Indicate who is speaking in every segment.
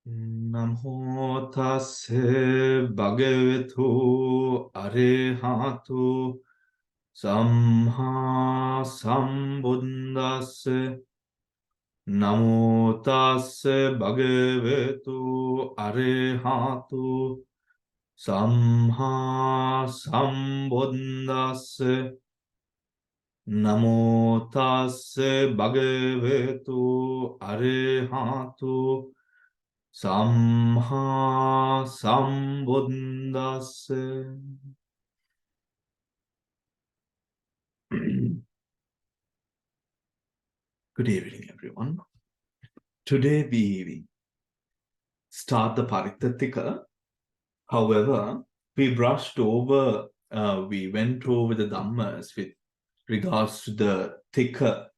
Speaker 1: Namo tassa bhagavato arehato samma sambuddhassa. Namo tassa bhagavato arehato samma sambuddhassa. Namo tassa bhagavato arehato Samha Sambuddhassa. Good evening, everyone. Today we start the Paritta Tika. However, we brushed over, we went over the Dhammas with regards to the Tika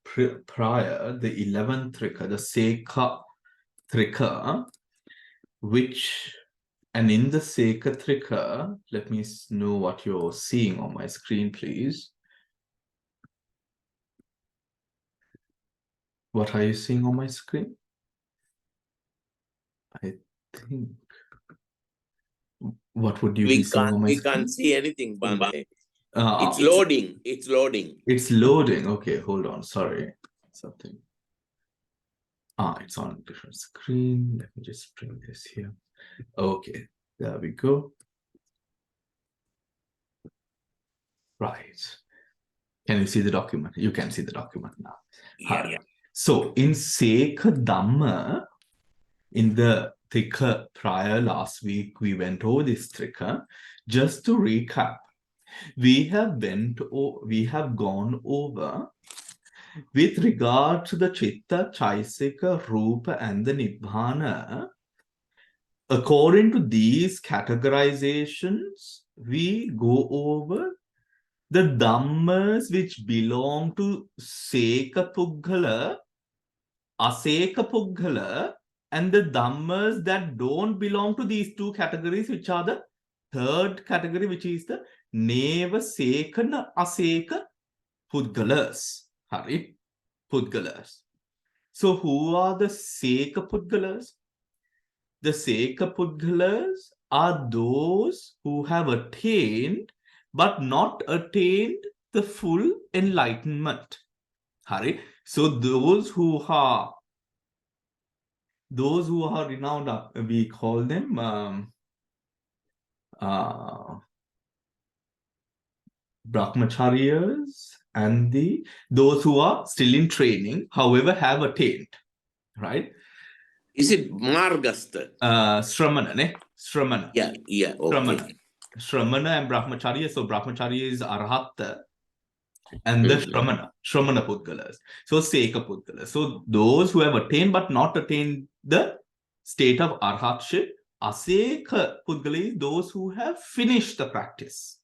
Speaker 1: prior, the 11th Trika, the Sekkha Trika, which, and in the Sekkha Trika, let me know what you're seeing on my screen, please. What are you seeing on my screen? I think. What would you be seeing on my screen?
Speaker 2: We can't see anything, Bante. It's loading. It's loading.
Speaker 1: It's loading. Okay, hold on. Sorry. Something. It's on a different screen. Let me just bring this here. Okay, there we go. Right. Can you see the document? You can see the document now.
Speaker 2: Yeah.
Speaker 1: So in Sekkha Dhamma, in the Tika prior last week, we went over this Tika. Just to recap, we have gone over with regard to the Chitta, Chaisika, Rupa, and the Nibbana. According to these categorizations, we go over the Dhammas which belong to Sekkha Puggala, Asekkha Puggala, and the Dhammas that don't belong to these two categories, which are the third category, which is the Neva Sekkha na Asekkha Pudgalas. Hari, Pudgalas. So who are the Sekkha Pudgalas? The Sekkha Pudgalas are those who have attained but not attained the full enlightenment. Hari. So those who are renowned, we call them Brahmacharyas, and those who are still in training, however, have attained, right?
Speaker 2: Is it Margastha?
Speaker 1: Shramana, ne? Shramana.
Speaker 2: Yeah, okay.
Speaker 1: Shramana and Brahmacharya. So Brahmacharya is Arhata, and the Shramana Pudgalas. So Sekkha Pudgalas. So those who have attained but not attained the state of Arhatship. Asekkha Pudgalas, those who have finished the practice,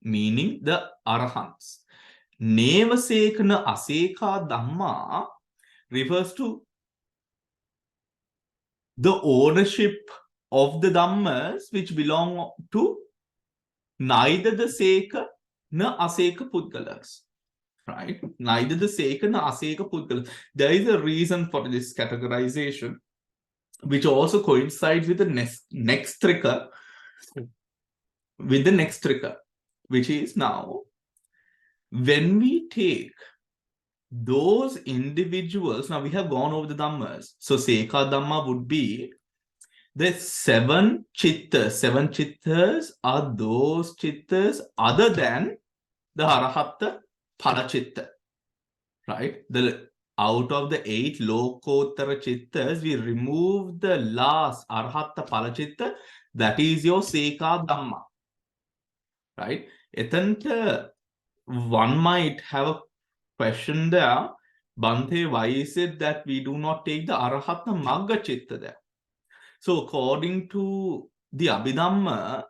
Speaker 1: meaning the Arahants. Neva Sekkha na Asekkha Dhamma refers to the ownership of the Dhammas which belong to neither the Sekkha nor Asekkha Pudgalas. Right? Neither the Sekkha nor Asekkha Pudgalas. There is a reason for this categorization, which also coincides with the next trika, which is now when we take those individuals. Now we have gone over the Dhammas. So Sekkha Dhamma would be the 7 chittas. 7 chittas are those chittas other than the Arahata Palachitta. Right? Out of the 8 Lokottara chittas, we remove the last Arahata Palachitta. That is your Sekkha Dhamma. Right? One might have a question there, Bante, why is it that we do not take the Arahata Magga Chitta there? So according to the Abhidhamma,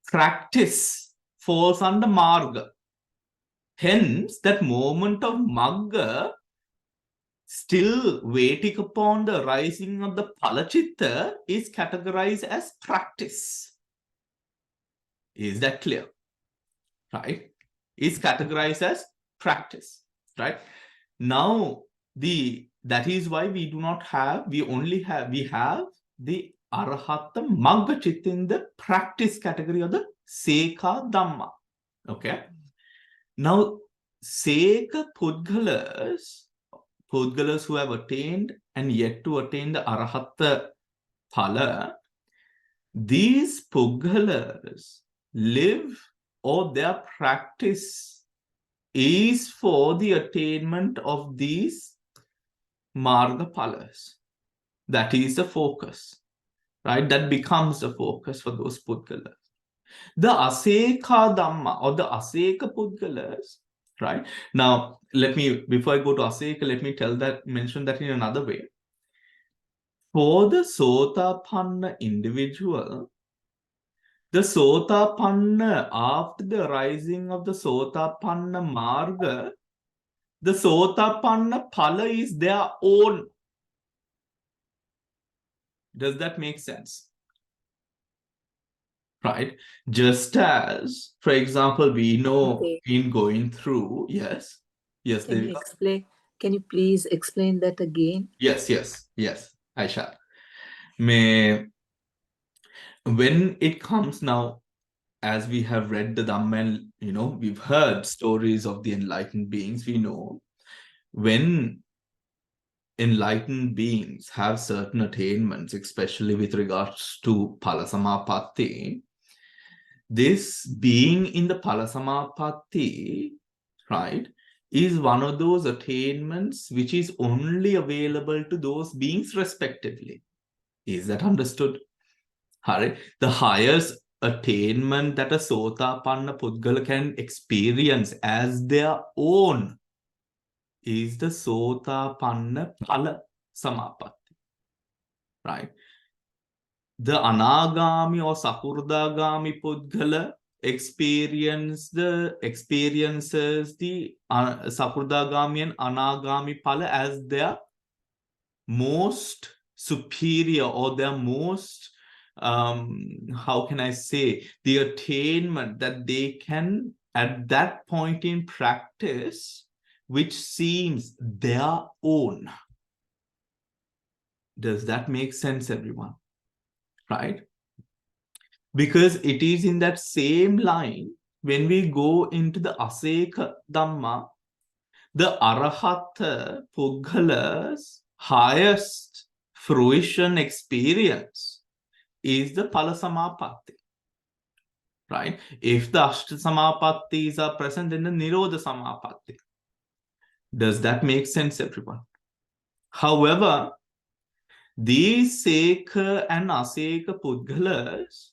Speaker 1: practice falls under Marga. Hence, that moment of Magga, still waiting upon the rising of the Palachitta, is categorized as practice. Is that clear? Right? Is categorized as practice. Right? Now, that is why we have the Arahata Magga Chitta in the practice category of the Sekkha Dhamma. Okay. Now, Sekkha Pudgalas who have attained and yet to attain the Arahata Phala, these Pudgalas live or their practice is for the attainment of these Marga Phalas. That is the focus, right? That becomes the focus for those Pudgalas. The Asekha Dhamma or the Asekha Pudgalas, right? Now, before I go to Asekha, let me mention that in another way. For the Sotapanna individual, the Sotapanna, after the rising of the Sotapanna Marga, the Sotapanna Phala is their own. Does that make sense? Right? Just as, for example, we know in going through, yes,
Speaker 3: Can you please explain that again?
Speaker 1: Yes, I shall. When it comes now, as we have read the Dhamma and, we've heard stories of the enlightened beings, we know when enlightened beings have certain attainments, especially with regards to Palasamapatti, this being in the Palasamapatti, right, is one of those attainments which is only available to those beings respectively. Is that understood? Hari? The highest attainment that a Sotapanna Pudgala can experience as their own is the Sotapanna Phala Samapatti. Right? The Anagami or Sakurdagami Pudgala experiences the Sakurdagami and Anagami Phala as their most superior or their most how can I say, the attainment that they can at that point in practice which seems their own. Does that make sense, everyone? Right? Because it is in that same line when we go into the Asekha Dhamma, the Arahata Pudgala's highest fruition experience is the Palasamapatti. Right? If the Ashtasamapattis are present in the Nirodha Samapatti. Does that make sense, everyone? However, these Sekkha and Asekha Pudgalas,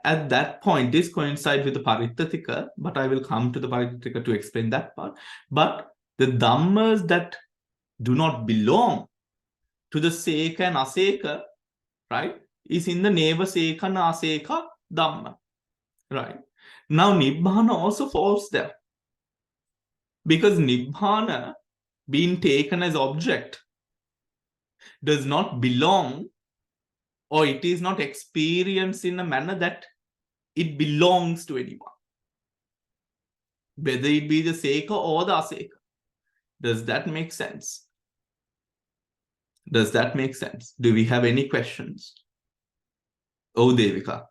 Speaker 1: at that point, this coincides with the Paritta Tika, but I will come to the Paritta Tika to explain that part. But the Dhammas that do not belong to the Sekkha and Asekha, right, is in the Neva Sekkha and Asekha Dhamma. Right. Now, Nibbana also falls there. Because Nibbana, being taken as object, does not belong or it is not experienced in a manner that it belongs to anyone. Whether it be the Sekkha or the Asekha. Does that make sense? Does that make sense? Do we have any questions? Oh, Devika.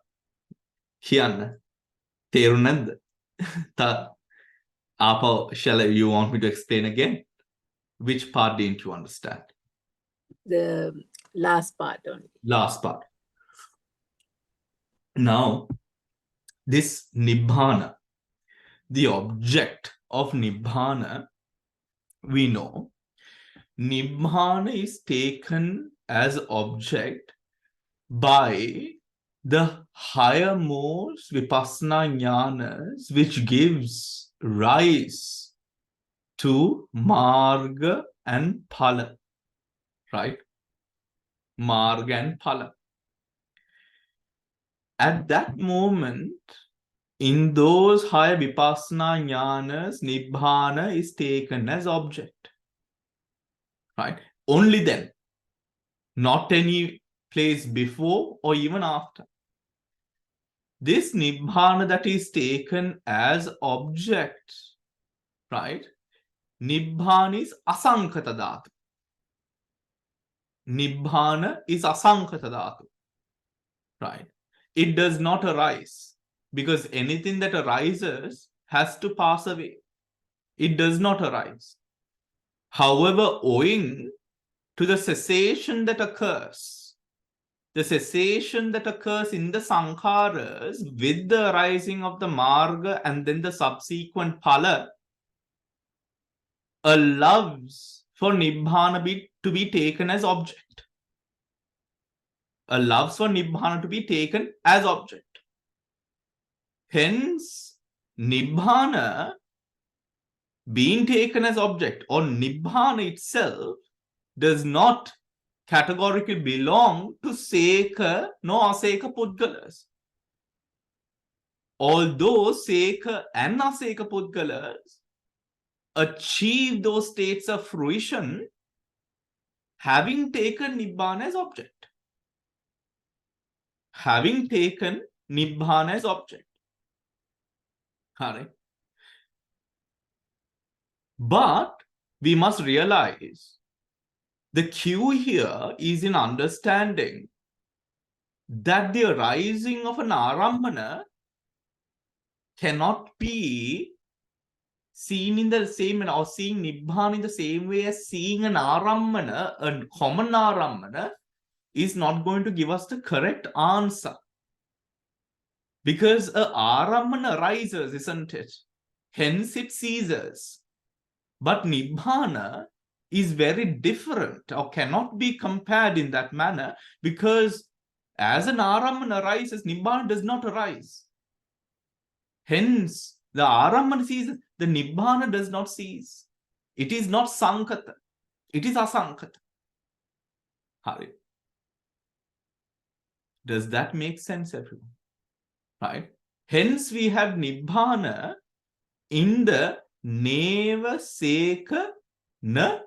Speaker 1: Hiyanna. Terunadda. Apa, you want me to explain again? Which part didn't you understand?
Speaker 3: The last part only.
Speaker 1: Last part. Now, this Nibbana, the object of Nibbana, we know Nibbana is taken as object by the highermost Vipassana jnanas, which gives rise to Marga and Phala. Right? Marga and Phala. At that moment, in those higher Vipassana jnanas, Nibbana is taken as object. Right? Only then. Not any place before or even after. This Nibbana that is taken as object, right? Nibbana is asankata dhatu. Nibbana is asankata dhatu. Right? It does not arise because anything that arises has to pass away. It does not arise. However, owing to the cessation that occurs, the cessation that occurs in the sankharas with the arising of the marga and then the subsequent phala allows for nibbana to be taken as object. Allows for nibbana to be taken as object. Hence, nibbana being taken as object or nibbana itself does not categorically belong to Sekkha nor Asekkha Pudgalas. Although Sekkha and Asekkha Pudgalas achieve those states of fruition having taken nibbana as object. Having taken nibbana as object. Correct? But we must realize the cue here is in understanding that the arising of an arambana cannot be seen in the same or seeing nibbana in the same way as seeing an arambana, a common arambana, is not going to give us the correct answer. Because a arambana arises, isn't it? Hence it ceases. But nibbana is very different or cannot be compared in that manner because as an arambana arises, nibbana does not arise. Hence, the arambana ceases, the nibbana does not cease. It is not sankata. It is asankata. Hari. Does that make sense, everyone? Right? Hence, we have nibbana in the neva sekkha na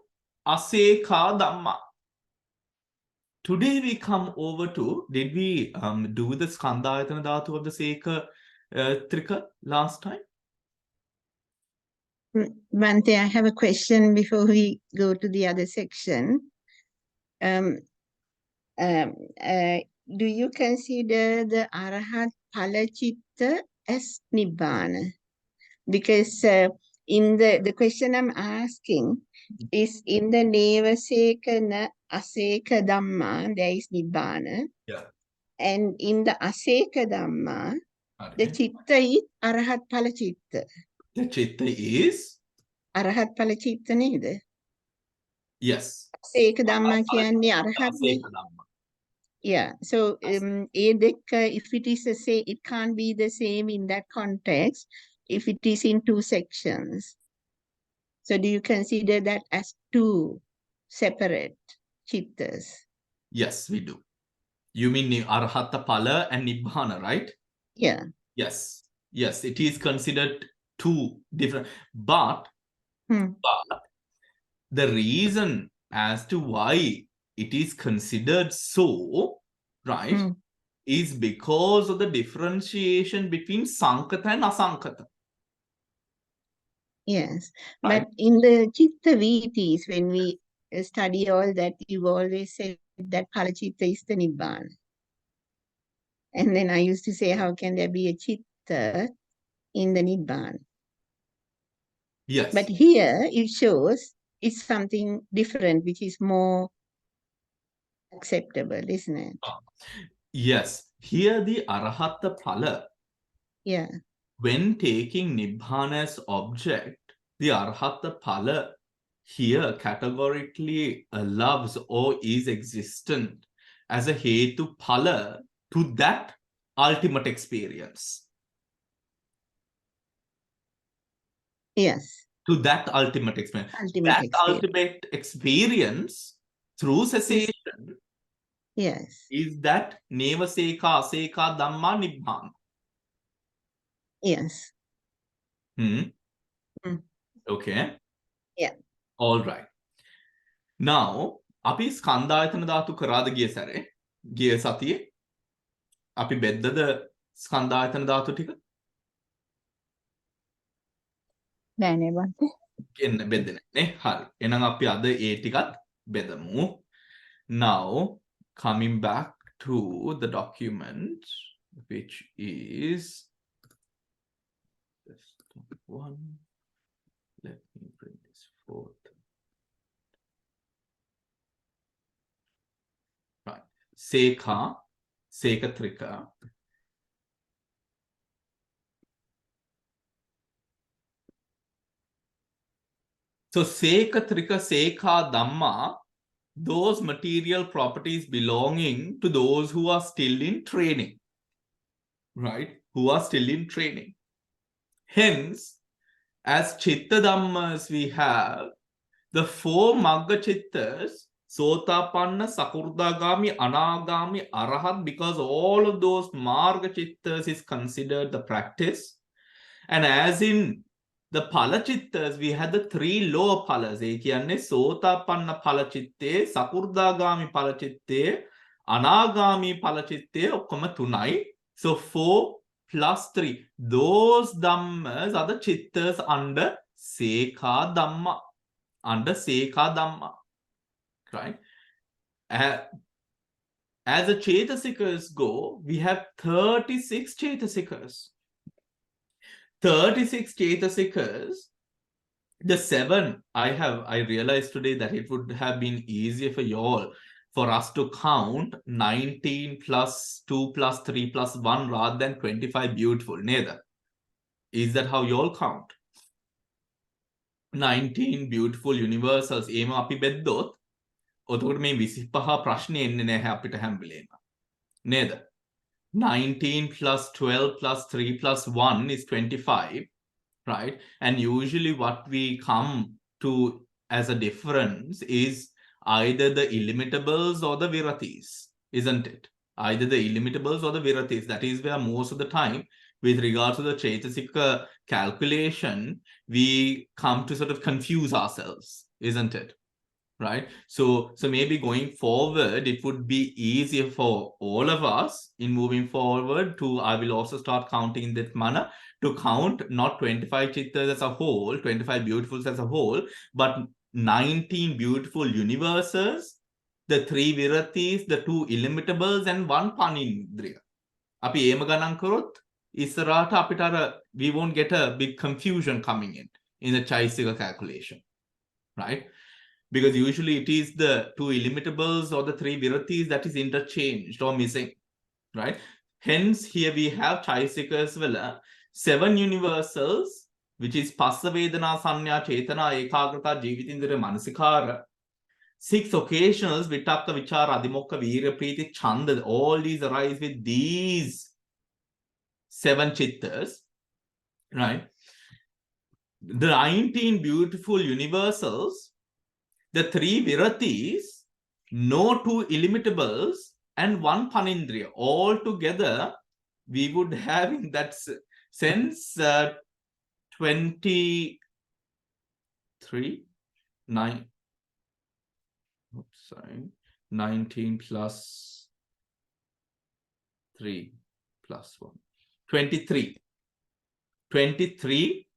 Speaker 1: asekkha dhamma. Today we come over to, did we do the skandhayatana dhatu of the Sekkha trika last time?
Speaker 4: Bhante, I have a question before we go to the other section. Do you consider the Arahat Palachitta as Nibbana? Because in the question I'm asking is in the Neva Sekkha na Asekkha Dhamma, there is Nibbana.
Speaker 1: Yeah.
Speaker 4: And in the Asekkha Dhamma, the
Speaker 1: Okay.
Speaker 4: Chitta is Arahat Palachitta.
Speaker 1: The chitta is?
Speaker 4: Arahat Palachitta neda?
Speaker 1: Yes.
Speaker 4: Asekkha Dhamma කියන්නේ අරහත් නේ.
Speaker 1: Asekkha dhamma.
Speaker 4: Yeah, so ඒ දෙක, if it is the same, it can't be the same in that context if it is in two sections. So do you consider that as two separate chittas?
Speaker 1: Yes, we do. You mean arahata pala and nibbana, right?
Speaker 4: Yeah.
Speaker 1: Yes. Yes, it is considered two different. But the reason as to why it is considered so, right, is because of the differentiation between sankata and asankata.
Speaker 4: Yes.
Speaker 1: Right.
Speaker 4: But in the chitta vitis, when we study all that, you always say that palachitta is the nibbana. And then I used to say, how can there be a chitta in the nibbana?
Speaker 1: Yes.
Speaker 4: But here it shows it's something different, which is more acceptable, isn't it?
Speaker 1: Yes. Here the arahata phala,
Speaker 4: Yeah.
Speaker 1: when taking nibbana as object, the arahata phala here categorically allows or is existent as a hetu phala to that ultimate experience.
Speaker 4: Yes.
Speaker 1: To that ultimate experience.
Speaker 4: Ultimate experience.
Speaker 1: Ultimate experience through cessation
Speaker 4: Yes.
Speaker 1: is that neva sekkha asekkha dhamma nibbana.
Speaker 4: Yes.
Speaker 1: Okay.
Speaker 4: Yeah.
Speaker 1: All right. Now, අපි ස්කන්ධායතන ධාතු කරාද ගිය සැරේ? ගිය සතියේ අපි බෙද්දද ස්කන්ධායතන ධාතු ටික?
Speaker 4: නෑ නේ බන්තේ.
Speaker 1: එන්න බෙද්දේ නේ. හරි. එහෙනම් අපි අද ඒ ටිකත් බෙදමු. Now, coming back to the document, which is one. Let me bring this forth. Right. Sekkha, Tika. So Sekkha, Tika, Sekkha, Dhamma, those material properties belonging to those who are still in training. Right? Who are still in training. Hence, as Chitta Dhammas we have the 4 Magga Chittas, Sotapanna, Sakurdagami, Anagami, Arahat, because all of those Marga Chittas is considered the practice. And as in the Palachittas, we had the 3 lower Palas. Sotapanna Palachitte, Sakurdagami Palachitte, Anagami Palachitte, okkoma 3. So 4 plus 3. Those Dhammas are the Chittas under Sekkha Dhamma. Under Sekkha Dhamma. Right? As the Chetasikas go, we have 36 Chetasikas. 36 Chetasikas. The 7, I realized today that it would have been easier for you all for us to count 19 plus 2 plus 3 plus 1 rather than 25 beautiful. Neither. Is that how you all count? 19 beautiful universals. Ema api beddot. ඔතකොට මේ 25 ප්‍රශ්නේ එන්නේ නැහැ අපිට හැම වෙලේම. නේද? 19 plus 12 plus 3 plus 1 is 25, right? And usually what we come to as a difference is either the illimitables or the viratis, isn't it? Either the illimitables or the viratis. That is where most of the time, with regard to the Chetasika calculation, we come to sort of confuse ourselves, isn't it? Right? So maybe going forward, it would be easier for all of us in moving forward to, I will also start counting in that manner, to count not 25 chittas as a whole, 25 beautifuls as a whole, but 19 beautiful universes, the 3 viratis, the 2 illimitables, and 1 panindriya. Api ema ganan karot, isarata apita we won't get a big confusion coming in the Chaisika calculation. Right? Because usually it is the 2 illimitables or the 3 viratis that is interchanged or missing, right? Hence, here we have Chaisikas vela 7 universals, which is Passa Vedana, Sanya, Chetana, Ekagrata, Jivitindra, Manasikara. 6 occasionals, Vitakka, Vichara, Adimokka, Virya, Priti, Chanda, all these arise with these 7 chittas, right? The 19 beautiful universals, the 3 viratis, no 2 illimitables, and 1 panindriya. All together, we would have in that sense 23, 19 plus 3 plus 1. 23. 23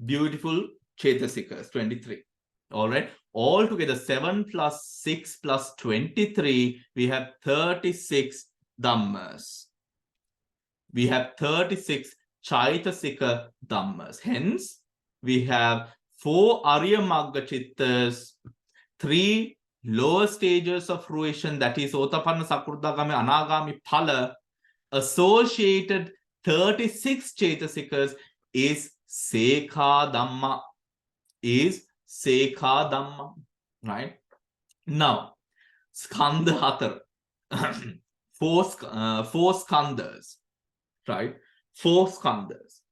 Speaker 1: beautiful Chetasikas, 23. All right. All together, 7 plus 6 plus 23, we have 36 Dhammas. We have 36 Chaitasika Dhammas. Hence, we have 4 Arya Magga Chittas, 3 lower stages of fruition, that is Otapanna, Sakurdagami, Anagami, Phala, associated 36 Chetasikas is Sekkha Dhamma. Is Sekkha Dhamma, right? Now, Skandha Hatar, 4 skandhas, right? 4 skandhas.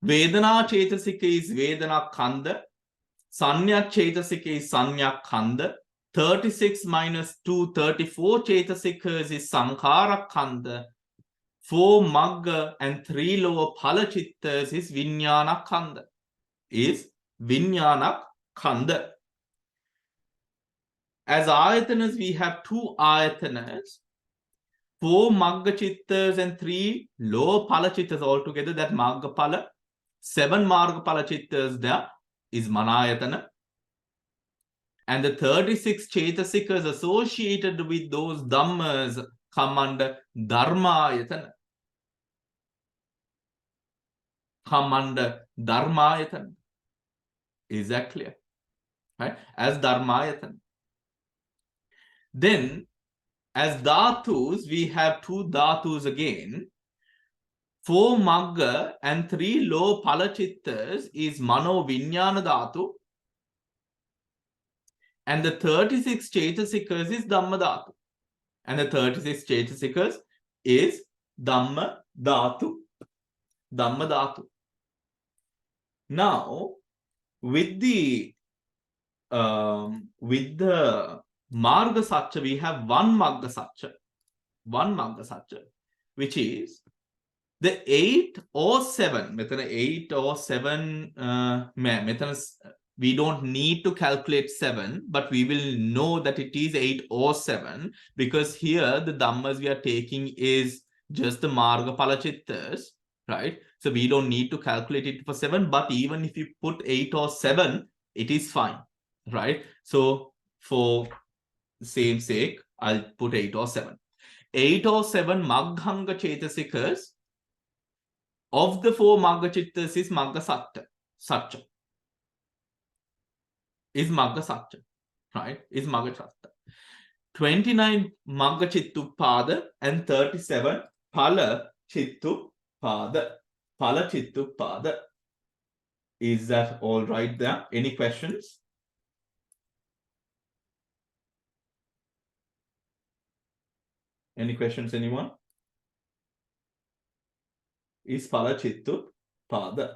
Speaker 1: Vedana Chetasika is Vedana Kanda, Sanya Chetasika is Sanya Kanda, 36 minus 2, 34 Chetasikas is Sankhara Kanda, 4 Magga and 3 lower Palachittas is Vijnana Kanda. Is Vijnana Kanda. As ayatanas, we have 2 ayatanas, 4 Magga Chittas and 3 lower Palachittas altogether, that Magga Pala. 7 Marga Palachittas there is Manayatana. And the 36 chetasikas associated with those dhammas come under dharmayatana. Come under dharmayatana. Is that clear? Right? As dharmayatana. Then, as dhatus, we have two dhatus again. 4 magga and 3 low palachittas is mano vinyana dhatu. And the 36 chetasikas is dhamma dhatu. And the 36 chetasikas is dhamma dhatu. Dhamma dhatu. Now, with the marga satcha, we have one magga satcha. One magga satcha, which is the 8 or 7. Methana 8 or 7. We don't need to calculate 7, but we will know that it is 8 or 7 because here the dhammas we are taking is just the marga palachittas, right? So we don't need to calculate it for 7, but even if you put 8 or 7, it is fine, right? So for the same sake, I'll put 8 or 7. 8 or 7 maghanga chetasikas of the 4 magga chittas is magga satcha. Is magga satcha, right? Is magga satcha. 29 magga chittupada and 37 pala chittupada. Pala chittupada. Is that all right there? Any questions? Any questions, anyone? Is pala chittupada.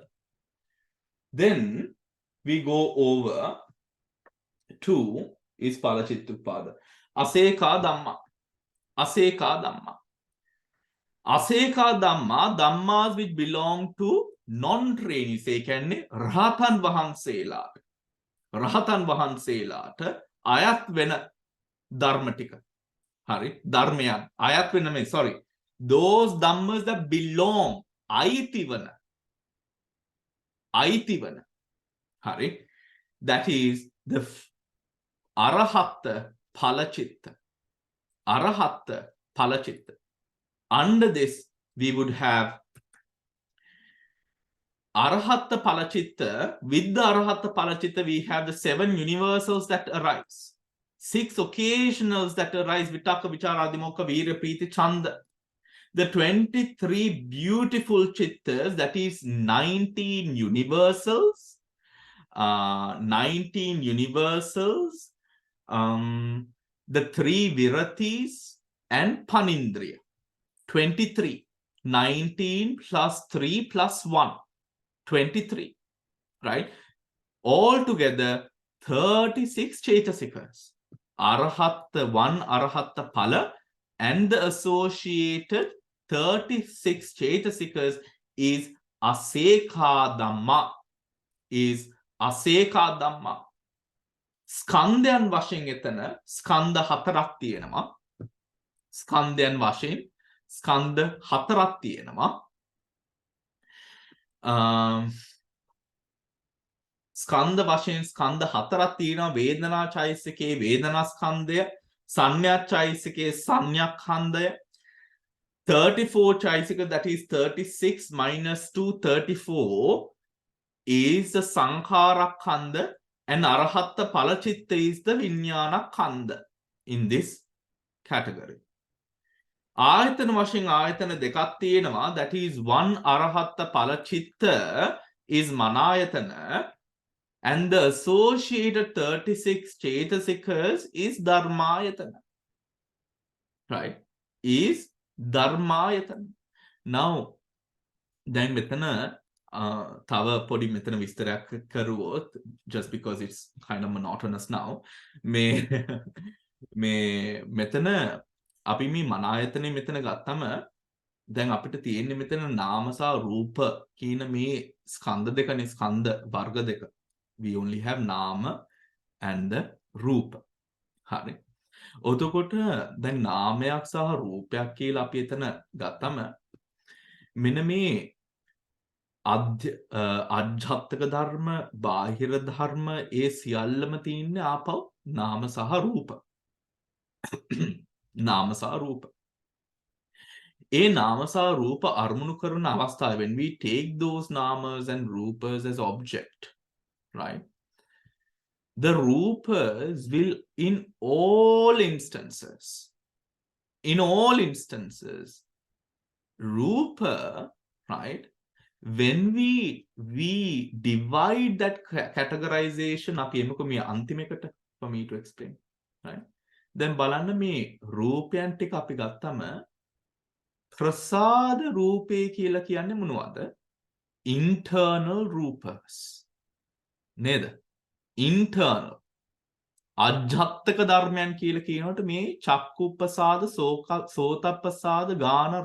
Speaker 1: Then we go over to is pala chittupada. Asekha dhamma. Asekha dhamma. Asekha dhamma, dhammas which belong to non-trainees. ඒ කියන්නේ රහතන් වහන්සේලාට. රහතන් වහන්සේලාට අයත් වෙන ධර්ම ටික. හරි? ධර්මයන් අයත් වෙන මේ sorry. Those dhammas that belong අයිති වන. අයිති වන. හරි? That is the arahatta palachitta. Arahatta palachitta. Under this, we would have arahatta palachitta. With the arahatta palachitta, we have the 7 universals that arise. 6 occasionals that arise. Vitaka, vichara, adhimokha, virya, priti, chanda. The 23 beautiful chittas, that is 19 universals. 19 universals. The 3 viratis and panindriya. 23. 19 plus 3 plus 1. 23. Right? Altogether, 36 chetasikas. Arahatta, 1 arahatta pala, and the associated 36 chetasikas is asekha dhamma. Is asekha dhamma. Skandhayan වශයෙන් එතන ස්කන්ධ 4ක් තියෙනවා. ස්කන්ධයන් වශයෙන් ස්කන්ධ 4ක් තියෙනවා. ස්කන්ධ වශයෙන් ස්කන්ධ 4ක් තියෙනවා. වේදනා චෛතසිකේ වේදනා ස්කන්ධය, සංඥා චෛතසිකේ සංඥා ඛණ්ඩය. 34 chaisika, that is 36 minus 2, 34 is the sankhara khanda, and arahatta palachitta is the vinyana khanda in this category. Ayatana washing ayatana dekak tiyenawa, that is 1 arahatta palachitta is manayatana, and the associated 36 chetasikas is dharmayatana. Right? Is dharmayatana. Now, then මෙතන තව පොඩි මෙතන විස්තරයක් කරුවොත්, just because it's kind of monotonous now, මෙතන අපි මේ මනායතනෙ මෙතන ගත්තම දැන් අපිට තියෙන්නේ මෙතන නාම සහ රූප කියන මේ ස්කන්ධ දෙකනේ, ස්කන්ධ වර්ග දෙක. We only have නාම and the රූප. හරි. ඔතකොට දැන් නාමයක් සහ රූපයක් කියලා අපි එතන ගත්තම මෙන්න මේ අජ්ජත්තක ධර්ම බාහිර ධර්ම ඒ සියල්ලම තියෙන්නේ ආපහු නාම සහ රූප. නාම සහ රූප. ඒ නාම සහ රූප අරමුණු කරන අවස්ථාව when we take those namas and rupas as object, right? The rupas will in all instances, rupa, right? When we divide that categorization අපි එමුකෝ මේ අන්තිමකට for me to explain, right? දැන් බලන්න මේ රූපයන් ටික අපි ගත්තම ප්‍රසාද රූපේ කියලා කියන්නේ මොනවද? internal rupas නේද? internal අජ්ජත්තක ධර්මයන් කියලා කියනකොට මේ චක්කුප්පසාද සෝතප්පසාද ගාන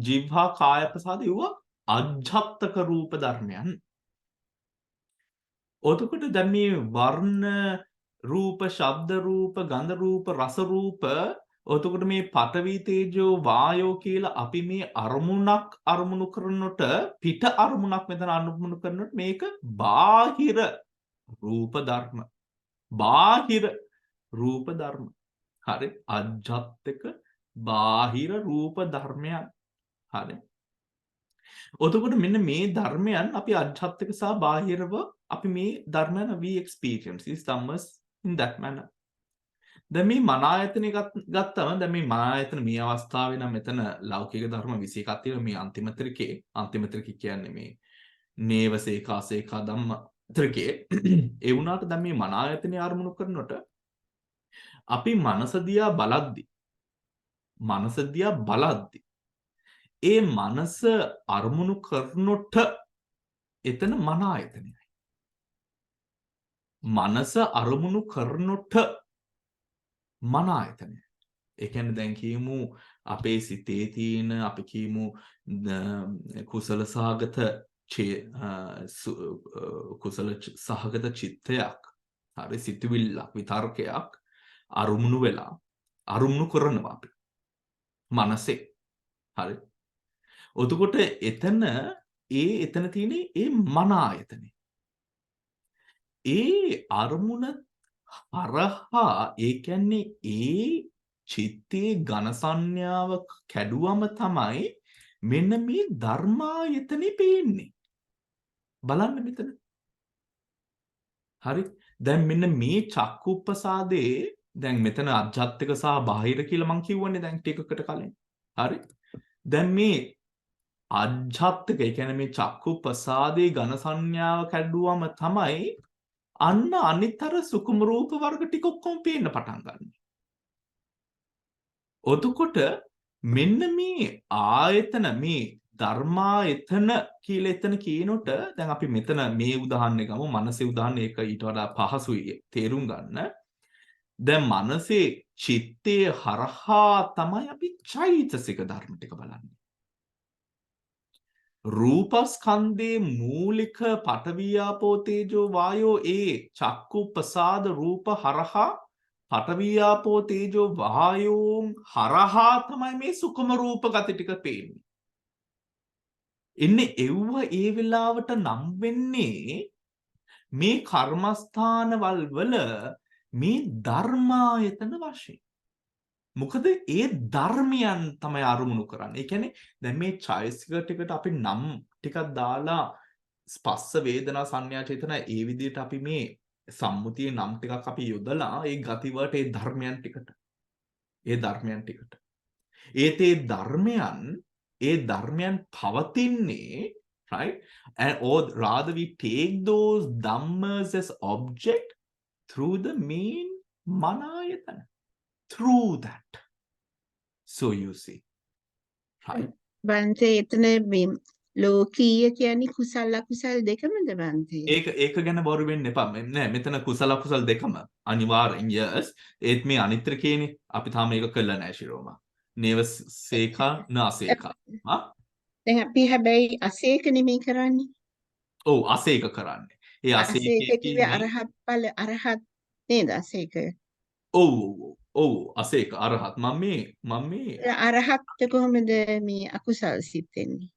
Speaker 1: ජීවහා කායප්පසාද ඒවා අජ්ජත්තක රූප ධර්මයන්. ඔතකොට දැන් මේ වර්ණ රූප, ශබ්ද රූප, ගන්ධ රූප, රස රූප, ඔතකොට මේ පඨවි තේජෝ වායෝ කියලා අපි මේ අරමුණක් අරමුණු කරනකොට පිට අරමුණක් මෙතන අරමුණු කරනකොට මේක බාහිර රූප ධර්ම. බාහිර රූප ධර්ම. හරි. අජ්ජත්තක බාහිර රූප ධර්මයන්. හරි. ඔතකොට මෙන්න මේ ධර්මයන් අපි අජ්ජත්තක සහ බාහිරව අපි මේ ධර්මයන් we experience these dhammas in that manner. දැන් මේ මන ආයතනෙ ගත්තම දැන් මේ මන ආයතන මේ අවස්ථාවේ නම් මෙතන ලෞකික ධර්ම 21ක් තියෙනවා. මේ අන්තිම ත්‍රිකේ කියන්නේ මේ නේව සේකා සේකා ධම්ම ත්‍රිකේ. ඒ වුණාට දැන් මේ මන ආයතනෙ ආරමුණු කරනකොට අපි මනස දිහා බලද්දි ඒ මනස අරමුණු කරනොට එතන මන ආයතනයයි. මනස අරමුණු කරනොට මන ආයතනය. ඒ කියන්නේ දැන් කියමු අපේ සිතේ තියෙන අපි කියමු කුසල සහගත චිත්තයක්. හරි සිතුවිල්ලක් විතර්කයක් අරමුණු වෙලා අරමුණු කරනවා අපි. මනසේ. හරි. ඔතකොට එතන තියෙන ඒ මන ආයතනෙ. ඒ අරමුණ හරහා ඒ කියන්නේ ඒ චිත්තේ ඝන සංඥාව කැඩුවම තමයි මෙන්න මේ ධර්මායතනෙ පේන්නේ. බලන්න මෙතන. හරි. දැන් මෙන්න මේ චක්කුප්පසාදේ දැන් මෙතන අජ්ජත්තික සහ බාහිර කියලා මං කිව්වනේ දැන් ටිකකට කලින්. හරි. දැන් මේ අජ්ජත්තික ඒ කියන්නේ මේ චක්කුප්පසාදේ ඝන සංඥාව කැඩුවම තමයි අන්න අනිතර සුකුම රූප වර්ග ටික ඔක්කොම පේන්න පටන් ගන්න. ඔතකොට මෙන්න මේ ආයතන මේ ධර්මායතන කියලා එතන කියනොට දැන් අපි මෙතන මේ උදාහරණය ගමු. මනසේ උදාහරණය එක ඊට වඩා පහසුයි තේරුම් ගන්න. දැන් මනසේ චිත්තේ හරහා තමයි අපි චෛතසික ධර්ම ටික බලන්නේ. රූපස්කන්ධේ මූලික පඨවි ආපෝ තේජෝ වායෝ ඒ චක්කු ප්‍රසාද රූප හරහා පඨවි ආපෝ තේජෝ වායෝ හරහා තමයි මේ සුඛම රූප ගති ටික පේන්නේ. ඉන්නේ එව්ව ඒ වෙලාවට නම් වෙන්නේ මේ කර්මස්ථානවල වල මේ ධර්මායතන වශයෙන්. මොකද ඒ ධර්මයන් තමයි අරමුණු කරන්නේ. ඒ කියන්නේ දැන් මේ චෛතසික ටිකට අපි නම් ටිකක් දාලා ස්පස්ස වේදනා සංඥා චේතනා ඒ විදිහට අපි මේ සම්මුතියේ නම් ටිකක් අපි යොදලා ඒ ගති වලට ඒ ධර්මයන් ටිකට ඒ ධර්මයන් පවතින්නේ right and or rather we take those dhammas as object through the main manayatana. Through that. So you see. Right?
Speaker 4: බන්තේ එතන මේ ලෝකීය කියන්නේ කුසල අකුසල් දෙකමද බන්තේ?
Speaker 1: ඒක ගැන බොරු වෙන්න එපා. නෑ මෙතන කුසල අකුසල් දෙකම අනිවාර්යෙන් yes. ඒත් මේ අනිත්‍ය කියන්නේ අපි තාම ඒක කළා නෑ ශිරෝමා. නේව සේකා නාසේකා.
Speaker 4: දැන් අපි හැබැයි අසේක නෙමෙයි කරන්නේ.
Speaker 1: ඔව් අසේක කරන්නේ. ඒ අසේක
Speaker 4: කිව්වේ අරහත් ඵල අරහත් නේද අසේක?
Speaker 1: ඔව් අසේක අරහත් මම මේ
Speaker 4: අරහත් කොහොමද මේ අකුසල් සිත් වෙන්නේ?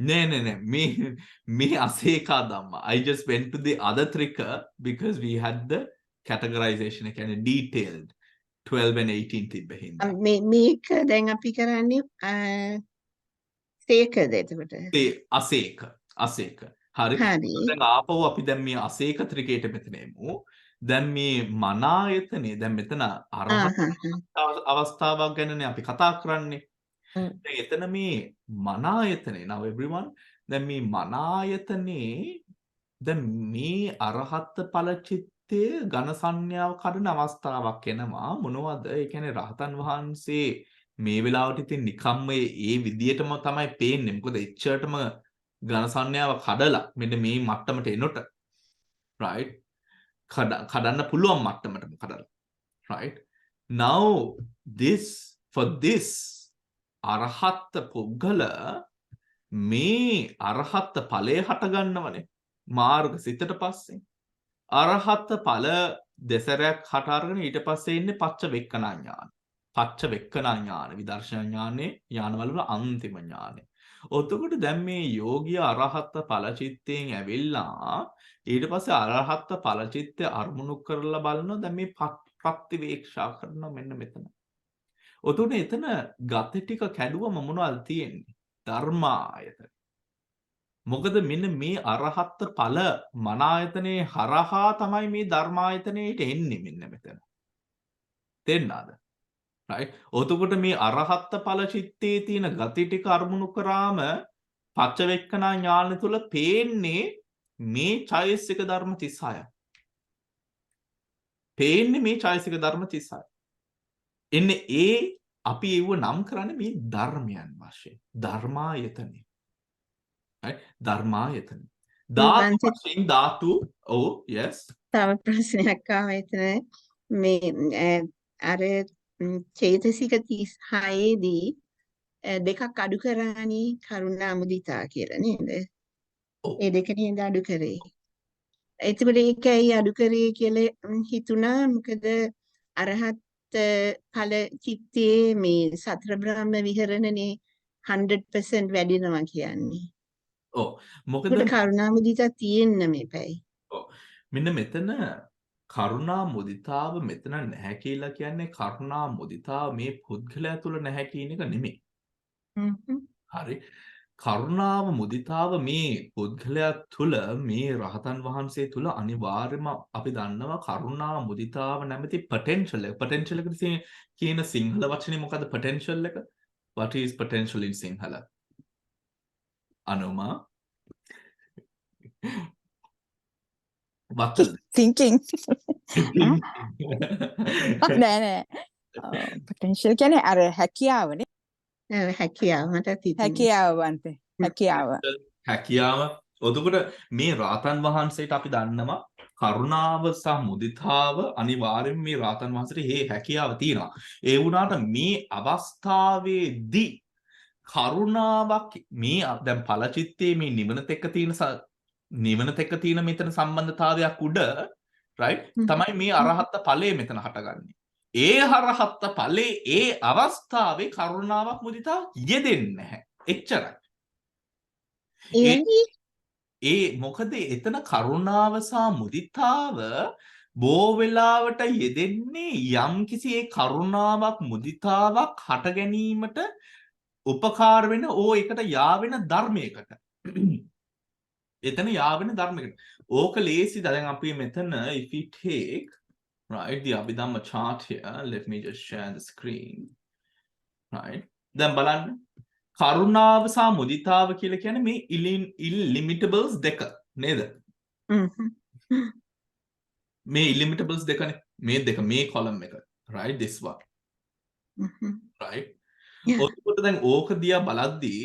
Speaker 1: නෑ මේ අසේකා ධම්ම. I just went to the other trika because we had the categorization එක කියන්නේ detailed 12 and 18 තිබ්බ හින්දා.
Speaker 4: මේක දැන් අපි කරන්නේ සේකද එතකොට.
Speaker 1: ඒ අසේක. හරි.
Speaker 4: හරි.
Speaker 1: දැන් ආපහු අපි දැන් මේ අසේක ත්‍රිකයට මෙතන එමු. දැන් මේ මනායතනේ දැන් මෙතන අරහත් අවස්ථාවක් ගැනනේ අපි කතා කරන්නේ. දැන් එතන මේ මනායතනේ now everyone දැන් මේ මනායතනේ දැන් මේ අරහත් ඵල චිත්තයේ ඝන සංඥාව කඩන අවස්ථාවක් එනවා මොනවද ඒ කියන්නේ රහතන් වහන්සේ මේ වෙලාවට ඉතින් නිකම්ම ඒ විදියටම තමයි පේන්නේ මොකද එච්චරටම ඝන සංඥාව කඩලා මෙන්න මේ මට්ටමට එනොට right කඩන්න පුළුවන් මට්ටමටම කඩලා right now for this අරහත් පුද්ගල මේ අරහත් ඵලය හට ගන්නවනේ මාර්ග සිතට පස්සේ අරහත් ඵල දෙසරයක් හට අරගෙන ඊට පස්සේ ඉන්නේ පච්ච වෙක්කනා ඥාන. පච්ච වෙක්කනා ඥාන විදර්ශනා ඥානේ ඥානවල අන්තිම ඥානේ. ඔතකොට දැන් මේ යෝගිය අරහත් ඵල චිත්තයෙන් ඇවිල්ලා ඊට පස්සේ අරහත් ඵල චිත්තය අරමුණු කරලා බලනවා දැන් මේ ප්‍රතිවේක්ෂා කරනවා මෙන්න මෙතන. ඔතන එතන ගත ටික කැඩුවම මොනවද තියෙන්නේ? ධර්මායතන. මොකද මෙන්න මේ අරහත් ඵල මනායතනේ හරහා තමයි මේ ධර්මායතනේට එන්නේ මෙන්න මෙතන. තේන්නාද? right? ඔතකොට මේ අරහත් ඵල චිත්තේ තියෙන ගති ටික අරමුණු කරාම පච්චවෙක්කනා ඥාන තුල පේන්නේ මේ චෛසික ධර්ම 36. පේන්නේ මේ චෛසික ධර්ම 36. එන්නේ ඒ අපි ඒව නම් කරන්නේ මේ ධර්මයන් වශයෙන් ධර්මායතනෙ right ධර්මායතනෙ ධාතු වශයෙන් ධාතු yes
Speaker 4: තව ප්‍රශ්නයක් ආවා එතන මේ අර චේතසික 36 දී දෙකක් අඩු කරානේ කරුණා මුදිතා කියලා නේද? ඒ දෙක නේද අඩු කරේ. එතකොට ඒකයි අඩු කරේ කියලා හිතුණා මොකද අරහත් ඵල චිත්තේ මේ සතර බ්‍රහ්ම විහරණනේ 100% වැඩිනවා කියන්නේ.
Speaker 1: ඔව් මොකද
Speaker 4: කරුණා මුදිතා තියෙන්න මේපැයි.
Speaker 1: ඔව් මෙන්න මෙතන කරුණා මුදිතාව මෙතන නැහැ කියලා කියන්නේ කරුණා මුදිතාව මේ පුද්ගලයා තුල නැහැ කියන එක නෙමෙයි. හරි. කරුණාව මුදිතාව මේ පුද්ගලයා තුල මේ රහතන් වහන්සේ තුල අනිවාර්යයෙන්ම අපි දන්නවා කරුණා මුදිතාව නැමැති potential එකට කියන සිංහල වචනේ මොකද්ද potential එක? What is potential in Sinhala? Anuma? What
Speaker 5: thinking නෑ potential කියන්නේ අර හැකියාවනේ.
Speaker 4: හැකියාව මට
Speaker 1: හැකියාව. ඔතකොට මේ රාතන් වහන්සේට අපි දන්නවා කරුණාව සහ මුදිතාව අනිවාර්යෙන් මේ රාතන් වහන්සේට මේ හැකියාව තියෙනවා. ඒ වුණාට මේ අවස්ථාවේදී කරුණාවක් මේ දැන් ඵලචිත්තේ මේ නිවනත් එක්ක තියෙන මෙතන සම්බන්ධතාවයක් උඩ right තමයි මේ අරහත් ඵලය මෙතන හටගන්නේ. ඒ අරහත් ඵලේ ඒ අවස්ථාවේ කරුණාවක් මුදිතාවක් යෙදෙන්නේ නැහැ. එච්චරයි. ඒ මොකද එතන කරුණාව සහ මුදිතාව බොහෝ වෙලාවට යෙදෙන්නේ යම්කිසි ඒ කරුණාවක් මුදිතාවක් හට ගැනීමට උපකාර වෙන ඒකට යාවෙන ධර්මයකට. එතන යාවෙන ධර්මයකට. ඕක ලේසි දැන් අපි මෙතන if we take right the Abhidhamma chart here, let me just share the screen. Right. දැන් බලන්න කරුණාව සහ මුදිතාව කියලා කියන්නේ මේ illimitables දෙක නේද? මේ illimitables දෙකනේ. මේ දෙක මේ column එක. Right this one. Right. ඔතකොට දැන් ඕක දිහා බලද්දී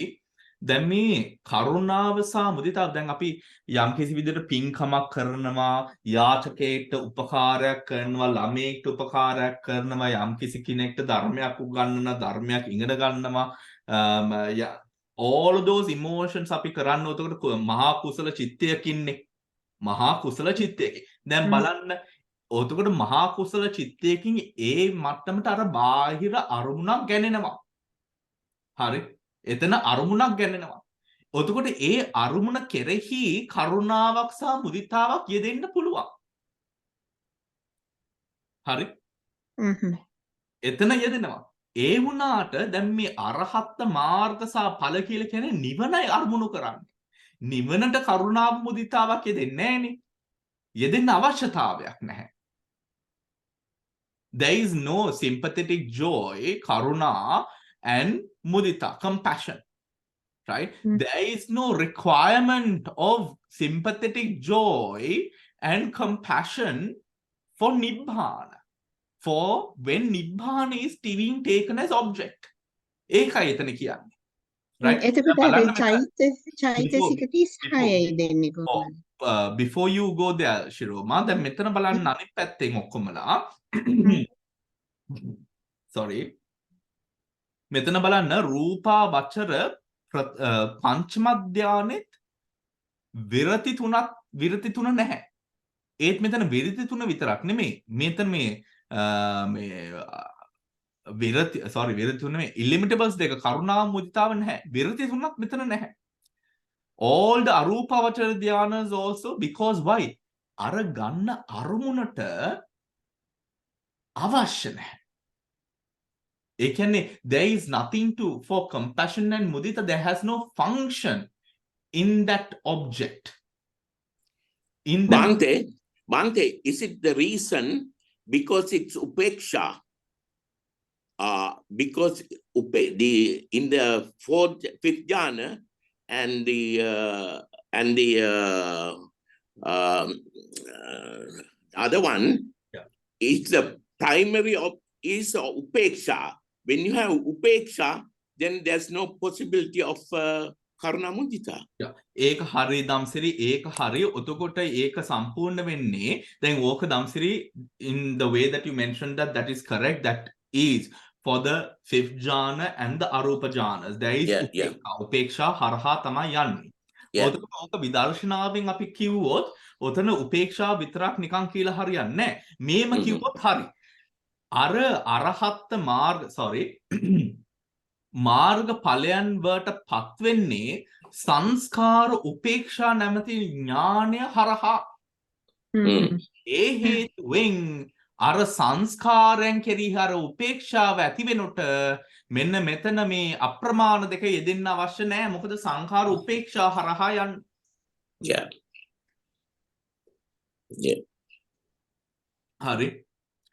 Speaker 1: දැන් මේ කරුණාව සහ මුදිතාව දැන් අපි යම් කිසි විදිහට පින්කමක් කරනවා යාචකයෙක්ට උපකාරයක් කරනවා ළමයෙක්ට උපකාරයක් කරනවා යම් කිසි කෙනෙක්ට ධර්මයක් උගන්වනවා ධර්මයක් ඉගෙන ගන්නවා all of those emotions අපි කරන්නේ උතකට මහා කුසල චිත්තයකින්නේ මහා කුසල චිත්තයකින් දැන් බලන්න උතකට මහා කුසල චිත්තයකින් ඒ මට්ටමට අර බාහිර අරමුණක් ගැනෙනවා හරි එතන අරමුණක් ගැනෙනවා එතකොට ඒ අරමුණ කෙරෙහි කරුණාවක් සහ මුදිතාවක් යෙදෙන්න පුළුවන්. හරි? එතන යෙදෙනවා. ඒ වුණාට දැන් මේ අරහත් මාර්ග සහ ඵල කියලා කියන්නේ නිවනයි අරමුණු කරන්නේ. නිවනට කරුණාව මුදිතාවක් යෙදෙන්නේ නැහනේ. යෙදෙන්න අවශ්‍යතාවයක් නැහැ. There is no sympathetic joy, karuna and mudita, compassion. Right? There is no requirement of sympathetic joy and compassion for nibbana. For when nibbana is being taken as object. ඒකයි එතන කියන්නේ. Right?
Speaker 4: එතකොට
Speaker 1: බලන්න
Speaker 4: චෛතසික 36යි දෙන්නේ කොහොමද?
Speaker 1: Before you go there, Shiroma, දැන් මෙතන බලන්න අනිත් පැත්තෙන් ඔක්කොමලා. Sorry. මෙතන බලන්න රූපා වචර පංචම ධානෙත් විරති තුන නැහැ. ඒත් මෙතන විරති තුන විතරක් නෙමෙයි. මෙතන මේ විරති තුන නෙමෙයි. illimitables දෙක කරුණා මුදිතාව නැහැ. විරති තුනක් මෙතන නැහැ. All the arupa vachara dhyanas also, because why? අර ගන්න අරමුණට අවශ්‍ය නැහැ. ඒ කියන්නේ there is nothing to for compassion and mudita, there has no function in that object. In that
Speaker 2: Bhante, is it the reason because it's upeksha? Because in the fifth jhana and the other one, is the primary of is upeksha. When you have upeksha, then there's no possibility of karuna mudita.
Speaker 1: ඒක හරි දම්සිරි, ඒක හරි. එතකොට ඒක සම්පූර්ණ වෙන්නේ දැන් ඕක දම්සිරි in the way that you mentioned that is correct. That is for the fifth jhana and the arupa jhanas. There is upeksha හරහා තමයි යන්නේ. එතකොට ඕක විදර්ශනාවෙන් අපි කිව්වොත් ඔතන උපේක්ෂා විතරක් නිකන් කියලා හරියන්නේ නැහැ. මේම කිව්වොත් හරි. අර අරහත් මාර්ග ඵලයන් වලට පත් වෙන්නේ සංස්කාර උපේක්ෂා නැමැති ඥානය හරහා. ඒ හේතුවෙන් අර සංස්කාරයන් කෙරෙහි අර උපේක්ෂාව ඇති වෙනකොට මෙන්න මෙතන මේ අප්‍රමාණ දෙක යෙදෙන්න අවශ්‍ය නැහැ. මොකද සංඛාර උපේක්ෂා හරහා යන්නේ. හරි.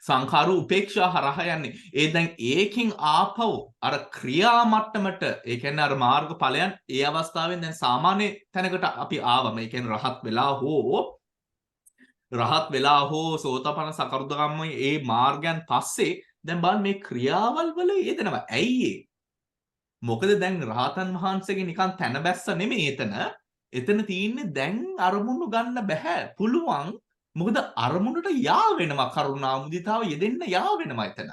Speaker 1: සංඛාර උපේක්ෂා හරහා යන්නේ. ඒ දැන් ඒකෙන් ආපහු අර ක්‍රියා මට්ටමට, ඒ කියන්නේ අර මාර්ග ඵලයන් ඒ අවස්ථාවෙන් දැන් සාමාන්‍ය තැනකට අපි ආවම, ඒ කියන්නේ රහත් වෙලා හෝ සෝතාපන්න සකෘදාගාමී ඒ මාර්ගයන් පස්සේ දැන් බලන්න මේ ක්‍රියාවල් වල යෙදෙනවා. ඇයි ඒ? මොකද දැන් රහතන් වහන්සේගේ නිකන් තන බැස්ස නෙමෙයි එතන තියෙන්නේ දැන් අරමුණු ගන්න බෑ. පුළුවන්. මොකද අරමුණට යා වෙනවා, කරුණා මුදිතාව යෙදෙන්න යා වෙනවා එතන.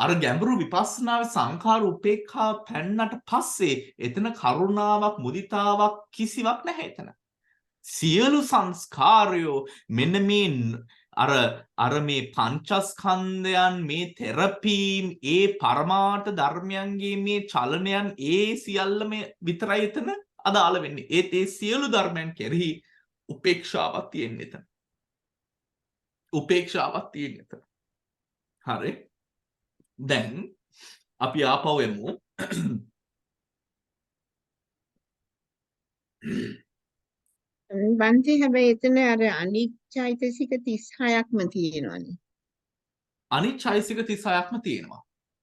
Speaker 1: අර ගැඹුරු විපස්සනාවේ සංඛාර උපේක්ඛා පැන්නට පස්සේ එතන කරුණාවක් මුදිතාවක් කිසිවක් නැහැ එතන. සියලු සංස්කාරයෝ මෙන්න මේ අර මේ පංචස්කන්ධයන්, මේ තෙරපීම්, ඒ පරමාර්ථ ධර්මයන්ගේ මේ චලනයන්, ඒ සියල්ලම විතරයි එතන අදාළ වෙන්නේ. ඒ සියලු ධර්මයන් කෙරෙහි උපේක්ෂාවක් තියෙන එතන. හරි. දැන් අපි ආපහු එමු.
Speaker 4: බන්ති හැබැයි එතන අර අනිත් චෛතසික 36ක්ම තියෙනවනේ.
Speaker 1: අනිත් චෛතසික 36ක්ම තියෙනවා.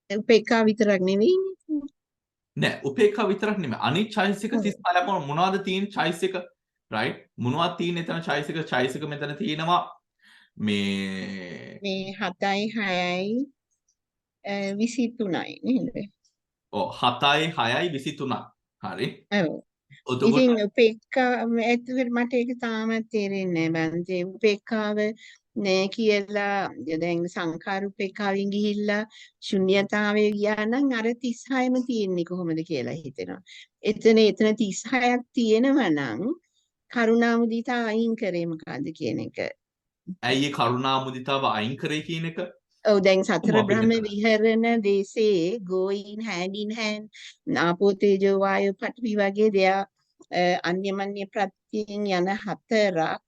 Speaker 4: උපේක්ඛා විතරක් නෙවෙයිනේ.
Speaker 1: නෑ, උපේක්ඛා විතරක් නෙමෙයි. අනිත් චෛතසික 36ක්ම මොනවද තියෙන චෛතසික? right? මොනවද තියෙන එතන චෛතසික මෙතන තියෙනවා මේ
Speaker 4: 7යි 6යි 23යි නේද?
Speaker 1: ඔව් 7යි 6යි 23යි. හරි.
Speaker 4: ඔව්. ඉතින් උපේක්ඛා ඇත්තට මට ඒක තාමත් තේරෙන්නේ නැහැ බන්ති. උපේක්ඛාව නෑ කියලා දැන් සංඛාර උපේක්ඛාවෙන් ගිහිල්ලා ශුන්‍යතාවයේ ගියා නම් අර 36ම තියෙන්නේ කොහොමද කියලා හිතෙනවා. එතන 36ක් තියෙනවා නම් කරුණා මුදිතා අයින් කරේ මොකද්ද කියන එක.
Speaker 1: ඇයි කරුණා මුදිතාව අයින් කරේ කියන එක?
Speaker 4: Oh, දැන් සතර
Speaker 1: අපිට
Speaker 4: බ්‍රහ්ම විහරණ they say going hand in hand. ආපෝ තේජෝ වායෝ පඨවි වගේ දෙයා අන්‍යමන්‍ය ප්‍රත්‍යයෙන් යන හතරක්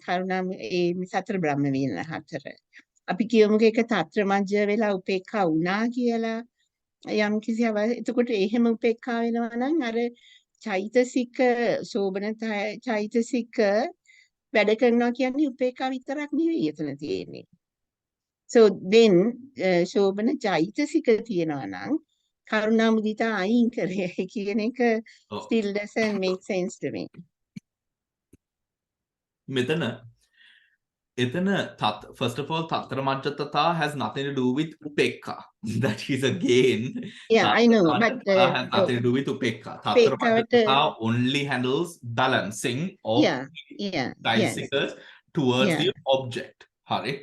Speaker 4: කරුණා ඒ සතර බ්‍රහ්ම විහරණ හතර. අපි කියමුකෝ ඒක තත්ත්‍ර මජ්ජ වෙලා උපේක්ඛා වුණා කියලා. යම් කිසි එතකොට එහෙම උපේක්ඛා වෙනවා නම් අර චෛතසික සෝබන චෛතසික වැඩ කරනවා කියන්නේ උපේක්ඛා විතරක් නෙවෙයි එතන තියෙන්නේ. So then සෝබන චෛතසික තියෙනවා නම් කරුණා මුදිතා අයින් කරේ කියන එක still doesn't make sense to me.
Speaker 1: මෙතන first of all tatra majjatata has nothing to do with upekka. That is again
Speaker 4: Yeah, I know, but
Speaker 1: has nothing to do with upekka. Tatra majjatata only handles balancing of disickers towards the object. Hari.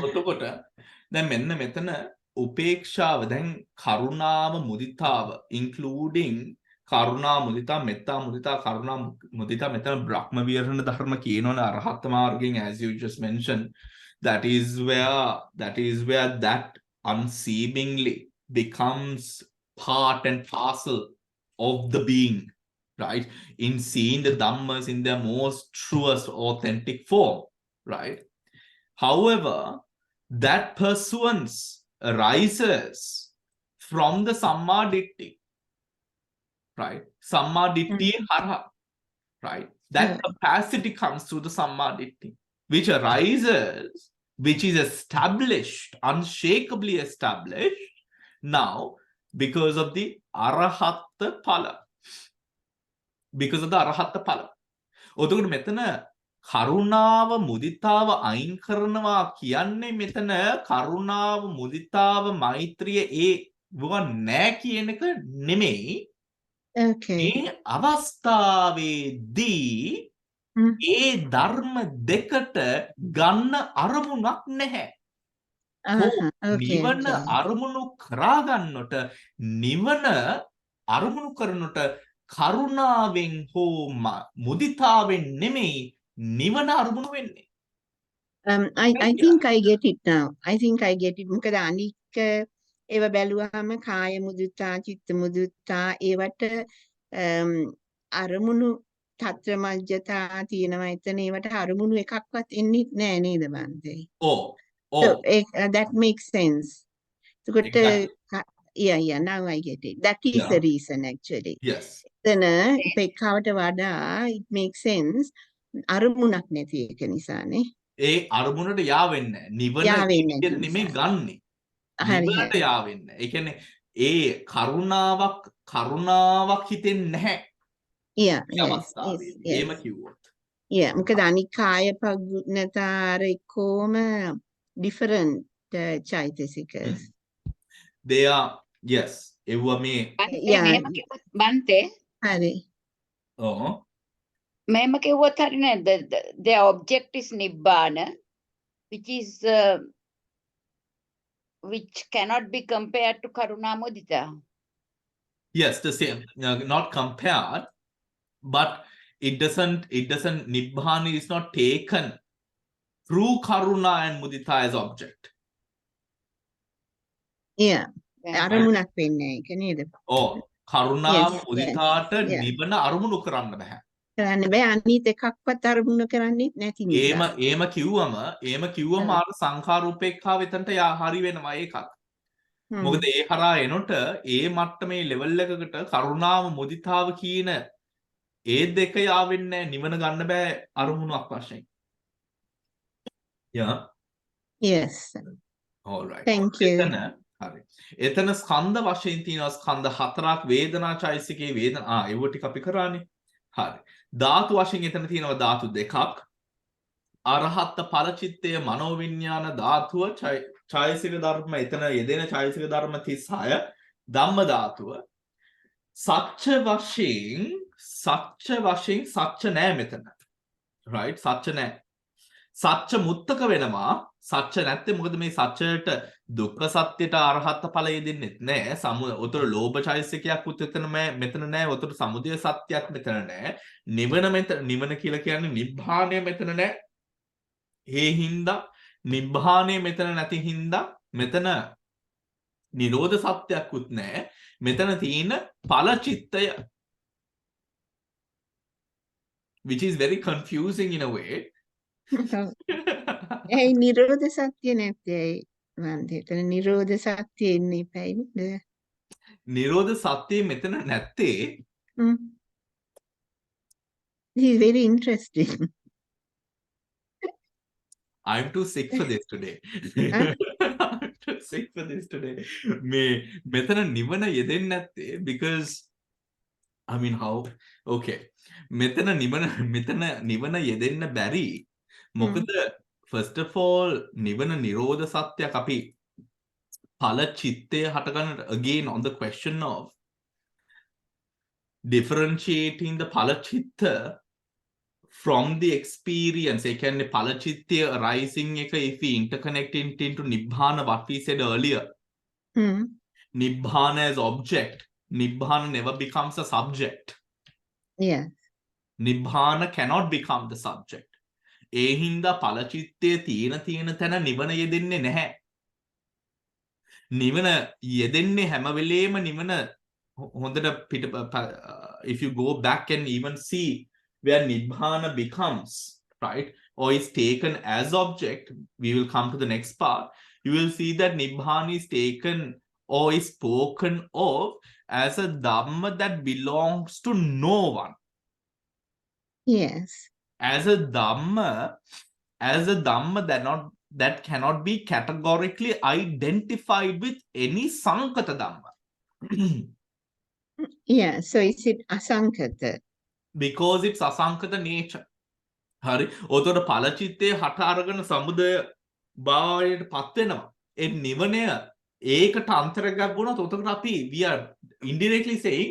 Speaker 1: එතකොට දැන් මෙන්න මෙතන උපේක්ෂාව දැන් කරුණාව මුදිතාව including කරුණා මුදිතා මෙත්තා මුදිතා කරුණා මුදිතා මෙතන බ්‍රහ්ම විහරණ ධර්ම කියනවනේ අරහත් මාර්ගයෙන් as you just mentioned that is where that unseemingly becomes part and parcel of the being, right, in seeing the dhammas in their most truest authentic form, right? However, that pursuance arises from the samma ditti, right? Samma ditti hara, right? That capacity comes through the samma ditti, which arises, which is established, unshakably established now because of the arahatta phala. Because of the arahatta phala. ඔතකොට මෙතන කරුණාව මුදිතාව අයින් කරනවා කියන්නේ මෙතන කරුණාව මුදිතාව මෛත්‍රිය ඒව නෑ කියන එක නෙමෙයි.
Speaker 4: Okay.
Speaker 1: මේ අවස්ථාවේදී ඒ ධර්ම දෙකට ගන්න අරමුණක් නැහැ. නිවන අරමුණු කරා ගන්නට නිවන අරමුණු කරනට කරුණාවෙන් හෝ මුදිතාවෙන් නෙමෙයි නිවන අරමුණු වෙන්නේ.
Speaker 4: I think I get it now. I think I get it. මොකද අනික ඒව බැලුවාම කාය මුදිතා චිත්ත මුදිතා ඒවට අරමුණු තත්ත්ව මජ්ජතා තියෙනවා එතන ඒවට අරමුණු එකක්වත් එන්නේ නැහැ නේද බන්තේ? So that makes sense.
Speaker 1: Exactly.
Speaker 4: Yeah, now I get it. That is the reason actually.
Speaker 1: Yes.
Speaker 4: එතන උපේක්ඛාවට වඩා it makes sense. අරමුණක් නැති එක නිසානේ.
Speaker 1: ඒ අරමුණට යා වෙන්නේ නිවන නෙමෙයි ගන්නෙ. නිවනට යා වෙන්නේ. ඒ කියන්නේ ඒ කරුණාවක් හිතෙන්නේ නැහැ. එහෙම කිව්වොත්. මොකද අනික් කාය පග්නතාර එක්කෝම different චෛතසිකස්. They are yes. එවුවා මේ
Speaker 6: මෙහෙම කිව්වොත් බන්තේ
Speaker 4: හරි.
Speaker 6: මෙහෙම කිව්වොත් හරිනේ the object is nibbana which cannot be compared to karuna mudita.
Speaker 1: Yes, the same. Not compared, but it doesn't nibbana is not taken through karuna and mudita as object.
Speaker 4: අරමුණක් වෙන්නේ ඒක නේද?
Speaker 1: කරුණාව මුදිතාට නිවන අරමුණු කරන්න බෑ.
Speaker 4: කරන්න බෑ අනිත් එකක්වත් අරමුණු කරන්නේත් නැති නිසා.
Speaker 1: එහෙම කිව්වම ආර සංඛාර උපේක්ඛාව එතනට හරි වෙනවා ඒකක්. මොකද ඒ හරහා එනොට ඒ මට්ටමේ ලෙවල් එකකට කරුණාව මුදිතාව කියන ඒ දෙක යාවෙන්නේ නිවන ගන්න බෑ අරමුණක් වශයෙන්.
Speaker 4: Yes.
Speaker 1: All right.
Speaker 4: Thank you.
Speaker 1: හරි. එතන ස්කන්ධ වශයෙන් තියෙනවා ස්කන්ධ හතරක් වේදනා චෛතසිකේ වේදනා ඒව ටික අපි කරානේ. හරි. ධාතු වශයෙන් එතන තියෙනවා ධාතු දෙකක්. අරහත් ඵල චිත්තය මනෝවිඤ්ඤාණ ධාතුව චෛතසික ධර්ම එතන යෙදෙන චෛතසික ධර්ම 36 ධම්ම ධාතුව. සත්‍ය වශයෙන් සත්‍ය නෑ මෙතන. right? සත්‍ය නෑ. සත්‍ය මුත්තක වෙනවා. සත්‍ය නැත්තේ මොකද මේ සත්‍යයට දුක්ඛ සත්‍යයට අරහත් ඵලය දෙන්නෙත් නෑ. උතර ලෝභ චෛතසිකයක් මෙතන නෑ. උතර සමුදය සත්‍යයක් මෙතන නෑ. නිවන කියලා කියන්නේ නිබ්බාණය මෙතන නෑ. ඒ හින්දා නිබ්බානේ මෙතන නැති හින්දා මෙතන නිරෝධ සත්‍යයක්වත් නැහැ. මෙතන තියෙන ඵල චිත්තය, which is very confusing in a way.
Speaker 4: ඇයි නිරෝධ සත්‍ය නැත්තේ? ඇයි වන්දේ? එතන නිරෝධ සත්‍ය ඉන්නේ පැයිද?
Speaker 1: නිරෝධ සත්‍යය මෙතන නැත්තේ
Speaker 4: This is very interesting.
Speaker 1: I'm too sick for this today.
Speaker 4: Huh?
Speaker 1: I'm too sick for this today. මෙතන නිවන යෙදෙන්නේ නැත්තේ because I mean how okay. මෙතන නිවන යෙදෙන්න බැරි. මොකද first of all නිවන නිරෝධ සත්‍යයක් අපි ඵල චිත්තය හටගන්න again on the question of differentiating the ඵල චිත්ත from the experience. ඒ කියන්නේ ඵල චිත්තය arising එක if we interconnect it into nibbana, what we said earlier. Nibbana as object. Nibbana never becomes a subject.
Speaker 4: Yeah.
Speaker 1: Nibbana cannot become the subject. ඒ හින්දා ඵල චිත්තයේ තියෙන තැන නිවන යෙදෙන්නේ නැහැ. නිවන යෙදෙන්නේ හැම වෙලේම නිවන හොඳට if you go back and even see where nibbana becomes, right, or is taken as object, we will come to the next part. You will see that nibbana is taken or is spoken of as a dhamma that belongs to no one.
Speaker 4: Yes.
Speaker 1: As a dhamma that cannot be categorically identified with any sankata dhamma.
Speaker 4: Yeah, so is it asankata?
Speaker 1: Because it's asankata nature. හරි. ඔතකොට ඵල චිත්තේ හට අරගෙන සමුදය භාවයට පත් වෙනවා. ඒ නිවනය ඒකට අන්තර්ගත වුණොත් ඔතකොට අපි we are indirectly saying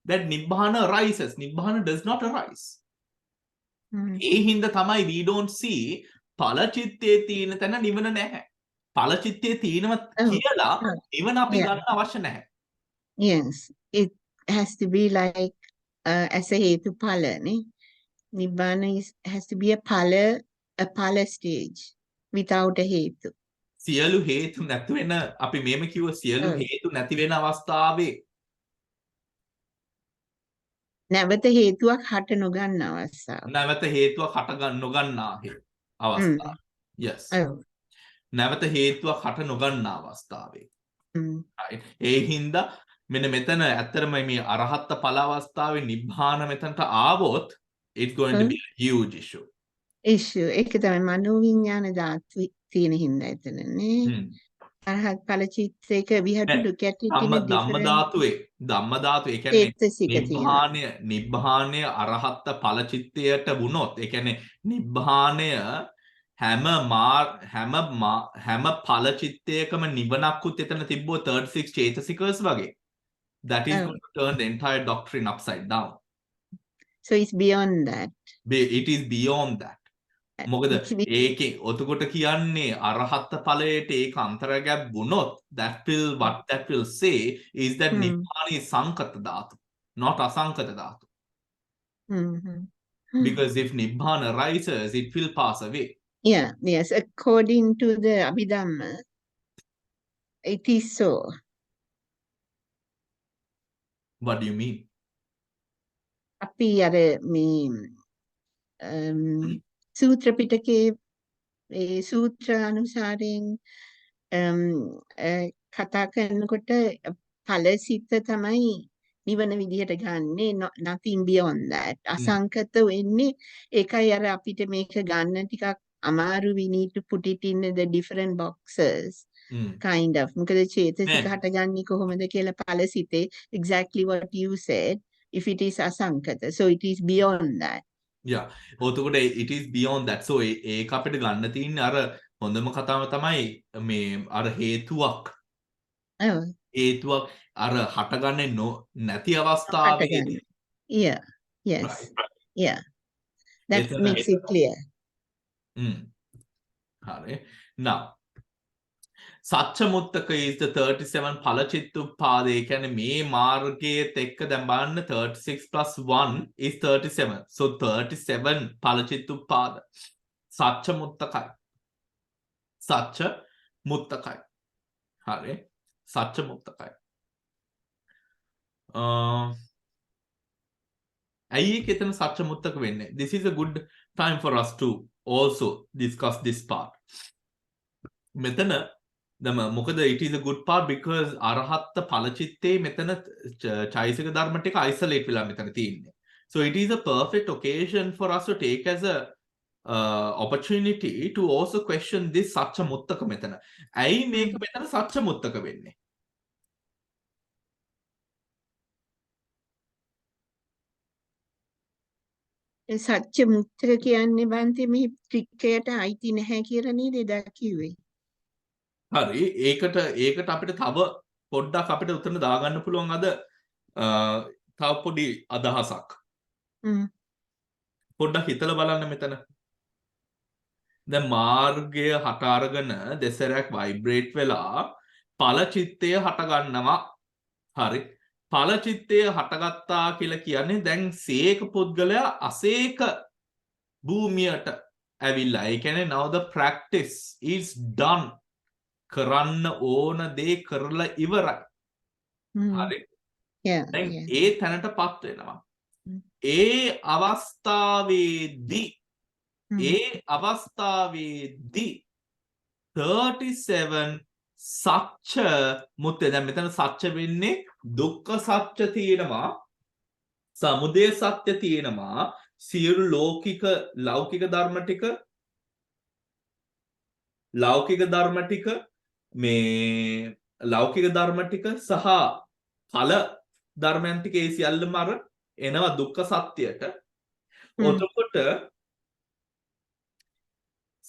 Speaker 1: that nibbana arises. Nibbana does not arise. ඒ හින්දා තමයි we don't see ඵල චිත්තේ තියෙන තැන නිවන නැහැ. ඵල චිත්තේ තියෙනව කියලා නිවන අපි ගන්න අවශ්‍ය නැහැ.
Speaker 4: Yes, it has to be like as a hetu phala, ne? Nibbana has to be a phala stage without a hetu.
Speaker 1: සියලු හේතු නැති වෙන අපි මේම කිව්ව සියලු හේතු නැති වෙන අවස්ථාවේ
Speaker 4: නැවත හේතුවක් හට නොගන්න අවස්ථාව.
Speaker 1: නැවත හේතුවක් හට නොගන්නා අවස්ථාව. Yes. නැවත හේතුවක් හට නොගන්නා අවස්ථාවේ. Right. ඒ හින්දා මෙන්න මෙතන ඇත්තටම මේ අරහත් ඵල අවස්ථාවේ නිබ්බාන මෙතනට ආවොත් it's going to be a huge issue.
Speaker 4: Issue. ඒක තමයි මනෝවිඤ්ඤාණ ධාතු තියෙන හින්දා එතනනේ. අරහත් ඵල චිත්තයක we have to look at it in a different
Speaker 1: ධම්ම ධාතුවේ ඒ කියන්නේ නිබ්බානය අරහත් ඵල චිත්තයට වුණොත් ඒ කියන්නේ නිබ්බානය හැම ඵල චිත්තයකම නිවනක්කුත් එතන තිබ්බෝ 36 චේතසිකස් වගේ. That is going to turn the entire doctrine upside down.
Speaker 4: So it's beyond that.
Speaker 1: It is beyond that. මොකද ඒකේ ඔතකොට කියන්නේ අරහත් ඵලයට ඒක අන්තර්ගත වුණොත් what that will say is that nibbana is sankata dhatu, not asankata dhatu. Because if nibbana arises, it will pass away.
Speaker 4: Yeah, yes, according to the Abhidhamma, it is so.
Speaker 1: What do you mean?
Speaker 4: අපි අර මේ සූත්‍ර පිටකේ ඒ සූත්‍ර අනුසාරයෙන් කතා කරනකොට ඵලසිත තමයි නිවන විදිහට ගන්නෙ, nothing beyond that. අසංකත වෙන්නේ ඒකයි අර අපිට මේක ගන්න ටිකක් අමාරු. We need to put it in the different boxes. Kind of. මොකද චේතසික හටගන්නේ කොහොමද කියලා ඵලසිතේ exactly what you said. If it is asankata, so it is beyond that.
Speaker 1: Yeah. ඔතකොට it is beyond that. So ඒක අපිට ගන්න තියෙන්නේ අර හොඳම කතාව තමයි මේ අර හේතුවක් අර හටගන්නේ නැති අවස්ථාවේදී.
Speaker 4: Yeah. Yes. Yeah. That makes it clear.
Speaker 1: හරි. Now සච්චමුත්තක is the 37 ඵලචිත්තුප්පාදේ. ඒ කියන්නේ මේ මාර්ගයේත් එක්ක දැන් බලන්න 36 plus 1 is 37. So 37 ඵලචිත්තුප්පාද සච්චමුත්තකයි. සච්ච මුත්තකයි. හරි. සච්ච මුත්තකයි. ඇයි ඒක එතන සච්ච මුත්තක වෙන්නේ? This is a good time for us to also discuss this part. මෙතන මොකද it is a good part because අරහත් ඵලචිත්තේ මෙතන චෛසික ධර්ම ටික isolate වෙලා මෙතන තියෙන්නේ. So it is a perfect occasion for us to take as a opportunity to also question this සච්ච මුත්තක මෙතන. ඇයි මේක මෙතන සච්ච මුත්තක වෙන්නේ?
Speaker 4: සත්‍ය මුත්තක කියන්නේ බන්ති මේ ත්‍රිකයට අයිති නැහැ කියලා නේද එදා කිව්වේ.
Speaker 1: හරි ඒකට අපිට තව පොඩ්ඩක් අපිට උතන දාගන්න පුළුවන් අද තව පොඩි අදහසක්. පොඩ්ඩක් හිතලා බලන්න මෙතන. දැන් මාර්ගය හට අරගෙන දෙසරයක් වයිබ්‍රේට් වෙලා ඵල චිත්තය හට ගන්නවා. හරි. ඵල චිත්තය හටගත්තා කියලා කියන්නේ දැන් සීක පුද්ගලයා අසීක භූමියට ඇවිල්ලා. ඒ කියන්නේ now the practice is done. කරන්න ඕන දේ කරලා ඉවරයි. හරි. දැන් ඒ තැනටපත් වෙනවා. ඒ අවස්ථාවේදී 37 සච්ච මුත්තේ. දැන් මෙතන සච්ච වෙන්නේ දුක්ඛ සත්‍ය තියෙනවා, සමුදය සත්‍ය තියෙනවා, සියලු ලෞකික ධර්ම ටික සහ ඵල ධර්මයන් ටික ඒ සියල්ලම අර එනවා දුක්ඛ සත්‍යයට. එතකොට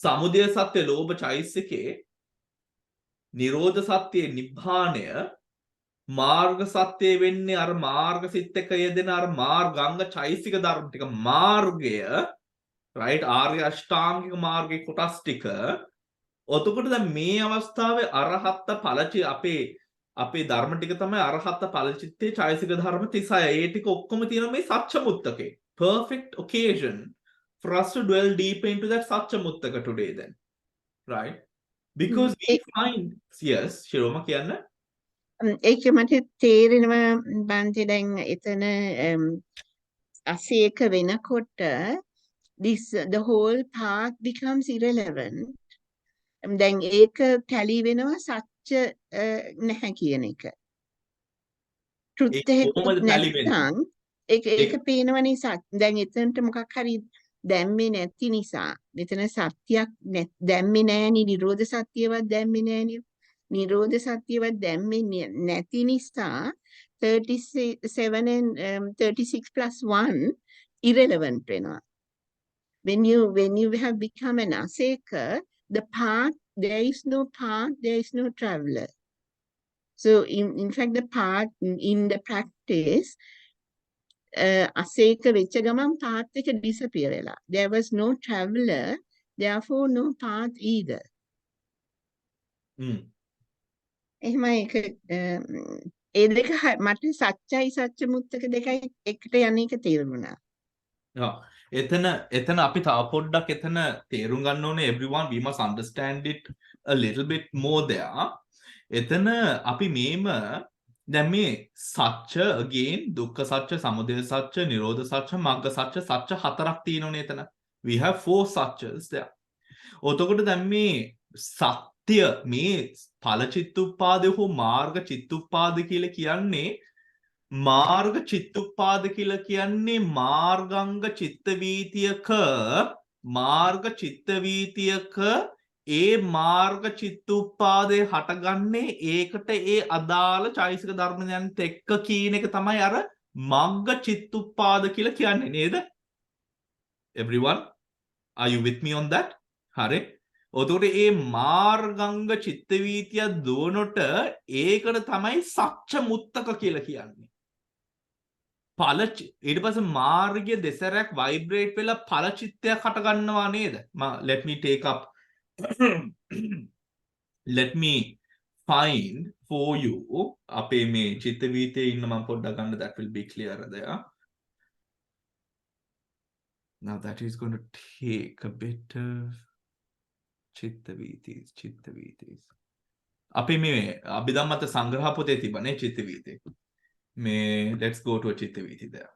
Speaker 1: සමුදය සත්‍ය ලෝභ චෛසිකේ, නිරෝධ සත්‍යයේ නිබ්බාණය, මාර්ග සත්‍ය වෙන්නේ අර මාර්ග සිත් එක යෙදෙන අර මාර්ගාංග චෛසික ධර්ම ටික. මාර්ගය right ආර්ය අෂ්ටාංගික මාර්ගයේ කොටස් ටික. එතකොට දැන් මේ අවස්ථාවේ අරහත් ඵලචි අපේ ධර්ම ටික තමයි අරහත් ඵලචිත්තේ චෛසික ධර්ම 36. ඒ ටික ඔක්කොම තියෙන මේ සච්චමුත්තකේ. Perfect occasion for us to dwell deep into that Satchamuttaka today then. Right? Because we find, yes, Shiroma කියන්න.
Speaker 4: ඒක මට තේරෙනවා බන්ති දැන් එතන අසීක වෙනකොට the whole path becomes irrelevant. දැන් ඒක tally වෙනවා සත්‍ය නැහැ කියන එක. truth එක නැත්නම් ඒක පේනවනේ දැන් එතනට මොකක් හරි දැම්මේ නැති නිසා මෙතන සත්‍යයක් දැම්මේ නෑනේ. නිරෝධ සත්‍යවත් දැම්මේ නෑනේ. නිරෝධ සත්‍යවත් දැම්මේ නැති නිසා 37 and 36 plus 1 irrelevant වෙනවා. When you have become an aseka, the path, there is no path, there is no traveler. So in fact the path in the practice අසේක වෙච්ච ගමන් path එක disappear වෙලා. There was no traveler, therefore no path either. එහෙමයි ඒක ඒ දෙක මට සත්‍යයි සත්‍ය මුත්තක දෙකයි එකට යන්නේ එක තේරුණා.
Speaker 1: එතන අපි තව පොඩ්ඩක් එතන තේරුම් ගන්න ඕනේ. Everyone we must understand it a little bit more there. එතන අපි මේම දැන් මේ සත්‍ය again දුක්ඛ සත්‍ය, සමුදය සත්‍ය, නිරෝධ සත්‍ය, මග්ග සත්‍ය, සත්‍ය හතරක් තියෙනෝනේ එතන. We have 4 suchas there. එතකොට දැන් මේ සත්‍ය මේ ඵල චිත්තුප්පාදේ හෝ මාර්ග චිත්තුප්පාද කියලා කියන්නේ මාර්ග චිත්තුප්පාද කියලා කියන්නේ මාර්ගාංග චිත්ත වීතියක ඒ මාර්ග චිත්තුප්පාදේ හටගන්නේ ඒකට ඒ අදාළ චෛසික ධර්මයන්ත් එක්ක කියන එක තමයි අර මග්ග චිත්තුප්පාද කියලා කියන්නේ නේද? Everyone, are you with me on that? හරි. එතකොට ඒ මාර්ගාංග චිත්ත වීතිය දුවනොට ඒකට තමයි සච්ච මුත්තක කියලා කියන්නේ. ඊට පස්සේ මාර්ගය දෙසරයක් වයිබ්‍රේට් වෙලා ඵල චිත්තයක් හට ගන්නවා නේද? let me take up let me find for you අපේ මේ චිත්ත වීතියේ ඉන්න මම පොඩ්ඩක් ගන්න. that will be clear there. Now that is going to take a bit of Chitta Vitis. අපි මේ අභිධම්මත සංග්‍රහ පොතේ තිබනේ චිත්ත වීති. Let's go to a චිත්ත වීති there.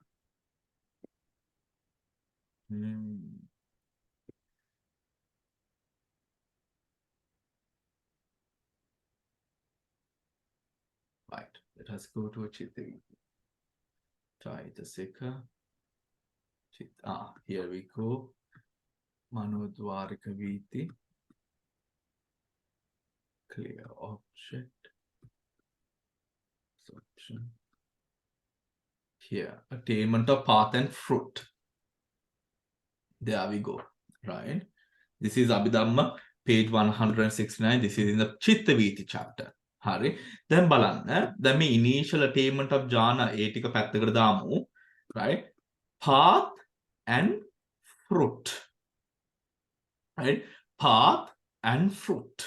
Speaker 1: Right. Let us go to a චිත්ත වීති. Try the Sekkha. Here we go. Manodwarika Viti. Clear object. Option. Here, attainment of path and fruit. There we go. Right. This is Abhidhamma, page 169. This is in the Chitta Viti chapter. Hari. Then balanna. Then me initial attainment of jhana etika pathakata damu. Right. Path and fruit. Right. Path and fruit.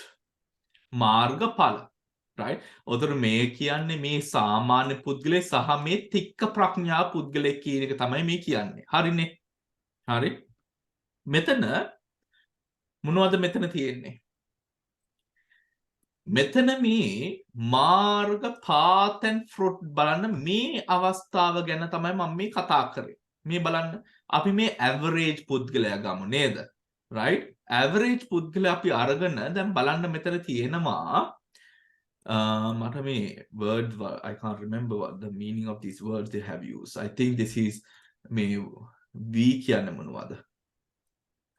Speaker 1: Marga pala. Right. ඔතන මේ කියන්නේ මේ සාමාන්‍ය පුද්ගලයේ සහ මේ තික්ක ප්‍රඥා පුද්ගලයේ කියන එක තමයි මේ කියන්නේ. හරිනේ. හරි. මෙතන මොනවද මෙතන තියෙන්නේ? මෙතන මේ මාර්ග path and fruit බලන්න මේ අවස්ථාව ගැන තමයි මම මේ කතා කරේ. මේ බලන්න අපි මේ average පුද්ගලයා ගමු නේද? Right? Average පුද්ගලයා අපි අරගෙන දැන් බලන්න මෙතන තියෙනවා word, I can't remember what the meaning of these words they have used. I think this is V කියන්න මොනවද?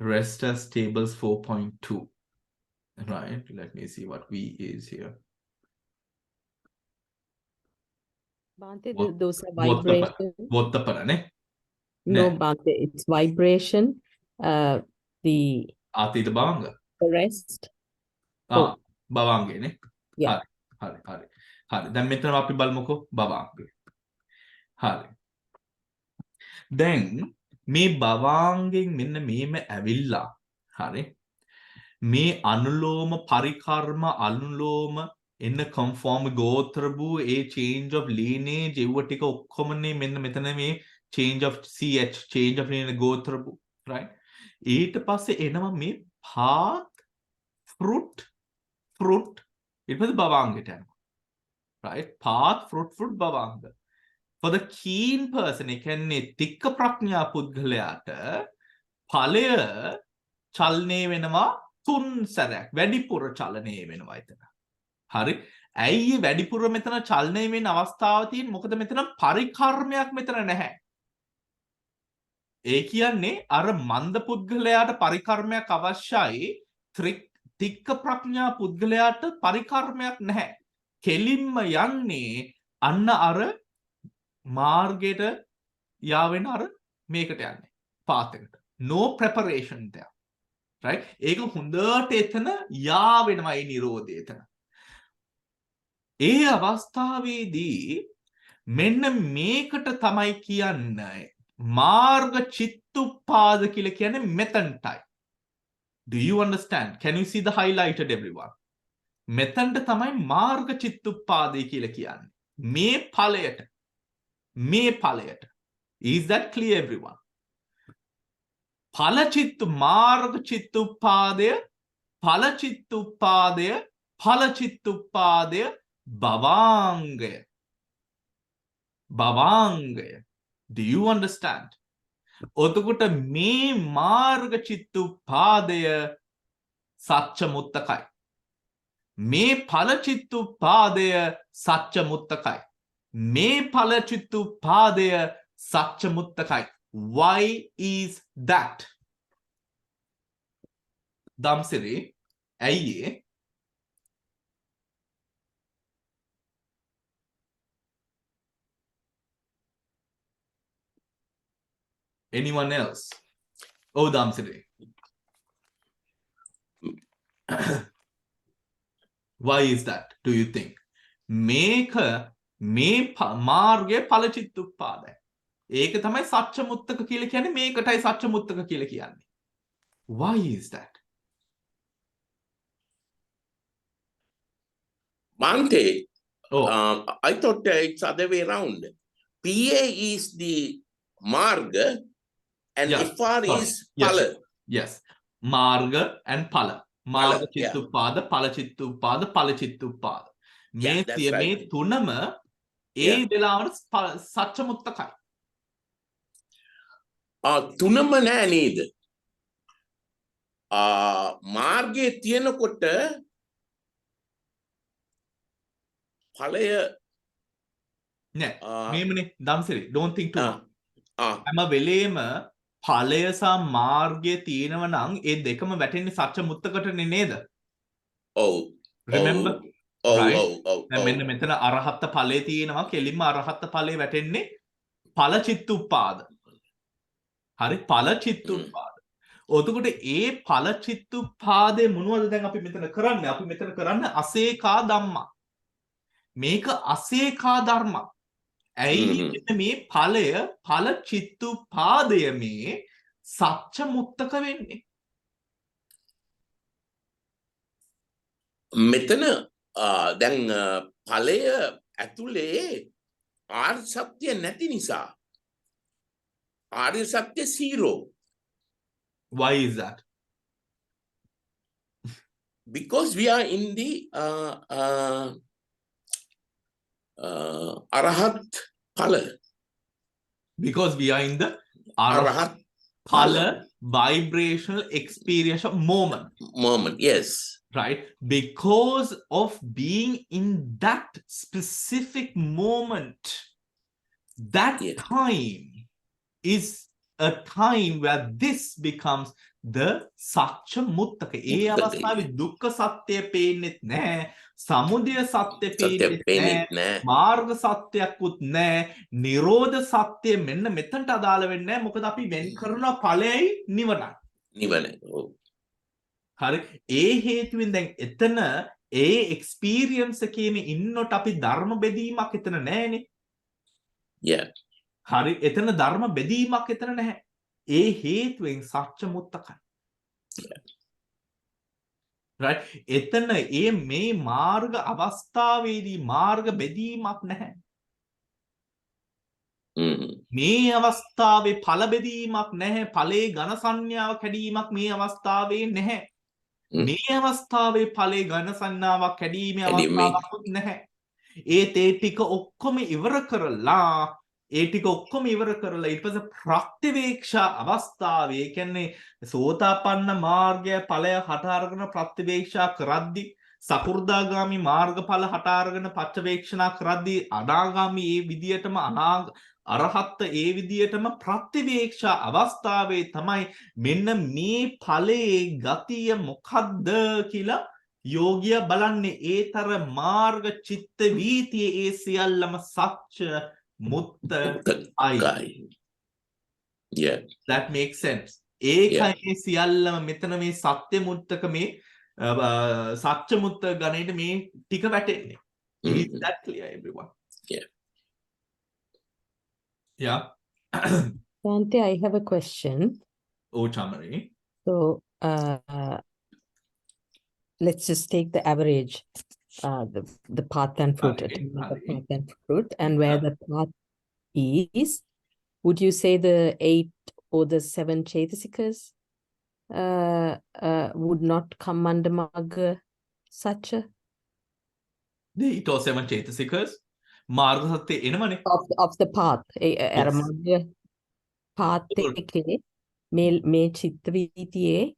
Speaker 1: Rest as tables 4.2. Right, let me see what V is here.
Speaker 3: Bhante, those are vibration.
Speaker 1: Vottapara, ne?
Speaker 3: No, Bhante, it's vibration. The
Speaker 1: bhavanga.
Speaker 3: The rest.
Speaker 1: Bhavanga, ne?
Speaker 3: Yeah.
Speaker 1: හරි. දැන් මෙතන අපි බලමුකෝ භවාංගය. හරි. දැන් මේ භවාංගෙන් මෙන්න මේම ඇවිල්ලා. හරි. මේ අනුලෝම පරිකර්ම අනුලෝම එන්න conform ගෝත්‍රභූ A change of lineage ඒව ටික ඔක්කොමනේ මෙන්න මෙතන මේ change of ch change of lineage ගෝත්‍රභූ. right. ඊට පස්සේ එනවා මේ path fruit ඊට පස්සේ භවාංගයට යනවා. Right? Path, fruit, bhavanga. For the keen person, ඒ කියන්නේ තික්ක ප්‍රඥා පුද්ගලයාට ඵලය චලනය වෙනවා 3 සැරයක්. වැඩිපුර චලනය වෙනවා එතන. හරි? ඇයි වැඩිපුර මෙතන චලනය වෙන අවස්ථාව තියෙන්නේ? මොකද මෙතන පරිකර්මයක් මෙතන නැහැ. ඒ කියන්නේ අර මන්ද පුද්ගලයාට පරිකර්මයක් අවශ්‍යයි. තික්ක ප්‍රඥා පුද්ගලයාට පරිකර්මයක් නැහැ. කෙලින්ම යන්නේ අන්න අර මාර්ගයට යාවෙන අර මේකට යන්නේ path එකට. No preparation there. Right? ඒක හොඳට එතන යාවෙනවා ඒ නිරෝධය එතන. ඒ අවස්ථාවේදී මෙන්න මේකට තමයි කියන්නේ මාර්ග චිත්තුප්පාද කියලා කියන්නේ මෙතනටයි. Do you understand? Can you see the highlighted everyone? මෙතනට තමයි මාර්ග චිත්තුප්පාදේ කියලා කියන්නේ. මේ ඵලයට. Is that clear everyone? ඵල චිත්ත මාර්ග චිත්තුප්පාදය ඵල චිත්තුප්පාදය භවාංගය. Do you understand? ඔතකොට මේ මාර්ග චිත්තුප්පාදය සච්ච මුත්තකයි. මේ ඵල චිත්තුප්පාදය සච්ච මුත්තකයි. මේ ඵල චිත්තුප්පාදය සච්ච මුත්තකයි. Why is that? දම්සිරි ඇයි Anyone else? Oh, Damsiri. Why is that, do you think? මේ මාර්ගය ඵල චිත්තුප්පාදයි. ඒක තමයි සච්ච මුත්තක කියලා කියන්නේ මේකටයි සච්ච මුත්තක කියලා කියන්නේ. Why is that?
Speaker 2: Bhante,
Speaker 1: Oh.
Speaker 2: I thought it's other way around. PA is the marga and
Speaker 1: Yeah,
Speaker 2: FR
Speaker 1: sorry.
Speaker 2: is
Speaker 1: Yes.
Speaker 2: pala.
Speaker 1: Yes. Marga and pala. මාර්ග
Speaker 2: yeah.
Speaker 1: චිත්තුප්පාද ඵල චිත්තුප්පාද ඵල චිත්තුප්පාද
Speaker 2: Yeah, that's right.
Speaker 1: මේ තුනම ඒ
Speaker 2: Yeah.
Speaker 1: වෙලාවට සත්‍යමුත්තකයි.
Speaker 2: තුනම නෑ නේද? මාර්ගයේ තියෙනකොට ඵලය
Speaker 1: නෑ මේමනේ දම්සිරි don't think too much. හැම වෙලේම ඵලය සහ මාර්ගය තියෙනව නම් ඒ දෙකම වැටෙන්නේ සත්‍යමුත්තකටනේ නේද?
Speaker 2: ඔව්.
Speaker 1: remember
Speaker 2: ඔව්
Speaker 1: right?
Speaker 2: ඔව් ඔව්.
Speaker 1: දැන් මෙන්න මෙතන අරහත් ඵලයේ තියෙනවා කෙලින්ම අරහත් ඵලයේ වැටෙන්නේ ඵල චිත්තුප්පාද. හරි ඵල චිත්තුප්පාද. ඔතකොට ඒ ඵල චිත්තුප්පාදේ මොනවද දැන් අපි මෙතන කරන්නේ? අපි මෙතන කරන්නේ අසේකා ධම්මා. මේක අසේකා ධර්මා. ඇයි මේ ඵලය ඵල චිත්තුප්පාදය මේ සත්‍ය මුත්තක වෙන්නේ?
Speaker 2: මෙතන දැන් ඵලය ඇතුලේ ආර්ය සත්‍ය නැති නිසා ආර්ය සත්‍ය 0.
Speaker 1: Why is that?
Speaker 2: Because we are in the arahat phala.
Speaker 1: Because we are in the
Speaker 2: Arahat
Speaker 1: phala vibrational experiential moment.
Speaker 2: Yes.
Speaker 1: Right? Because of being in that specific moment, that
Speaker 2: Yes.
Speaker 1: time is a time where this becomes the Satcha Muttaka. ඒ අවස්ථාවේ දුක්ඛ සත්‍ය පේන්නෙත් නැහැ, සමුදය සත්‍ය පේන්නෙත් නැහැ, මාර්ග සත්‍යයක්වත් නැහැ, නිරෝධ සත්‍ය මෙන්න මෙතනට අදාළ වෙන්නේ නැහැ. මොකද අපි වෙන් කරන ඵලයයි නිවනයි.
Speaker 2: නිවනයි.
Speaker 1: හරි ඒ හේතුවෙන් දැන් එතන ඒ එක්ස්පීරියන්ස් එකේම ඉන්නොත් අපි ධර්ම බෙදීමක් එතන නැහැනේ.
Speaker 2: Yeah.
Speaker 1: හරි එතන ධර්ම බෙදීමක් එතන නැහැ. ඒ හේතුවෙන් සත්‍ය මුත්තකයි. right එතන ඒ මේ මාර්ග අවස්ථාවේදී මාර්ග බෙදීමක් නැහැ. මේ අවස්ථාවේ ඵල බෙදීමක් නැහැ. ඵලේ ඝන සංඥාව කැඩීමක් මේ අවස්ථාවේ නැහැ. මේ අවස්ථාවේ ඵලේ ඝන සංඥාවක් කැඩීමේ අවස්ථාවක් නැහැ. ඒ ටික ඔක්කොම ඉවර කරලා ඊට පස්සේ ප්‍රත්‍යවේක්ෂා අවස්ථාවේ කියන්නේ සෝතාපන්න මාර්ගය ඵලය හට අරගෙන ප්‍රත්‍යවේක්ෂා කරද්දී සකු르දාගාමි මාර්ගඵල හට අරගෙන පච්චවේක්ෂණා කරද්දී අනාගාමි ඒ විදියටම අරහත් ඒ විදියටම ප්‍රත්‍යවේක්ෂා අවස්ථාවේ තමයි මෙන්න මේ ඵලයේ ගතිය මොකද්ද කියලා යෝගිය බලන්නේ. ඒතර මාර්ග චිත්ත වීතිය ඒ සියල්ලම සත්‍ය මුත්තයි.
Speaker 2: Yeah.
Speaker 1: That makes sense. ඒකයි සියල්ලම මෙතන මේ සත්‍ය මුත්තක මේ සත්‍ය මුත්ත ගණයට මේ ටික වැටෙන්නේ. Is that clear everyone?
Speaker 2: Yeah.
Speaker 1: Yeah.
Speaker 3: Dante, I have a question.
Speaker 1: Oh, Chamari.
Speaker 3: So, let's just take the average, the path and fruit,
Speaker 1: Okay.
Speaker 3: the path and fruit, and where the path is. Would you say the 8 or the 7 Chaitasikas would not come under Magga Satcha?
Speaker 1: The 8 or 7 Chaitasikas මාර්ග සත්‍ය එනවනේ.
Speaker 3: Of the path. අර Magga path එකේ මේ චිත්ත වීතියේ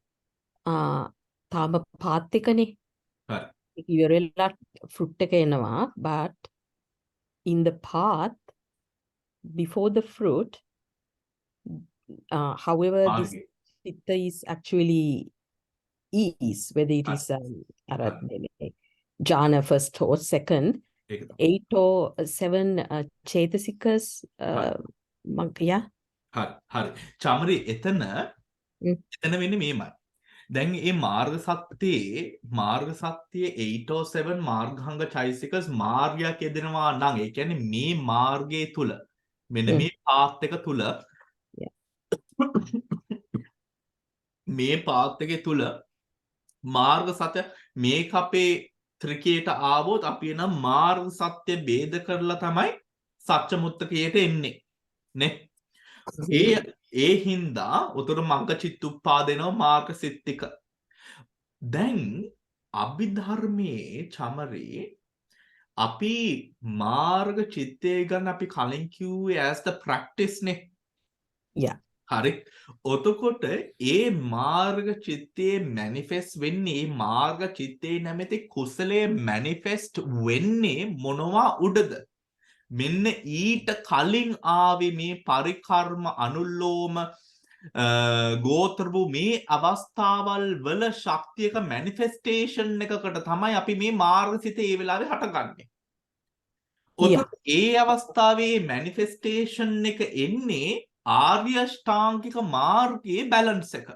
Speaker 3: තාම path එකනේ.
Speaker 1: හරි.
Speaker 3: ඉවරෙලා fruit එක එනවා, but in the path before the fruit, however this chitta is actually whether it is jhana first or second, 8 or 7 chaitasikas, yeah.
Speaker 1: හරි. චාමරි එතන වෙන්නේ මේමයි. දැන් මේ මාර්ග සත්‍යයේ 8 or 7 මාර්ගාංග චෛතසිකස් මාර්ගයක් යෙදෙනවා නම් ඒ කියන්නේ මේ මාර්ගයේ තුල මෙන්න මේ පාත් එක තුල මේ පාත් එකේ තුල මාර්ග සත්‍ය මේක අපේ ත්‍රිකයට ආවොත් අපි එනම් මාර්ග සත්‍ය ભેද කරලා තමයි සත්‍ය මුත්තකයට එන්නේ නේ. ඒ හින්දා උතර මග්ග චිත්තුප්පාදේනවා මාර්ග සිත්තික. දැන් අභිධර්මයේ චමරේ අපි මාර්ග චිත්තය ගැන අපි කලින් කිව්වේ as the practice නේ.
Speaker 3: Yeah.
Speaker 1: හරි. ඔතකොට ඒ මාර්ග චිත්තයේ manifest වෙන්නේ ඒ මාර්ග චිත්තේ නැමැති කුසලයේ manifest වෙන්නේ මොනවා උඩද? මෙන්න ඊට කලින් ආවේ මේ පරිකර්ම අනුල්ලෝම ගෝත්‍රභූ මේ අවස්ථාවල් වල ශක්තියක manifestation එකකට තමයි අපි මේ මාර්ගසිත ඒ වෙලාවේ හටගන්නේ. ඔතකොට ඒ අවස්ථාවේ manifestation එක එන්නේ ආර්ය අෂ්ටාංගික මාර්ගයේ බැලන්ස් එක.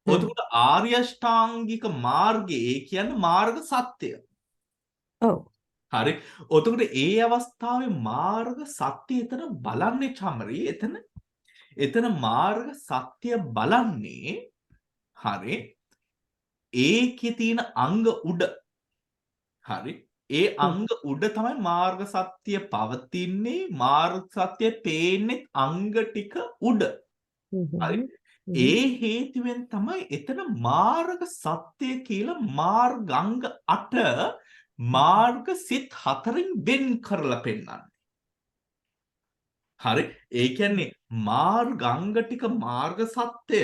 Speaker 1: ඔතකොට ආර්ය අෂ්ටාංගික මාර්ගයේ කියන්නේ මාර්ග සත්‍යය.
Speaker 3: Oh.
Speaker 1: හරි. ඔතකොට ඒ අවස්ථාවේ මාර්ග සත්‍ය එතන බලන්නේ චමරි එතන මාර්ග සත්‍ය බලන්නේ හරි ඒකේ තියෙන අංග උඩ හරි ඒ අංග උඩ තමයි මාර්ග සත්‍ය පවතින්නේ මාර්ග සත්‍ය පේන්නේ අංග ටික උඩ හරි ඒ හේතුවෙන් තමයි එතන මාර්ග සත්‍ය කියලා මාර්ගාංග 8 මාර්ග සිත් 4න් වෙන් කරලා පෙන්නන්නේ. හරි ඒ කියන්නේ මාර්ගාංග ටික මාර්ග සත්‍ය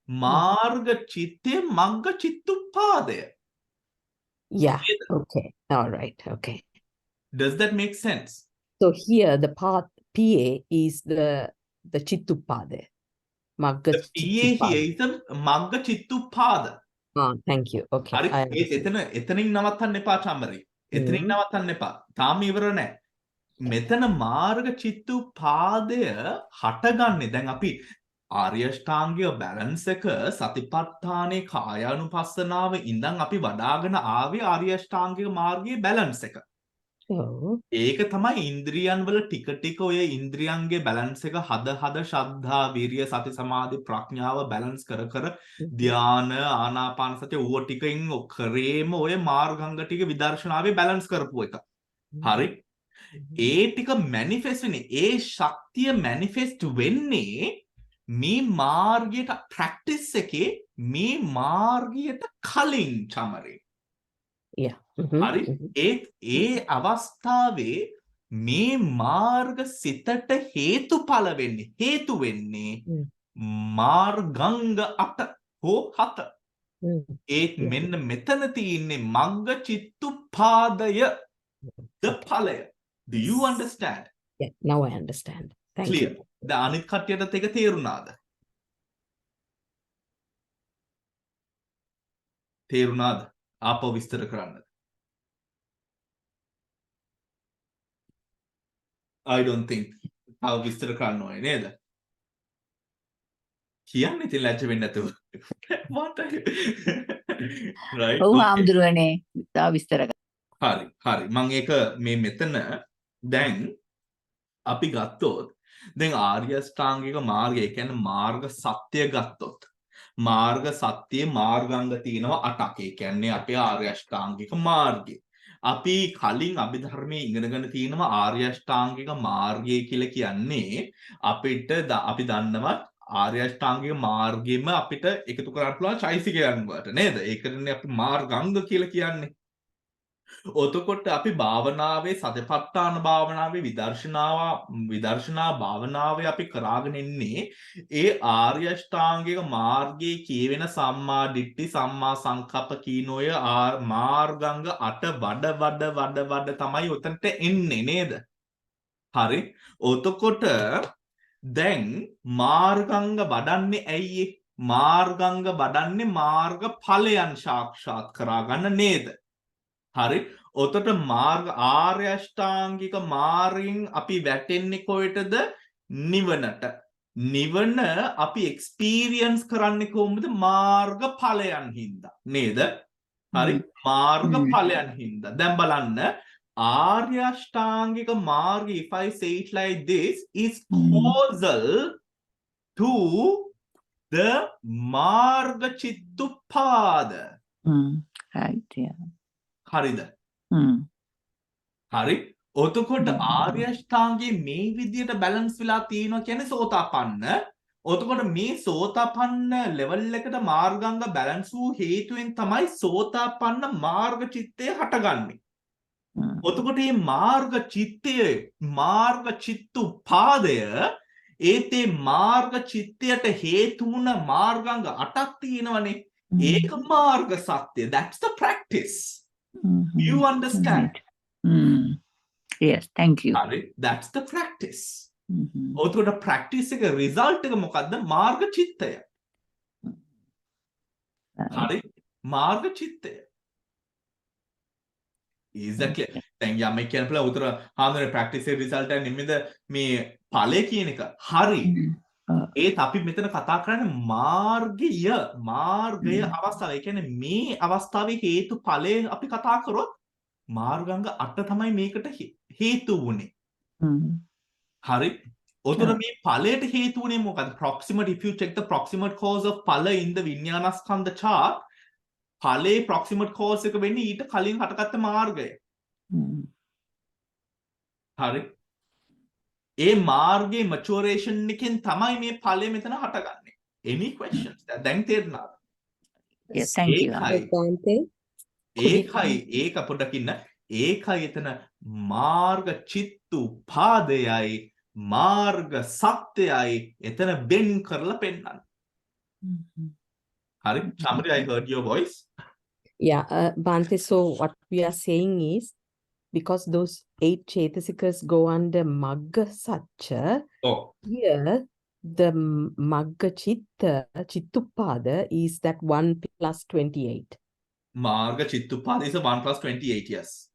Speaker 1: මාර්ග චිත්තේ මග්ග චිත්තුප්පාදය.
Speaker 3: Yeah. Okay. All right. Okay.
Speaker 1: Does that make sense?
Speaker 3: So here the path PA is the Chittupada. Magga
Speaker 1: The PA here is the මග්ග චිත්තුප්පාද.
Speaker 3: Thank you. Okay.
Speaker 1: හරි
Speaker 3: I
Speaker 1: එතනින් නවත්තන්න එපා චමරි. එතනින් නවත්තන්න එපා. තාම ඉවර නැහැ. මෙතන මාර්ග චිත්තුපාදය හටගන්නේ දැන් අපි ආර්ය අෂ්ටාංගික බැලන්ස් එක සතිපට්ඨානේ කායානුපස්සනාව ඉඳන් අපි වඩාගෙන ආවේ ආර්ය අෂ්ටාංගික මාර්ගයේ බැලන්ස් එක. ඒක තමයි ඉන්ද්‍රියන් වල ටික ටික ඔය ඉන්ද්‍රියන්ගේ බැලන්ස් එක හද ශ්‍රද්ධා වීරිය සති සමාධි ප්‍රඥාව බැලන්ස් කර ධ්‍යාන ආනාපාන සතිය ඌව ටිකෙන් කරේම ඔය මාර්ගාංග ටික විදර්ශනාවේ බැලන්ස් කරපු එක. හරි ඒ ටික මැනිෆෙස්ට් වෙන්නේ ඒ ශක්තිය මැනිෆෙස්ට් වෙන්නේ මේ මාර්ගයට ප්‍රැක්ටිස් එකේ මේ මාර්ගයට කලින් චමරේ. හරි ඒ අවස්ථාවේ මේ මාර්ග සිතට හේතුඵල වෙන්නේ මාර්ගාංග 8 හෝ 7. ඒත් මෙන්න මෙතන තියෙන්නේ මග්ග චිත්තුපාදය ද ඵලය. Do you understand?
Speaker 3: Yeah, now I understand. Thank
Speaker 1: Clear.
Speaker 3: you.
Speaker 1: The අනිත් කට්ටියටත් ඒක තේරුණාද? තේරුණාද? ආපහු විස්තර කරන්න. I don't think ආපහු විස්තර කරන්න ඕනේ නේද? කියන්නේ ඉතින් ලැජ්ජ වෙන්නේ නැතුව. What? Right?
Speaker 5: ඔව් හාමුදුරුවනේ තව විස්තර
Speaker 1: හරි මම ඒක මේ මෙතන දැන් අපි ගත්තොත් දැන් ආර්ය අෂ්ටාංගික මාර්ගය කියන්නේ මාර්ග සත්‍ය ගත්තොත් මාර්ග සත්‍යයේ මාර්ගාංග තියෙනවා 8ක්. ඒ කියන්නේ අපේ ආර්ය අෂ්ටාංගික මාර්ගය. අපි කලින් අභිධර්මයේ ඉගෙනගෙන තියෙනවා ආර්ය අෂ්ටාංගික මාර්ගය කියලා කියන්නේ අපිට අපි දන්නවා ආර්ය අෂ්ටාංගික මාර්ගෙම අපිට එකතු කරන්න පුළුවන් චෛසිකයන් වලට නේද? ඒකනේ අපි මාර්ගාංග කියලා කියන්නේ. ඔතකොට අපි භාවනාවේ සතිපට්ඨාන භාවනාවේ විදර්ශනා භාවනාවේ අපි කරාගෙන ඉන්නේ ඒ ආර්ය අෂ්ටාංගික මාර්ගයේ කියවෙන සම්මා දිට්ඨි සම්මා සංකප්ප කියන ඔය මාර්ගාංග 8 වඩ තමයි උතන්ට එන්නේ නේද? හරි. ඔතකොට දැන් මාර්ගාංග වඩන්නේ ඇයි? මාර්ගාංග වඩන්නේ මාර්ග ඵලයන් සාක්ෂාත් කරගන්න නේද? හරි. ඔතට මාර්ග ආර්ය අෂ්ටාංගික මාර්ගයෙන් අපි වැටෙන්නේ කොහෙටද? නිවනට. නිවන අපි එක්ස්පීරියන්ස් කරන්නේ කොහොමද? මාර්ග ඵලයන් හින්දා නේද? හරි. මාර්ග ඵලයන් හින්දා. දැන් බලන්න ආර්ය අෂ්ටාංගික මාර්ගය, if I say it like this, is causal to the marga chittupada.
Speaker 5: right yeah
Speaker 1: හරිද? හරි. ඔතකොට ආර්ය අෂ්ටාංගයේ මේ විදියට බැලන්ස් වෙලා තියෙනවා කියන්නේ සෝතාපන්න ඔතකොට මේ සෝතාපන්න ලෙවල් එකට මාර්ගාංග බැලන්ස් වූ හේතුවෙන් තමයි සෝතාපන්න මාර්ග චිත්තය හටගන්නේ. ඔතකොට මේ මාර්ග චිත්තුපාදය ඒතේ මාර්ග චිත්තයට හේතු වුණ මාර්ගාංග 8ක් තියෙනවනේ. ඒක මාර්ග සත්‍ය. That's the practice. You understand?
Speaker 5: Yes, thank you.
Speaker 1: හරි. That's the practice. ඔතකොට ප්‍රැක්ටිස් එක රිසල්ට් එක මොකද්ද? මාර්ග චිත්තය. හරි. මාර්ග චිත්තය. Exactly. දැන් යමෙක් කියන පළ උතර හාමුදුරනේ ප්‍රැක්ටිස් එකේ රිසල්ට් එක නෙමෙයිද මේ ඵලය කියන එක. හරි. ඒත් අපි මෙතන කතා කරන්නේ මාර්ගය අවස්ථාව. ඒ කියන්නේ මේ අවස්ථාවේ හේතු ඵලය අපි කතා කරොත් මාර්ගාංග 8 තමයි මේකට හේතු වුනේ. හරි. ඔතන මේ ඵලයට හේතු වුනේ මොකද්ද? Proximate, if you check the proximate cause of ඵල in the විඥානස්කන්ධ chart, ඵලේ proximate cause එක වෙන්නේ ඊට කලින් හටගත්ත මාර්ගය. හරි. ඒ මාර්ගයේ maturation එකෙන් තමයි මේ ඵලය මෙතන හටගන්නේ. Any questions? දැන් තේරුණාද?
Speaker 5: Yes, thank you.
Speaker 1: ඒක පොඩ්ඩක් ඉන්න. ඒකයි එතන මාර්ග චිත්තුපාදයයි මාර්ග සත්‍යයයි එතන බෙන් කරලා පෙන්නන්න. හරි. Chamri, I heard your voice.
Speaker 3: Yeah, Bhante, so what we are saying is, because those 8 Chetasikas go under Magga Satcha, here the Magga Chittupada is that 1 plus 28.
Speaker 1: Marga Chittupada is a 1 plus 28, yes.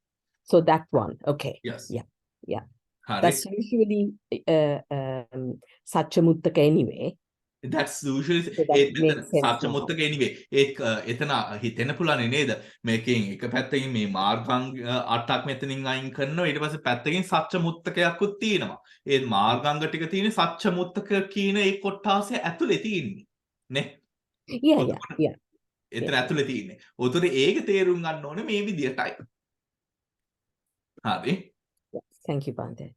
Speaker 3: So that one, okay.
Speaker 1: Yes.
Speaker 3: Yeah. That's usually Satchamuttaka anyway.
Speaker 1: That's usually Satchamuttaka anyway. එතන හිතෙන්න පුළුවන් නේද? මේකෙන් එක පැත්තකින් මේ මාර්ගාංග 8ක් මෙතනින් අයින් කරනවා. ඊට පස්සේ පැත්තකින් සත්‍යමුත්තකයක්කුත් තියෙනවා. ඒ මාර්ගාංග ටික තියෙන්නේ සත්‍යමුත්තක කියන ඒ කොටාසේ ඇතුලේ තියෙන්නේ. නේ?
Speaker 3: Yeah.
Speaker 1: එතන ඇතුලේ තියෙන්නේ. උතර ඒක තේරුම් ගන්න ඕනේ මේ විදියටයි. හරි.
Speaker 3: Thank you, Bhante.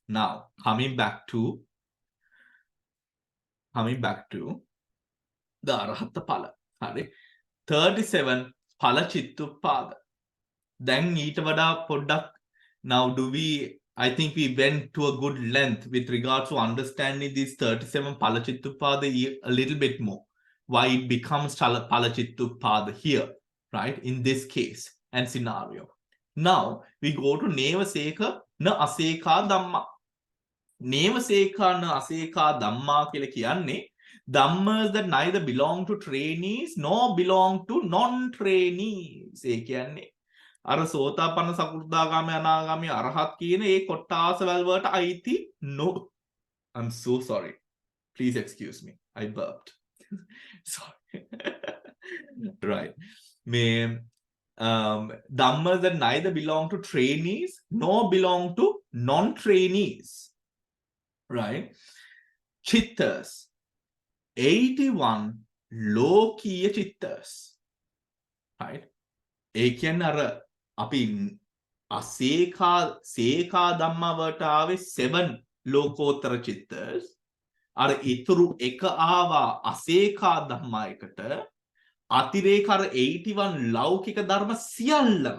Speaker 1: Now, coming back to the Arahata Pala. 37 Pala Chittupada. Then ඊට වඩා පොඩ්ඩක් now I think we went to a good length with regards to understanding this 37 Pala Chittupada a little bit more. Why it becomes Pala Chittupada here, right? In this case and scenario. Now we go to Neva Sekkha na Asekha Dhamma. Neva Sekkha na Asekha Dhamma කියලා කියන්නේ Dhammas that neither belong to trainees nor belong to non-trainees. ඒ කියන්නේ අර සෝතාපන්න සකෘදාගාමී අනාගාමී අරහත් කියන ඒ කොටාසවල වලට අයිති no. I'm so sorry. Please excuse me. I burped. Sorry. Right. Dhammas that neither belong to trainees nor belong to non-trainees. Right? Chittas. 81 Lokiya Chittas. Right? ඒ කියන්නේ අර අපි සේකා ධම්මා වලට ආවේ 7 ලෝකෝත්තර චිත්තස්. අර ඉතුරු එක ආවා අසේකා ධම්මා එකට. අතිරේක අර 81 ලෞකික ධර්ම සියල්ලම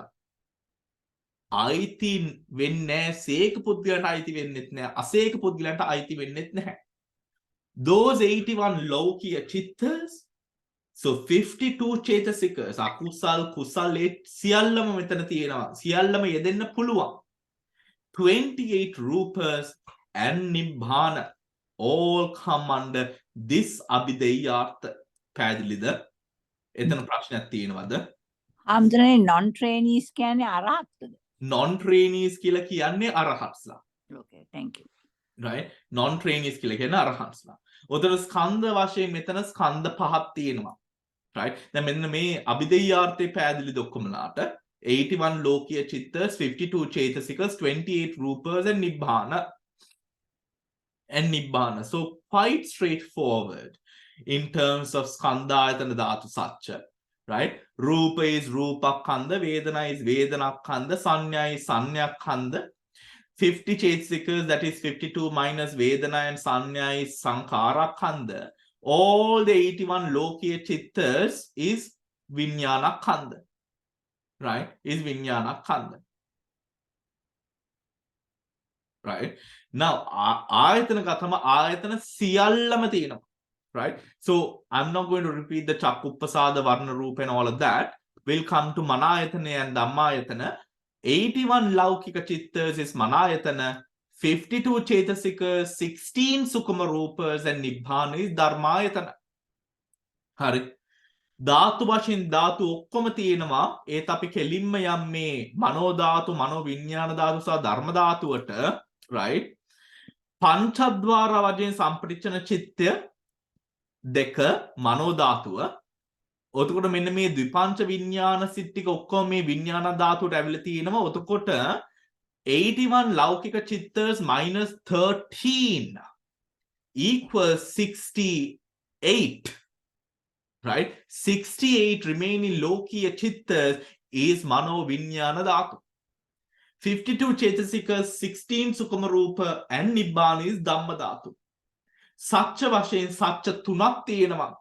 Speaker 1: අයිති වෙන්නේ සේක පුද්ගලයන්ට අයිති වෙන්නෙත් නැහැ. අසේක පුද්ගලයන්ට අයිති වෙන්නෙත් නැහැ. Those 81 ලෞකික චිත්තස්, so 52 චේතසිකස් අකුසල් කුසල් සියල්ලම මෙතන තියෙනවා. සියල්ලම යෙදෙන්න පුළුවන්. 28 rupas and nibbana all come under this abhideyartha. පැහැදිලිද? එතන ප්‍රශ්නයක් තියෙනවද?
Speaker 5: ආම්දරේ non-trainees කියන්නේ අරහත්ද?
Speaker 1: Non-trainees කියලා කියන්නේ අරහත්ස්ලා.
Speaker 5: Okay, thank you.
Speaker 1: Right? Non-trainees කියලා කියන්නේ අරහත්ස්ලා. උතර ස්කන්ධ වශයෙන් මෙතන ස්කන්ධ පහක් තියෙනවා. Right? දැන් මෙන්න මේ අභිදේයාර්ථේ පැහැදිලිද ඔක්කොමලාට? 81 ලෝකීය චිත්තස්, 52 චේතසිකස්, 28 rupas and nibbana. So quite straightforward in terms of skandhayatana dhatu satcha. Right? Rupa is rupa kanda, Vedana is Vedana kanda, Sanya is Sanya kanda. 50 Chetasicas, that is 52 minus Vedana and Sanya is Sankara Kanda. All the 81 Lokiya Chittas is Vijnana Kanda. Right? Is Vijnana Kanda. Right? Now, Ayatana Gatama Ayatana Siyallama Teenam. Right? So, I'm not going to repeat the Chakkupasada, Varna Rupa and all of that. We'll come to Manayatana and Dhammayatana. 81 Laukika Chittas is Manayatana. 52 Chetasikas, 16 Sukuma Rupas and Nibbana is Dharmayatana. Hari. ධාතු වශයෙන් ධාතු ඔක්කොම තියෙනවා ඒත් අපි කෙලින්ම යම් මේ මනෝ ධාතු මනෝ විඥාන ධාතු සහ ධර්ම ධාතුවට right පංචද්වාර වශයෙන් සම්ප්‍රතිච්ඡන චිත්තය දෙක මනෝ ධාතුව ඔතකොට මෙන්න මේ ද්විපංච විඥාන සිත් ටික ඔක්කොම මේ විඥාන ධාතුවට ඇවිල්ලා තියෙනවා ඔතකොට 81 ලෞකික චිත්තස් minus 13 equals 68. Right? 68 remaining Lokiya Chittas is Mano Vijnana Dhatu. 52 Chetasikas, 16 Sukama Rupa and Nibbana is Dhamma Dhatu. Satcha Vashen Satcha Tunak Tiyenama.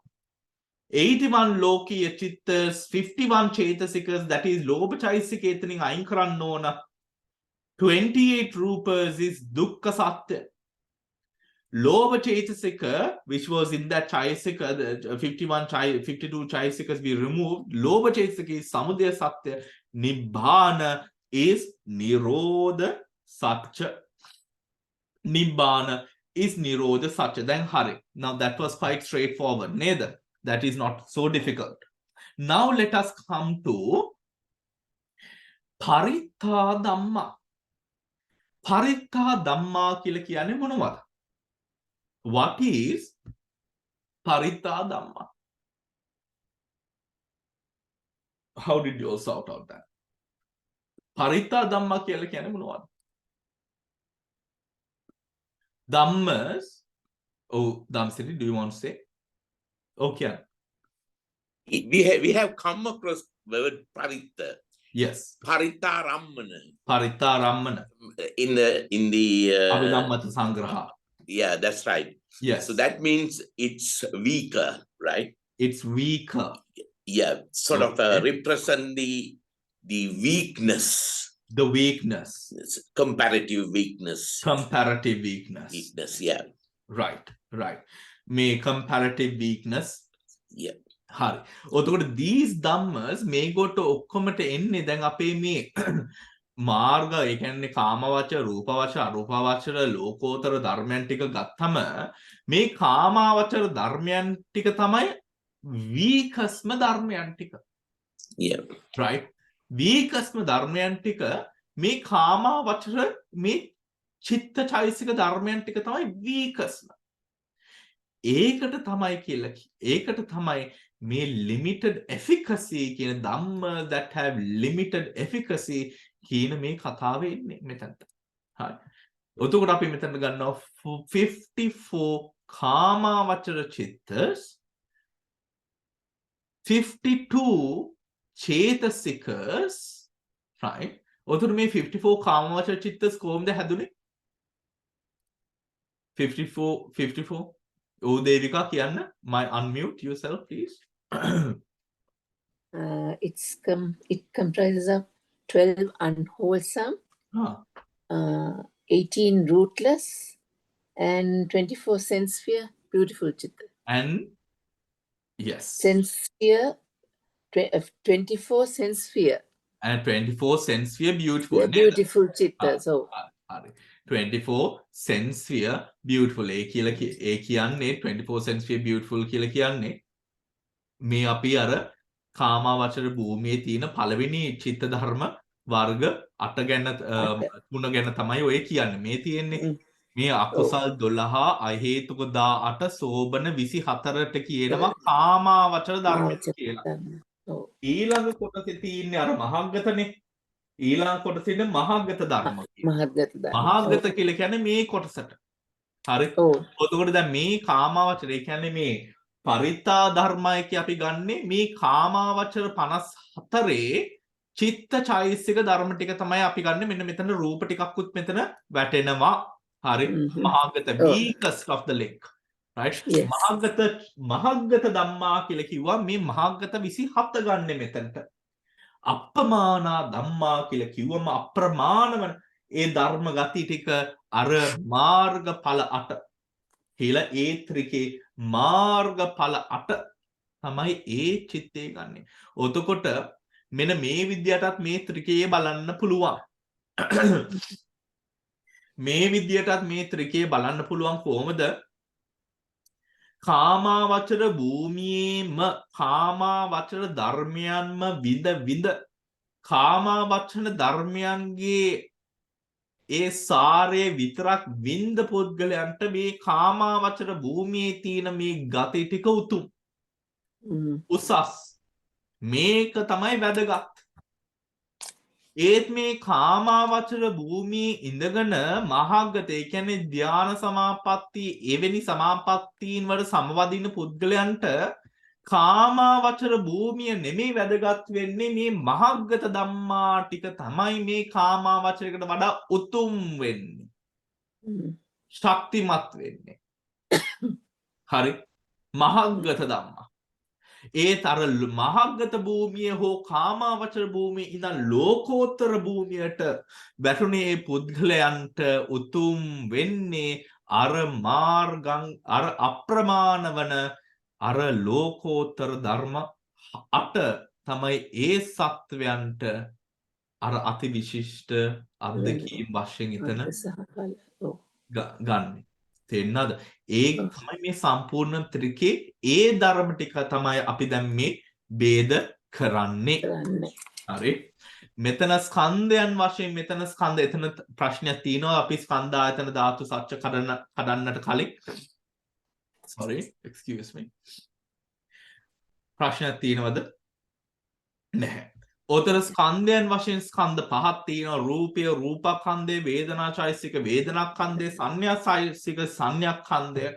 Speaker 1: 81 Lokiya Chittas, 51 Chetasikas, that is Loba Chaisiketaning Ayin Karannona. 28 Rupas is Dukkha Satya. Lower Chaitasika, which was in that Chaisika, the 52 Chaisikas be removed. Lower Chaitasika is Samudaya Satya. Nibbana is Nirodha Satya. Nibbana is Nirodha Satya. Then Hari. Now that was quite straightforward. Neither. That is not so difficult. Now let us come to Paritta Dhamma. Paritta Dhamma kila kiyane monawada? What is Paritta Dhamma? How did you all sort out that? Paritta Dhamma කියලා කියන්නේ මොනවද? Dhammas. Oh, Dhamsiri, do you want to say? Okay.
Speaker 2: We have come across the word Paritta.
Speaker 1: Yes.
Speaker 2: Paritta Rammana.
Speaker 1: Paritta Rammana.
Speaker 2: In the
Speaker 1: Abhidhammata Sangraha.
Speaker 2: Yeah, that's right.
Speaker 1: Yes.
Speaker 2: So that means it's weaker, right?
Speaker 1: It's weaker.
Speaker 2: Yeah, sort of represent the weakness.
Speaker 1: The weakness.
Speaker 2: Comparative weakness.
Speaker 1: Comparative weakness.
Speaker 2: Weakness, yeah.
Speaker 1: Right, right. May comparative weakness.
Speaker 2: Yeah.
Speaker 1: Hari. Otokota these dhammas may go to okkomata enne දැන් අපේ මේ මාර්ග ඒ කියන්නේ කාමවචර රූපවචර අරූපවචර ලෝකෝත්තර ධර්මයන් ටික ගත්තම මේ කාමවචර ධර්මයන් ටික තමයි weakest ධර්මයන් ටික.
Speaker 2: Yeah.
Speaker 1: Right? weakest ධර්මයන් ටික මේ කාමවචර මේ චිත්ත චෛතසික ධර්මයන් ටික තමයි weakest. ඒකට තමයි මේ limited efficacy කියන ධම්ම that have limited efficacy කියන මේ කතාවේ ඉන්නේ මෙතනට. හරි. එතකොට අපි මෙතන ගන්නවා 54 කාමාවචර චිත්තස් 52 චේතසිකස් right. එතකොට මේ 54 කාමාවචර චිත්තස් කොහොමද හැදුනේ? 54 Oh, Devika කියන්න. Unmute yourself, please.
Speaker 7: It comprises of 12 unwholesome, 18 rootless, and 24 sense sphere, beautiful chitta.
Speaker 1: And yes.
Speaker 7: Sense sphere, 24 sense sphere.
Speaker 1: And 24 sense sphere, beautiful.
Speaker 7: Yeah, beautiful chitta. So
Speaker 1: 24 sense sphere, beautiful. ඒ කියන්නේ 24 sense sphere, beautiful කියලා කියන්නේ මේ අපි අර කාමාවචර භූමියේ තියෙන පළවෙනි චිත්ත ධර්ම වර්ග 8 ගැන 3 ගැන තමයි ඔය කියන්නේ. මේ තියෙන්නේ මේ අකුසල් 12 අහේතුක 18 සෝබන 24ට කියනවා කාමාවචර ධර්ම කියලා. ඊළඟ කොටසේ තියෙන්නේ අර මහග්ගතනේ. ඊළඟ කොටසේ ඉන්න මහග්ගත ධර්ම. මහග්ගත කියලා කියන්නේ මේ කොටසට. හරි. එතකොට දැන් මේ කාමාවචර ඒ කියන්නේ මේ පරිත්තා ධර්මයි කිය අපි ගන්නෙ මේ කාමාවචර 54 චිත්ත චෛසික ධර්ම ටික තමයි අපි ගන්න. මෙන්න මෙතන රූප ටිකක්කුත් මෙතන වැටෙනවා. හරි. මහාගත weakest of the link. right?
Speaker 7: Yes.
Speaker 1: මහාගත ධම්මා කියලා කිව්වා මේ මහාගත 27 ගන්න මෙතනට. අප්පමානා ධම්මා කියලා කිව්වම අප්‍රමාණ ඒ ධර්ම ගති ටික අර මාර්ගඵල 8 කියලා ඒ ත්‍රිකේ මාර්ගඵල 8 තමයි ඒ චිත්තේ ගන්නෙ. ඔතකොට මෙන්න මේ විද්‍යාවටත් මේ ත්‍රිකේ බලන්න පුළුවන්. මේ විද්‍යාවටත් මේ ත්‍රිකේ බලන්න පුළුවන් කොහොමද? කාමාවචර භූමියේම කාමාවචර ධර්මයන්ම විඳ කාමාවචන ධර්මයන්ගේ ඒ සාරය විතරක් විඳ පුද්ගලයන්ට මේ කාමාවචර භූමියේ තියෙන මේ ගති ටික උතුම් උසස් මේක තමයි වැදගත්. ඒත් මේ කාමාවචර භූමියේ ඉඳගෙන මහාගත ඒ කියන්නේ ධ්‍යාන සමාපatti එවැනි සමාපත්තීන් වල සමවදින පුද්ගලයන්ට කාමාවචර භූමිය නෙමෙයි වැදගත් වෙන්නේ මේ මහාගත ධම්මා ටික තමයි මේ කාමාවචරයකට වඩා උතුම් වෙන්නේ. ශක්තිමත් වෙන්නේ. හරි. මහාගත ධම්මා ඒත් අර මහාගත භූමිය හෝ කාමාවචර භූමිය ඉඳන් ලෝකෝත්තර භූමියට වැටුනේ පුද්ගලයන්ට උතුම් වෙන්නේ අර මාර්ගං අර අප්‍රමාණ වන අර ලෝකෝත්තර ධර්ම 8 තමයි ඒ සත්වයන්ට අර අතිවිශිෂ්ට අත්දැකීම් වශයෙන් එතන ගන්න. තේරෙනවද? ඒ තමයි මේ සම්පූර්ණ ත්‍රිකේ ඒ ධර්ම ටික තමයි අපි දැන් මේ ભેද කරන්නේ. හරි. මෙතන ස්කන්ධයන් වශයෙන් මෙතන ස්කන්ධ එතන ප්‍රශ්නයක් තියෙනවා අපි ස්කන්ධ ආයතන ධාතු සත්‍ය කඩන්නට කලින්. sorry excuse me. ප්‍රශ්නයක් තියෙනවද? නැහැ. ඔතන ස්කන්ධයන් වශයෙන් ස්කන්ධ පහක් තියෙනවා. රූපය රූපඛන්ධය, වේදනා චෛසික වේදනාඛන්ධය, සංඥා චෛසික සංඥාඛන්ධය,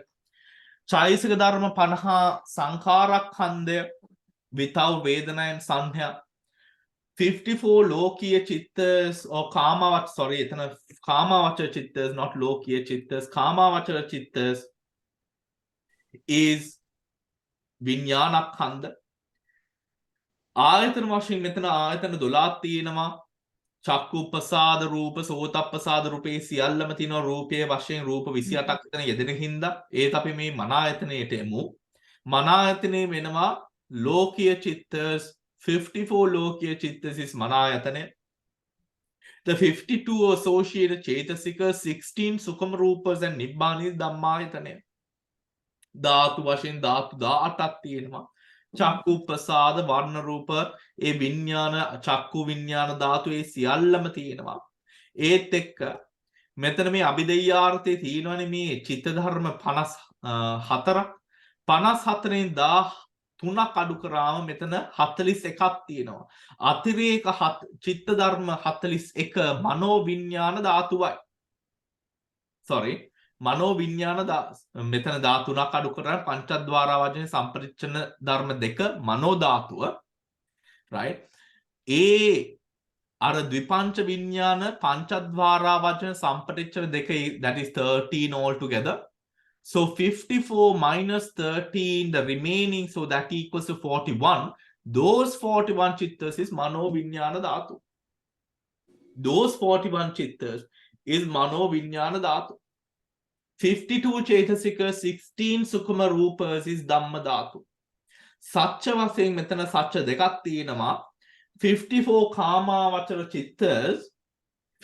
Speaker 1: චෛසික ධර්ම 50 සංඛාරඛන්ධය without vedana and සංඥා, 54 lokīya chittas or sorry එතන කාමාවචර චිත්තස් not lokīya chittas. කාමාවචර චිත්තස් is විඥානඛන්ධ. ආයතන වශයෙන් මෙතන ආයතන 12ක් තියෙනවා. චක්කුප්පසාද රූප, සෝතප්පසාද රූපේ සියල්ලම තියෙනවා. රූපයේ වශයෙන් රූප 28ක් එතන යෙදෙන හින්දා ඒත් අපි මේ මන ආයතනයට එමු. මන ආයතනයේ වෙනවා ලෝකීය චිත්තස් 54 lokīya chittas is මන ආයතනය. The 52 associated චේතසික 16 සුඛම රූපස් and නිබ්බානී ධම්මායතනය. ධාතු වශයෙන් ධාතු 18ක් තියෙනවා. චක්කු ප්‍රසාද වර්ණ රූප ඒ විඥාන චක්කු විඥාන ධාතු ඒ සියල්ලම තියෙනවා. ඒත් එක්ක මෙතන මේ අභිදේයාර්ථයේ තියෙනවනේ මේ චිත්ත ධර්ම 54ක්. 54න් 13ක් අඩු කරාම මෙතන 41ක් තියෙනවා. අතිරේක චිත්ත ධර්ම 41 මනෝ විඥාන ධාතුවයි. sorry මනෝ විඥාන මෙතන ධාතුණක් අඩු කරලා පංචද්වාරා වශයෙන් සම්පරිච්ඡන ධර්ම 2 මනෝ ධාතුව right ඒ අර ද්විපංච විඥාන පංචද්වාරා වශයෙන් සම්පරිච්ඡන 2 that is 13 all together. So 54 minus 13 the remaining so that equals to 41. Those 41 chittas is mano vinyana dhatu. Those 41 chittas is mano vinyana dhatu. 52 chetasika 16 sukhama rupas is dhamma dhatu. Satcha වශයෙන් මෙතන සත්‍ය දෙකක් තියෙනවා. 54 කාමාවචර චිත්තස්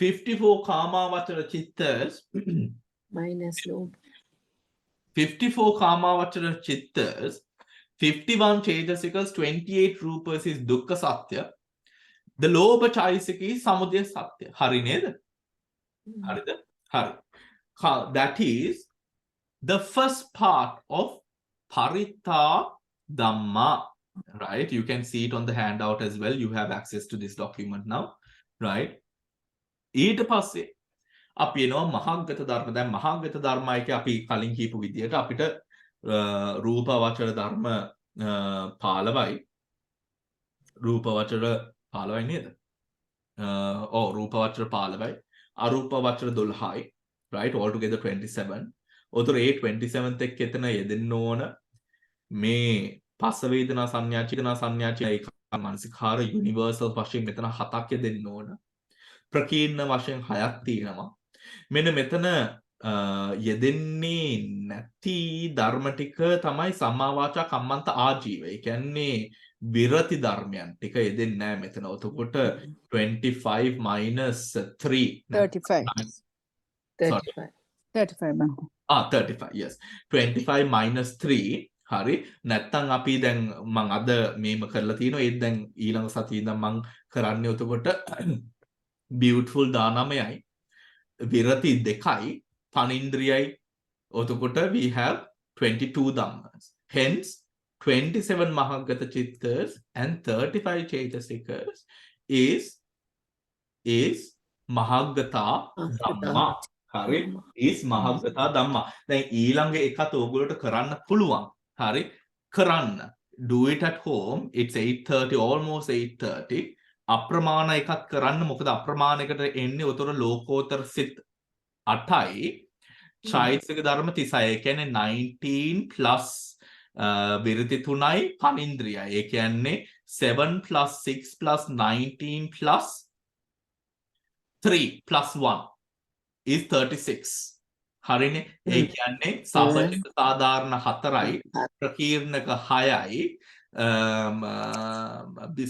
Speaker 1: 54 කාමාවචර චිත්තස්
Speaker 7: minus lobe
Speaker 1: 54 කාමාවචර චිත්තස් 51 චේතසිකස් 28 රූපස් is දුක්ඛ සත්‍ය. The ලෝභ චෛතසික is සමුදය සත්‍ය. හරි නේද? හරිද? හරි. That is the first part of Paritta Dhamma. Right? You can see it on the handout as well. You have access to this document now. Right? ඊට පස්සේ අපි එනවා මහාගත ධර්ම. දැන් මහාගත ධර්මයි කිය අපි කලින් කියපු විදිහට අපිට රූප වචර ධර්ම 15යි. රූප වචර 15යි නේද? රූප වචන 15යි අරූප වචන 12යි right altogether 27 උතර ඒ 27th එක්ක එතන යෙදෙන්න ඕන මේ පස්ස වේදනා සංඥා චේතනා සංඥා ඒක මානසිකාර යුනිවර්සල් වශයෙන් මෙතන 7ක් යෙදෙන්න ඕන ප්‍රකීර්ණ වශයෙන් 6ක් තියෙනවා මෙන්න මෙතන යෙදෙන්නේ නැති ධර්ම ටික තමයි සම්මා වාචා කම්මන්ත ආජීව. ඒ කියන්නේ විරති ධර්මයන් ටික යෙදෙන්නේ නැහැ මෙතන. එතකොට 25 minus 3
Speaker 8: 35.
Speaker 1: sorry
Speaker 8: 35 බං.
Speaker 1: 35 yes 25 minus 3 හරි නැත්තම් අපි දැන් මම අද මේම කරලා තියෙනවා ඒත් දැන් ඊළඟ සතියේ ඉඳන් මම කරන්නේ එතකොට beautiful 19යි විරති 2යි පනින්ද්‍රියයි එතකොට we have 22 dhammas hence 27 mahagata chittas and 35 chaitasikas is mahagata dhamma හරි is mahagata dhamma දැන් ඊළඟ එකත් ඕගොල්ලෝට කරන්න පුළුවන් හරි කරන්න do it at home it's 8:30 almost 8:30 අප්‍රමාණ එකක් කරන්න මොකද අප්‍රමාණයකට එන්නේ උතර ලෝකෝත්තර සිත් 8යි චෛතසික ධර්ම 36 ඒ කියන්නේ 19 plus විරති 3යි පනින්ද්‍රියයි ඒ කියන්නේ 7 plus 6 plus 19 plus 3 plus 1 is 36 හරිනේ ඒ කියන්නේ සාපේක්ෂ සාධාරණ 4යි ප්‍රකීර්ණක 6යි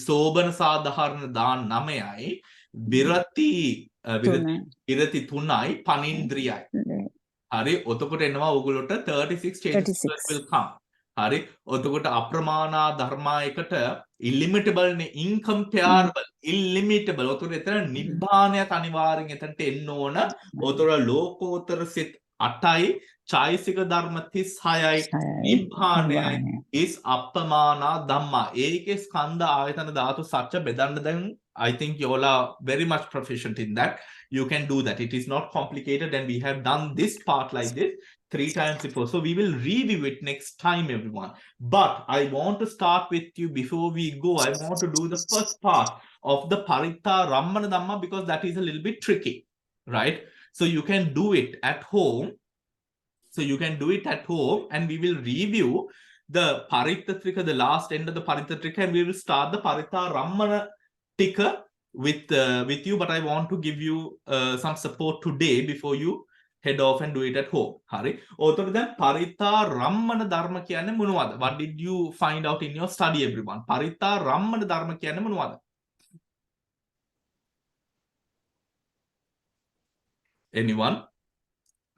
Speaker 1: සෝබන සාධාරණ 9යි විරති 3යි පනින්ද්‍රියයි හරි ඔතකොට එනවා ඔයගොල්ලොට 36 changes will come හරි ඔතකොට අප්‍රමාණා ධර්මා එකට illimitable නේ incomparable illimitable ඔතකොට එතන නිබ්බාණයක් අනිවාර්යෙන් එතනට එන්න ඕන ඔතකොට ලෝකෝත්තර සිත් 8යි චෛසික ධර්ම 36යි නිබ්බාණයයි is අප්‍රමාණා ධම්මා ඒකේ ස්කන්ධ ආයතන ධාතු සත්‍ය බෙදන්න දැන් I think you all are very much proficient in that. You can do that. It is not complicated and we have done this part like this 3 times before. So we will review it next time, everyone. But I want to start with you before we go. I want to do the first part of the Paritta Rammana Dhamma because that is a little bit tricky, right? So you can do it at home. And we will review the Paritta Trika, the last end of the Paritta Trika, and we will start the Paritta Rammana Tika with you, but I want to give you some support today before you head off and do it at home. Hari. ඔතන දැන් Paritta Rammana Dharma කියන්නේ මොනවද? What did you find out in your study, everyone? Paritta Rammana Dharma කියන්නේ මොනවද? Anyone?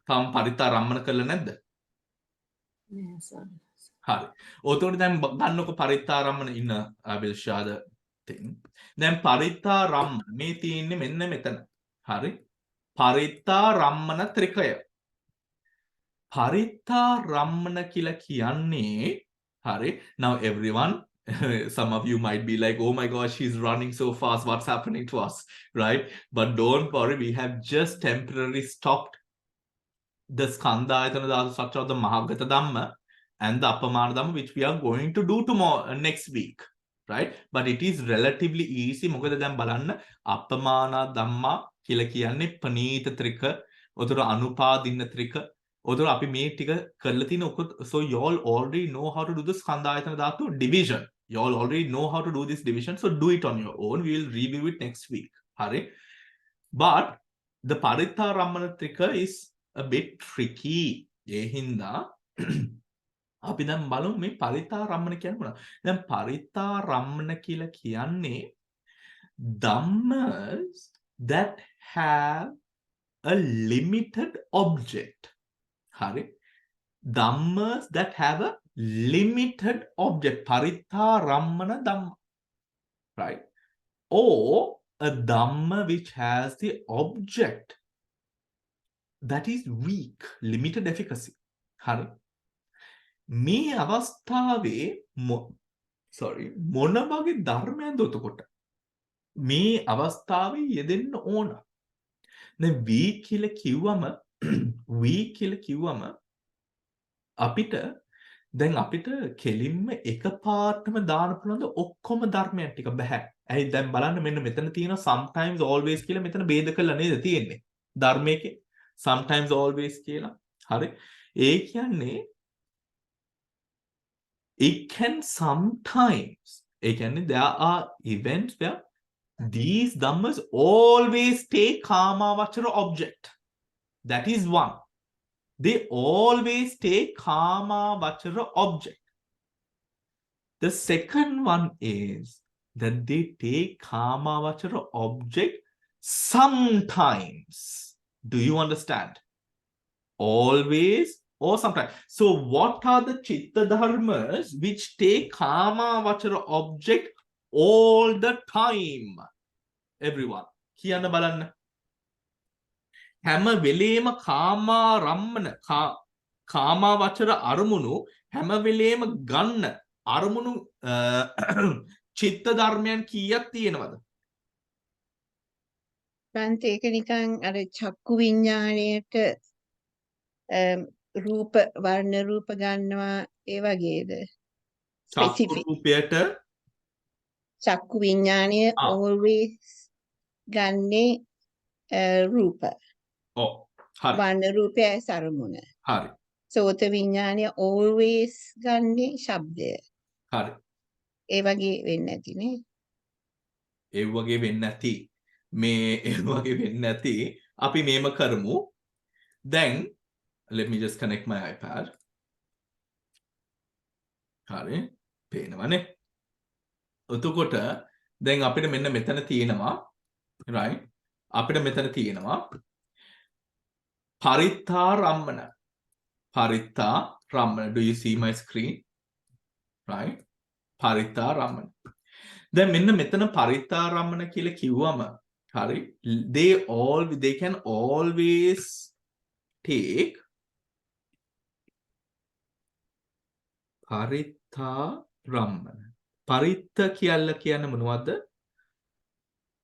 Speaker 1: තාම Paritta Rammana කරලා නැද්ද? හරි. ඔතන දැන් ගන්නකො Paritta Rammana ඉන්න I will share the thing. දැන් Paritta Rammana මේ තියෙන්නේ මෙන්න මෙතන. හරි. Paritta Rammana ත්‍රිකය. Paritta Rammana කියලා කියන්නේ හරි. Now everyone some of you might be like oh my gosh she's running so fast what's happening to us right but don't worry we have just temporarily stopped the skandha ayatana dhatu structure of the mahagata dhamma and the appamana dhamma which we are going to do tomorrow next week right but it is relatively easy මොකද දැන් බලන්න අපමාන ධම්මා කියලා කියන්නේ පනීත ත්‍රික උතර අනුපාදින්න ත්‍රික උතර අපි මේ ටික කරලා තින so you all already know how to do the skandhayatana dhatu division you all already know how to do this division so do it on your own we will review it next week hari but the Paritta Rammana Trika is a bit tricky ඒ හින්දා අපි දැන් බලමු මේ Paritta Rammana කියන්නේ මොනවද? දැන් Paritta Rammana කියලා කියන්නේ dhammas that have a limited object. හරි. Dhammas that have a limited object. Paritta Rammana Dhamma. Right? Or a Dhamma which has the object that is weak, limited efficacy. හරි. මේ අවස්ථාවේ මොන වගේ ධර්මයන්ද එතකොට මේ අවස්ථාවේ යෙදෙන්න ඕන දැන් weak කියලා කිව්වම අපිට කෙලින්ම එකපාරටම දාන්න පුළුවන් ඔක්කොම ධර්මයන් ටික බෑ ඇයි දැන් බලන්න මෙන්න මෙතන තියෙන sometimes always කියලා මෙතන ભેද කළා නේද තියෙන්නේ ධර්මයේ sometimes always කියලා හරි ඒ කියන්නේ it can sometimes ඒ කියන්නේ there are events where these dhammas always take kamavachara object that is one they always take kamavachara object. The second one is that they take kamavachara object sometimes. Do you understand? Always or sometimes. So what are the chitta dharmas which take kamavachara object all the time? Everyone. කියන්න බලන්න. හැම වෙලේම කාමාරම්මන කාමාවචර අරමුණු හැම වෙලේම ගන්න අරමුණු චිත්ත ධර්මයන් කීයක් තියෙනවද?
Speaker 4: බන්ත ඒක නිකන් අර චක්කු විඤ්ඤාණයට රූප වර්ණ රූප ගන්නවා ඒ වගේද?
Speaker 1: චක්කු රූපයට
Speaker 4: චක්කු විඤ්ඤාණය always ගන්නේ රූප.
Speaker 1: ඔව්. හරි.
Speaker 4: වර්ණ රූපය සරමුණ.
Speaker 1: හරි.
Speaker 4: සෝත විඤ්ඤාණය always ගන්නේ ශබ්දය.
Speaker 1: හරි.
Speaker 4: ඒ වගේ වෙන්නේ නැතිනේ.
Speaker 1: ඒ වගේ වෙන්නේ නැති. මේ ඒ වගේ වෙන්නේ නැති. අපි මේම කරමු. දැන් let me just connect my iPad. හරි. පේනවනේ. එතකොට දැන් අපිට මෙන්න මෙතන තියෙනවා right අපිට මෙතන තියෙනවා පරිත්තා රම්මන do you see my screen right පරිත්තා රම්මන දැන් මෙන්න මෙතන පරිත්තා රම්මන කියලා කිව්වම හරි they can always take පරිත්තා රම්මන පරිත්ත කියලා කියන්නේ මොනවද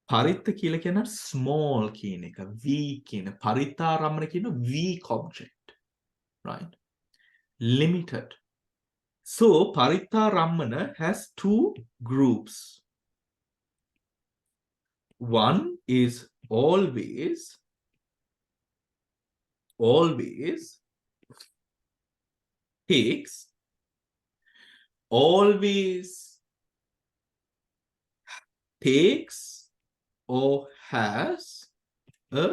Speaker 1: පරිත්ත කියලා කියන small කියන එක weak කියන පරිත්තාරම්මන කියන weak object right limited so parittarammana has two groups one is always takes or has a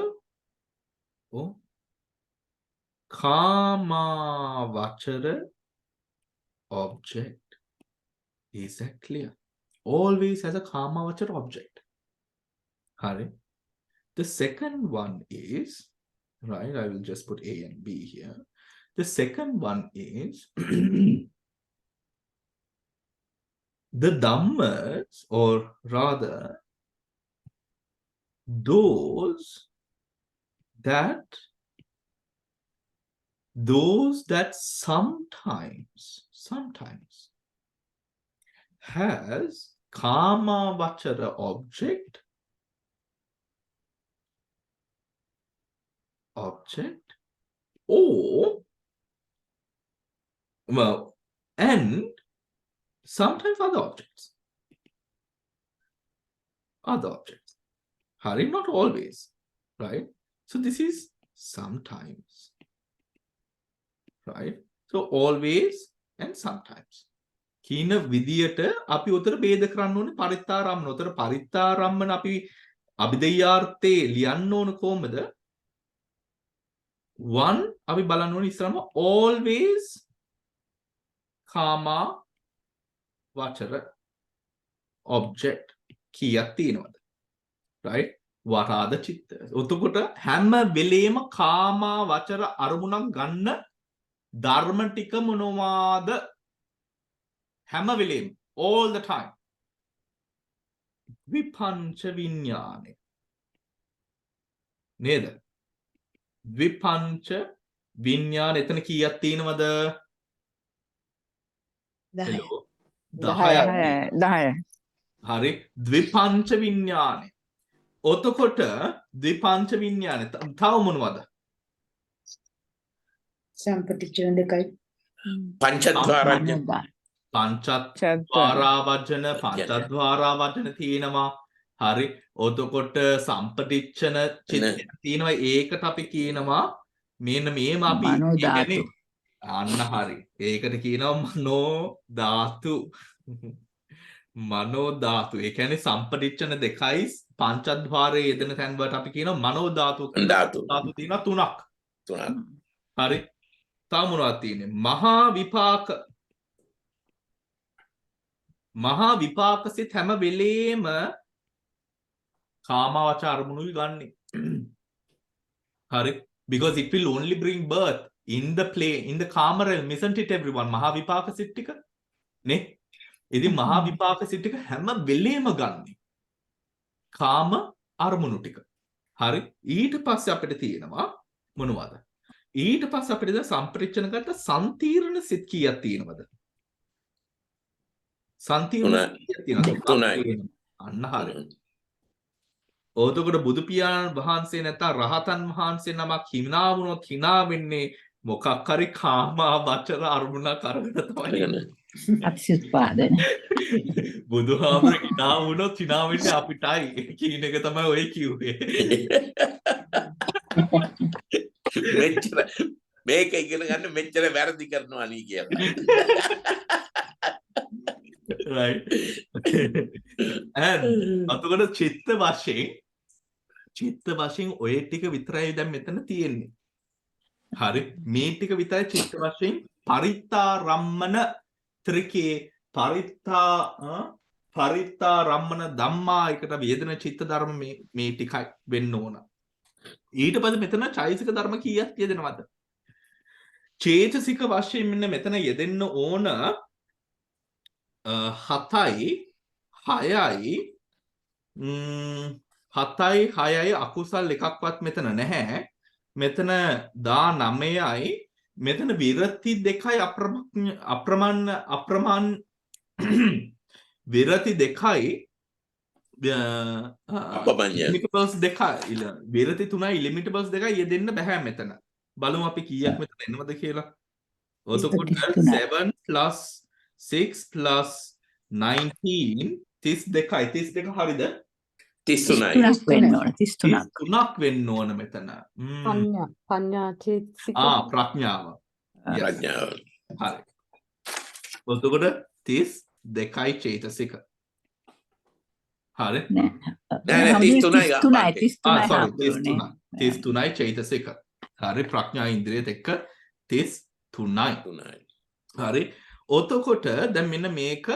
Speaker 1: kamavachara object. Is that clear? Always has a kamavachara object. Hari. The second one is, right, I will just put A and B here. The second one is the dhammas, or rather, those that sometimes has kamavachara object or well and sometimes other objects. Hari, not always, right? So this is sometimes, right? So always and sometimes. කියන විදියට අපි උතර ભેද කරන්න ඕනේ පරිත්තාරම්මන. උතර පරිත්තාරම්මන අපි අභිධේයාර්ථේ ලියන්න ඕන කොහමද? one අපි බලන්න ඕනේ ඉස්සරහම always කාමා වචර object කීයක් තියෙනවද? right what are the chittas එතකොට හැම වෙලේම කාමා වචර අරමුණක් ගන්න ධර්ම ටික මොනවාද හැම වෙලේම all the time විපංච විඥානෙ නේද විපංච විඥාන එතන කීයක් තියෙනවද
Speaker 8: 10.
Speaker 1: හරි ද්විපංච විඥානෙ ඔතකොට ද්විපංච විඥානෙ තව මොනවද
Speaker 7: සම්පටිච්ඡේදකයි
Speaker 2: පංචද්වාරඥ
Speaker 1: පංචද්වාරා වචන තියෙනවා. හරි. ඔතකොට සම්පටිච්ඡන චිත්තයක් තියෙනවා. ඒකට අපි කියනවා මෙන්න මේම අපි
Speaker 5: මනෝ
Speaker 1: ඒ කියන්නේ
Speaker 5: ධාතු.
Speaker 1: අන්න හරි. ඒකට කියනවා මනෝ ධාතු. මනෝ ධාතු. ඒ කියන්නේ සම්පටිච්ඡන දෙකයි පංචද්වාරයේ යෙදෙන තැන් වලට අපි කියනවා මනෝ ධාතු කියලා.
Speaker 2: ධාතු.
Speaker 1: ධාතු තියෙනවා තුනක්.
Speaker 2: තුනක්.
Speaker 1: හරි. තව මොනවද තියෙන්නේ? මහා විපාක. මහා විපාක සිත හැම වෙලේම කාමවචර අරමුණුයි ගන්නෙ. හරි. Because it will only bring birth in the play, in the karma realm, isn't it everyone? මහා විපාක සිත් ටික නේ. ඉතින් මහා විපාක සිත් ටික හැම වෙලේම ගන්නෙ කාම අරමුණු ටික. හරි. ඊට පස්සේ අපිට තියෙනවා මොනවද? ඊට පස්සේ අපිට දැන් සම්ප්‍රේක්ෂණ කරලා සංතීර්ණ සිත් කීයක් තියෙනවද? සංතීර්ණ සිත් කීයක් තියෙනවද? අන්න හරි. ඔතකොට බුදු පියාණන් වහන්සේ නැත්නම් රහතන් වහන්සේ නමක් hina වුණොත් hina වෙන්නේ මොකක් හරි කාම වචර අරමුණක් අරගෙන තමයි.
Speaker 5: අත්‍යුත්පාදන.
Speaker 1: බුදුහාමර hina වුණොත් hina වෙන්නේ අපිටයි කියන එක තමයි ඔය කිව්වේ.
Speaker 2: මෙච්චර මේක ඉගෙන ගන්න මෙච්චර වැරදි කරනවා නී කියලා.
Speaker 1: Right. And අතකොට චිත්ත වශයෙන් ඔය ටික විතරයි දැන් මෙතන තියෙන්නේ. හරි. මේ ටික විතරයි චිත්ත වශයෙන් පරිත්තා රම්මන ත්‍රිකේ පරිත්තා රම්මන ධම්මා එකට වේදන චිත්ත ධර්ම මේ ටිකයි වෙන්න ඕන. ඊට පස්සේ මෙතන චෛතසික ධර්ම කීයක් යෙදෙනවද? චේතසික වශයෙන් මෙන්න මෙතන යෙදෙන්න ඕන 7යි 6යි 7යි අකුසල් එකක්වත් මෙතන නැහැ. මෙතන 19යි මෙතන විරති දෙකයි අප්‍රමාණ විරති දෙකයි limitables දෙකයි විරති 3යි limitables දෙකයි යෙදෙන්න බෑ මෙතන. බලමු අපි කීයක් මෙතන එනවද කියලා. ඔතකොට 7 plus 6 plus 19 32 හරිද?
Speaker 2: 33ක්
Speaker 5: වෙන්න ඕන.
Speaker 1: 33ක් වෙන්න ඕන මෙතන.
Speaker 3: පඤ්ඤා චේතසික.
Speaker 1: ප්‍රඥාව.
Speaker 2: ප්‍රඥාව.
Speaker 1: හරි. ඔතකොට 32යි චේතසික. හරි.
Speaker 2: නෑ 33යි.
Speaker 1: 33යි චෛතසික. හරි. ප්‍රඥා ඉන්ද්‍රියත් එක්ක 33යි. හරි. ඔතකොට දැන් මෙන්න මේක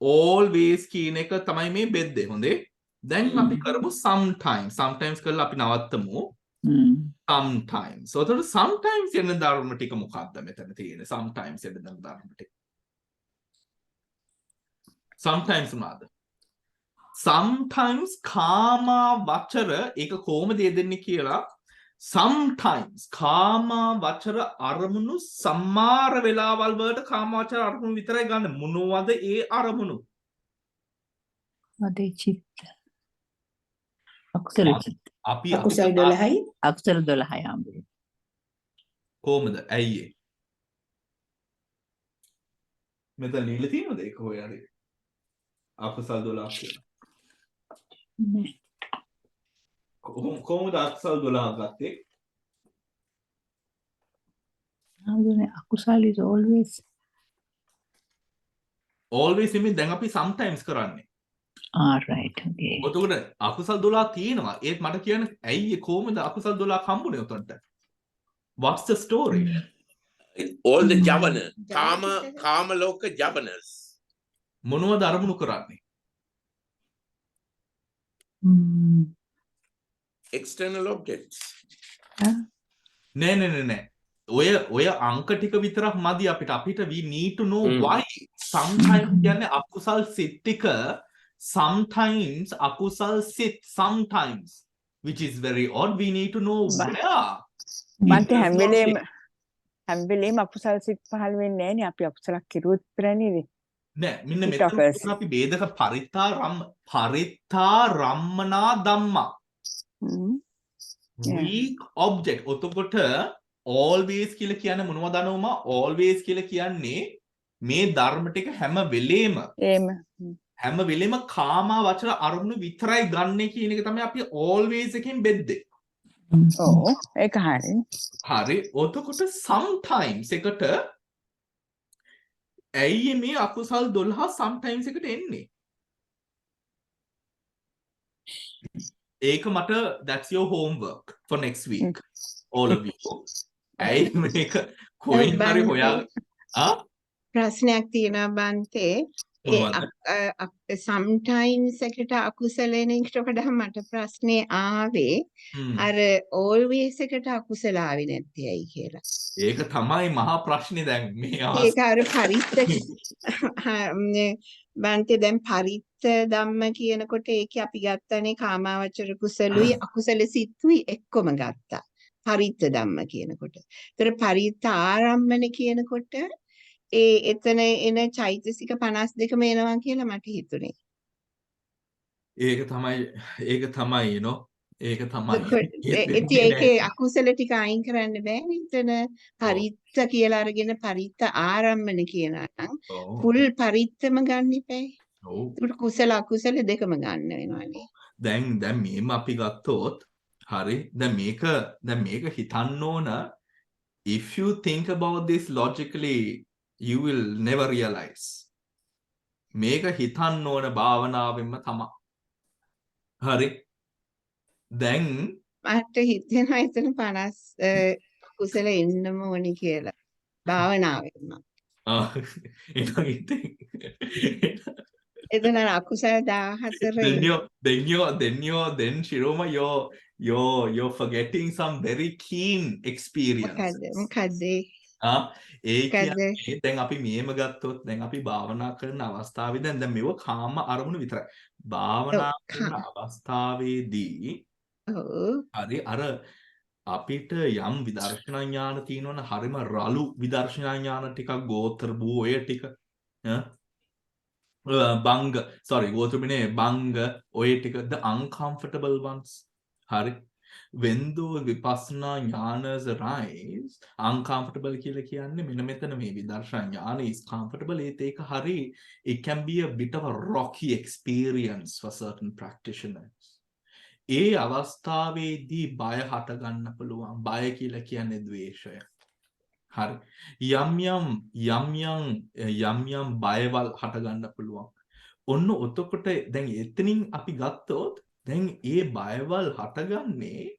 Speaker 1: always කියන එක තමයි මේ බෙද්දේ. හොඳේ. දැන් අපි කරමු sometimes කරලා අපි නවත්තමු. sometimes. ඔතකොට sometimes යන ධර්ම ටික මොකක්ද මෙතන තියෙන්නේ? sometimes යන ධර්ම ටික. sometimes මොනවාද? sometimes කාමා වචර ඒක කොහොමද යෙදෙන්නේ කියලා sometimes කාමා වචර අරමුණු සම්මාර වෙලාවල් වලට කාමා වචර අරමුණු විතරයි ගන්න. මොනවද ඒ අරමුණු?
Speaker 5: මදේ චිත්ත. අකුසල චිත්ත.
Speaker 1: අපි
Speaker 7: අකුසල 12යි.
Speaker 5: අකුසල 12යි ආම්බුනේ.
Speaker 1: කොහොමද? ඇයි ඒ? මෙතන ලියලා තියෙනවද ඒක හොයන්නේ? අකුසල 12 කියලා.
Speaker 5: නෑ.
Speaker 1: කොහොමද අකුසල 12 ගත්තේ?
Speaker 5: ආම්බුනේ අකුසල is
Speaker 1: always ඉන්නේ දැන් අපි sometimes කරන්නේ.
Speaker 5: right. Okay.
Speaker 1: ඔතකොට අකුසල් 12 තියෙනවා. ඒත් මට කියන්න ඇයි කොහොමද අකුසල් 12ක් හම්බුනේ උතන්ට? What's the story?
Speaker 2: all the javana kama loka javanas.
Speaker 1: මොනවද අරමුණු කරන්නේ?
Speaker 2: external objects.
Speaker 1: නෑ. ඔය අංක ටික විතරක් මදි අපිට we need to know why sometimes කියන්නේ අකුසල් සිත් ටික sometimes akusal sit sometimes, which is very odd. We need to know where.
Speaker 8: බන්ට හැම වෙලේම අකුසල් සිත් පහළ වෙන්නේ නැහැ නේ. අපි අකුසලක් කෙරුවොත් විතරනේ නේ.
Speaker 1: නෑ මෙන්න මෙතන අපි ભેදක පරිත්තා රම්මනා ධම්මා. weak object. ඔතකොට always කියලා කියන්නේ මොනවද අනෝමා? always කියලා කියන්නේ මේ ධර්ම ටික හැම වෙලේම
Speaker 8: එහෙම
Speaker 1: කාම වචන අරමුණු විතරයි ගන්න කියන එක තමයි අපි always එකෙන් බෙද්දේ.
Speaker 8: ඔව් ඒක හරි.
Speaker 1: හරි. ඔතකොට sometimes එකට ඇයි මේ අකුසල් 12 sometimes එකට එන්නේ? ඒක මට that's your homework for next week all of you. ඇයි මේක කොහෙන් හරි හොයා
Speaker 4: ප්‍රශ්නයක් තියෙනවා බන්තේ. sometimes එකට අකුසලෙන එකට වඩා මට ප්‍රශ්නේ ආවේ අර always එකට අකුසල ආවේ නැත්තේ ඇයි කියලා.
Speaker 1: ඒක තමයි මහා ප්‍රශ්නේ දැන් මේ
Speaker 4: ඒක අර පරිත්ත බන්තේ දැන් පරිත්ත ධම්ම කියනකොට ඒකේ අපි ගත්තනේ කාමාවචර කුසලුයි අකුසල සිත්ුයි එක්කම ගත්තා. පරිත්ත ධම්ම කියනකොට. ඒතර පරිත්ත ආරම්මන කියනකොට එතන එන චෛතසික 52ම එනවා කියලා මට හිතුනේ.
Speaker 1: ඒක තමයි you know ඒක තමයි.
Speaker 4: ඒකේ අකුසල ටික අයින් කරන්න බෑනේ. එතන පරිත්ත කියලා අරගෙන පරිත්ත ආරම්මන කියනවා නම් ෆුල් පරිත්තම ගන්න ඉපැයි. ඒක කුසල අකුසල දෙකම ගන්න වෙනවානේ.
Speaker 1: දැන් මේම අපි ගත්තොත් හරි දැන් මේක හිතන්න ඕන. If you think about this logically you will never realize. මේක හිතන්න ඕන භාවනාවෙන්ම තමයි. හරි. දැන්
Speaker 4: මට හිතෙනවා එතන 50 කුසල එන්නම ඕනි කියලා. භාවනාවෙන්ම. එතන අකුසල 14
Speaker 1: then Shiroma you're forgetting some very keen experiences.
Speaker 4: මොකද්ද?
Speaker 1: ඒ කියන්නේ දැන් අපි මේම ගත්තොත් දැන් අපි භාවනා කරන අවස්ථාවේ දැන් මේව කාම අරමුණු විතරයි. භාවනා කරන අවස්ථාවේදී හරි අර අපිට යම් විදර්ශනා ඥාන තියෙනවනේ හරිම රළු විදර්ශනා ඥාන ටිකක් ගෝත්‍ර භූ ඔය ටික ගෝත්‍රබිනේ බංග ඔය ටික the uncomfortable ones. හරි. When those vipassana jnanas arise, uncomfortable කියලා කියන්නේ මෙන්න මෙතන මේ විදර්ශනා ඥාන is comfortable ඒක හරි it can be a bit of a rocky experience for certain practitioners. ඒ අවස්ථාවේදී බය හට ගන්න පුළුවන්. බය කියලා කියන්නේ ද්වේෂය. හරි. යම් බයවල් හට ගන්න පුළුවන්. ඔන්න ඔතකොට දැන් එතනින් අපි ගත්තොත් දැන් ඒ බයවල් හටගන්නේ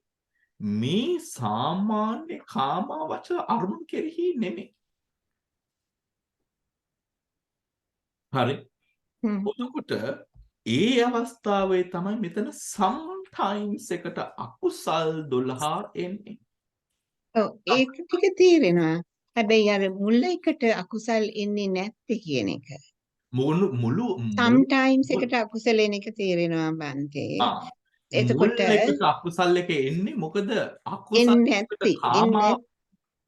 Speaker 1: මේ සාමාන්‍ය කාමාවචර අරමුණු කෙරෙහි නෙමෙයි. හරි. ඔතකොට ඒ අවස්ථාවේ තමයි මෙතන sometimes එකට අකුසල් 12 එන්නේ.
Speaker 4: ඔව් ඒක ටික තේරෙනවා. හැබැයි අර මුල එකට අකුසල් එන්නේ නැත්තේ කියන එක.
Speaker 1: මුළු
Speaker 4: sometimes එකට අකුසල එන එක තේරෙනවා බන්තේ. එතකොට
Speaker 1: අකුසල් එක එන්නේ මොකද අකුසල්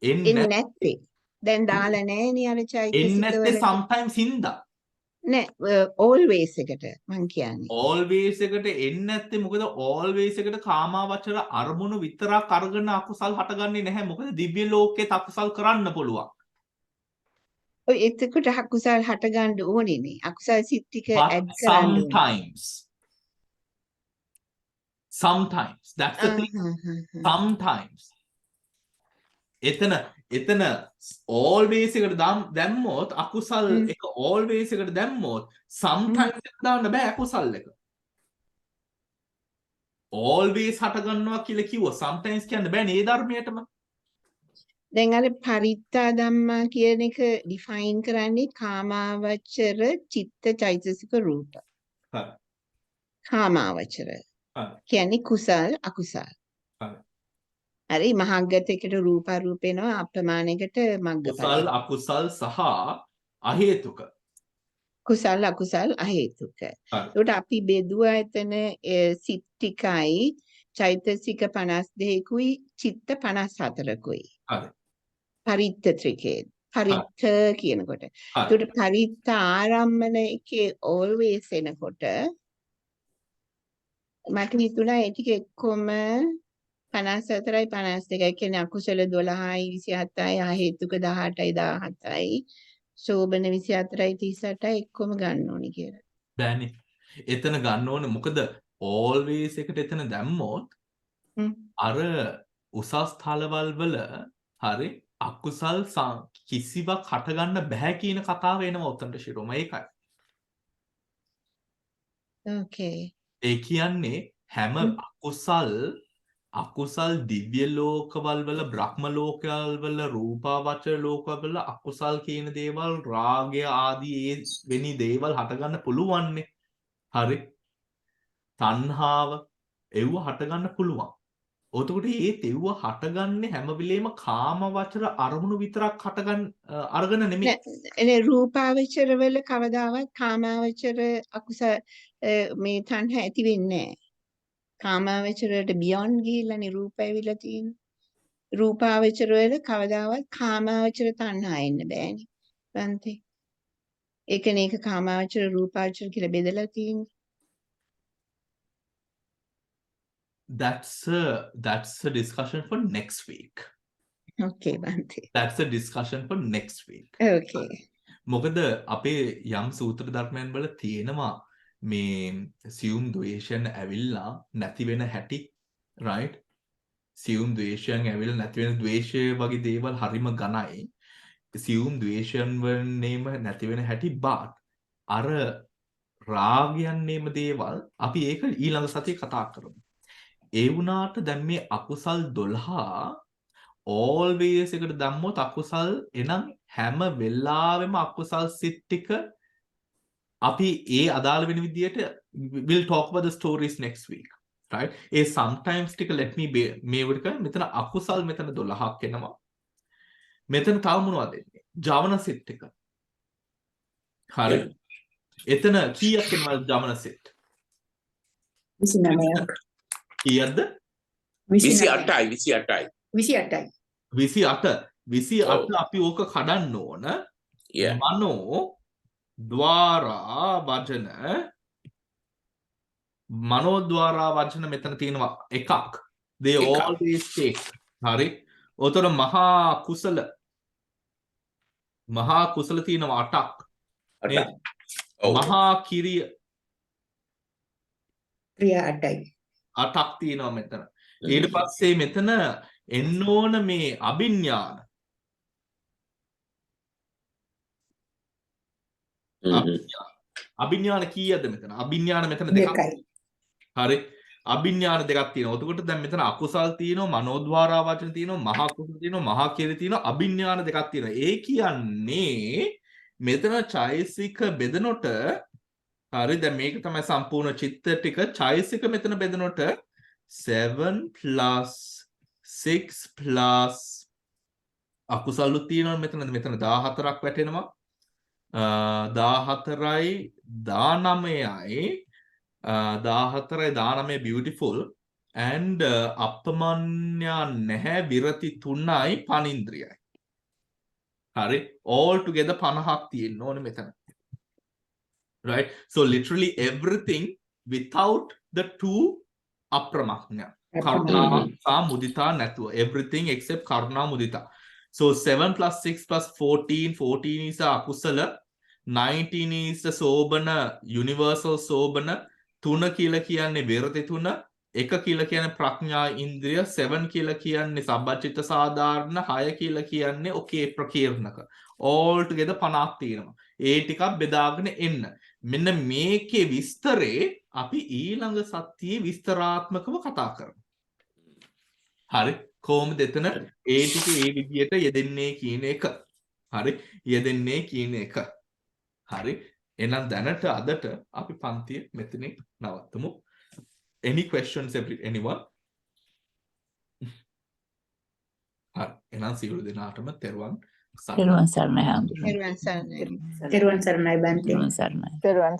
Speaker 4: එන්නේ නැත්තේ. දැන් දාලා නැහැනේ අර චෛතසික
Speaker 1: එන්නේ නැත්තේ sometimes හින්දා.
Speaker 4: නෑ always එකට මං කියන්නේ.
Speaker 1: always එකට එන්නේ නැත්තේ මොකද always එකට කාමාවචර අරමුණු විතරක් අරගෙන අකුසල් හටගන්නේ නැහැ. මොකද දිව්‍ය ලෝකෙත් අකුසල් කරන්න පුළුවන්.
Speaker 4: ඔය එතකොට අකුසල් හට ගන්න ඕනේනේ. අකුසල් සිත් ටික ඇඩ් කරන්න
Speaker 1: sometimes that's the thing. sometimes එතන always එකට දැම්මොත් අකුසල් එක always එකට දැම්මොත් sometimes එකට දාන්න බෑ අකුසල් එක. always හට ගන්නවා කියලා කිව්වා sometimes කියන්න බෑනේ ඒ ධර්මයටම.
Speaker 4: දැන් අර පරිත්තා ධම්මා කියන එක ඩිෆයින් කරන්නේ කාමාවචර චිත්ත චෛතසික රූප.
Speaker 1: හරි.
Speaker 4: කාමාවචර. කියන්නේ කුසල් අකුසල්.
Speaker 1: හරි.
Speaker 4: හරි මහග්ගතයකට රූප රූපේනවා අප්‍රමාණයකට මග්ගඵල.
Speaker 1: කුසල් අකුසල් සහ අහේතුක.
Speaker 4: කුසල් අකුසල් අහේතුක. ඒකට අපි බෙදුවා එතන සිත් ටිකයි චෛතසික 52කුයි චිත්ත 54කුයි.
Speaker 1: හරි.
Speaker 4: පරිත්ත ත්‍රිකේ. පරිත්ත කියනකොට. ඒකට පරිත්ත ආරම්මන එකේ always එනකොට මට හිතුණා ඒ ටික එක්කම 54යි 52යි කියන්නේ අකුසල 12යි 27යි අහේතුක 18යි 17යි සෝබන 24යි 38යි එක්කොම ගන්න ඕනි කියලා.
Speaker 1: බෑනේ. එතන ගන්න ඕනේ මොකද always එකට එතන දැම්මොත් අර උසස් තලවල් වල හරි අකුසල් කිසිවක් හටගන්න බෑ කියන කතාව එනවා උතන්ට ශිරෝම ඒකයි.
Speaker 4: Okay.
Speaker 1: ඒ කියන්නේ හැම අකුසල් දිව්‍ය ලෝකවල වල බ්‍රහ්ම ලෝකවල වල රූපාවචර ලෝකවල වල අකුසල් කියන දේවල් රාගය ආදී ඒ වෙනි දේවල් හටගන්න පුළුවන්නේ. හරි. තණ්හාව එව්ව හටගන්න පුළුවන්. එතකොට ඒ තෙව්ව හටගන්නේ හැම වෙලේම කාම වචර අරමුණු විතරක් අරගෙන නෙමෙයි.
Speaker 4: නෑ රූපාවචර වල කවදාවත් කාමාවචර අකුසල මේ තණ්හා ඇති වෙන්නේ නෑ. කාමාවචරයට බියොන්ඩ් ගිහිල්ලානේ රූප ඇවිල්ලා තියෙන්නේ. රූපාවචර වල කවදාවත් කාමාවචර තණ්හා එන්න බෑනේ. බන්තේ. ඒකනේ ඒක කාමාවචර රූපාවචර කියලා බෙදලා තියෙන්නේ.
Speaker 1: That's a discussion for next week.
Speaker 4: Okay, Bante.
Speaker 1: That's a discussion for next week.
Speaker 4: Okay.
Speaker 1: මොකද අපේ යම් සූත්‍ර ධර්මයන් වල තියෙනවා මේ සියුම් ද්වේෂයන් ඇවිල්ලා නැති වෙන හැටි, right? සියුම් ද්වේෂයන් ඇවිල්ලා නැති වෙන ද්වේෂය වගේ දේවල් හරිම ඝනයි. සියුම් ද්වේෂයන් වලේම නැති වෙන හැටි but අර රාගයන්නේම දේවල් අපි ඒක ඊළඟ සතියේ කතා කරමු. ඒ වුණාට දැන් මේ අකුසල් 12 always එකට දැම්මොත් අකුසල් එනම් හැම වෙලාවෙම අකුසල් සිත් ටික අපි ඒ අදාළ වෙන විදියට we'll talk about the stories next week, right? A sometimes ටික let me මේවට කරා මෙතන අකුසල් මෙතන 12ක් එනවා. මෙතන තව මොනවද එන්නේ? ජවන සිත් ටික. හරි. එතන කීයක් එනවද ජවන සිත්?
Speaker 7: 29ක්.
Speaker 1: කීයක්ද?
Speaker 2: 28යි.
Speaker 1: 28 අපි ඕක කඩන්න ඕන. මනෝ ద్వාරා වචන මෙතන තියෙනවා එකක්. they always take. හරි. ඔතන මහා කුසල තියෙනවා 8ක්. මහා කිරිය
Speaker 7: ක්‍රියා 8යි.
Speaker 1: 8ක් තියෙනවා මෙතන. ඊට පස්සේ මෙතන එන්න ඕන මේ අභිඥාන. අභිඥාන කීයද මෙතන? අභිඥාන මෙතන දෙකක්. හරි. අභිඥාන දෙකක් තියෙනවා. එතකොට දැන් මෙතන අකුසල් තියෙනවා, මනෝද්වාරා වචන තියෙනවා, මහා කුසල තියෙනවා, මහා කිරි තියෙනවා, අභිඥාන දෙකක් තියෙනවා. ඒ කියන්නේ මෙතන චෛසික බෙදනොට හරි දැන් මේක තමයි සම්පූර්ණ චිත්ත ටික චෛසික මෙතන බෙදනොට 7 plus 6 plus අකුසලු තියෙනවා මෙතන 14ක් වැටෙනවා 14යි 19යි 19 beautiful and අප්පමඤ්ඤා නැහැ විරති 3යි පනින්ද්‍රියයි. හරි all together 50ක් තියෙන්න ඕනේ මෙතන. Right? So literally everything without the two apramanya. Karuna, mudita, natu. Everything except karuna, mudita. So 7 plus 6 plus 14. 14 is the akusala. 19 is the sobana, universal sobana. Tuna kila kiyanne virati tuna. Eka kila kiyanne praknya indriya. 7 kila kiyanne sabbachita sadharana. 6 kila kiyanne okay prakirnaka. All together 50ක් තියෙනවා. ඒ ටිකක් බෙදාගෙන එන්න. මෙන්න මේකේ විස්තරේ අපි ඊළඟ සතියේ විස්තරාත්මකව කතා කරමු. හරි. කොහොමද එතන ඒ ටික ඒ විදියට යෙදෙන්නේ කියන එක. හරි. යෙදෙන්නේ කියන එක. හරි. එහෙනම් දැනට අදට අපි පන්තිය මෙතනින් නවත්තමු. Any questions anyone? හරි. එහෙනම් සියලු දෙනාටම තෙරුවන්
Speaker 5: තෙරුවන් සරණයි හාමුදුරුවෝ.
Speaker 4: Everyone,
Speaker 7: තෙරුවන් සරණයි බන්තේ.
Speaker 5: තෙරුවන් සරණයි.
Speaker 8: තෙරුවන්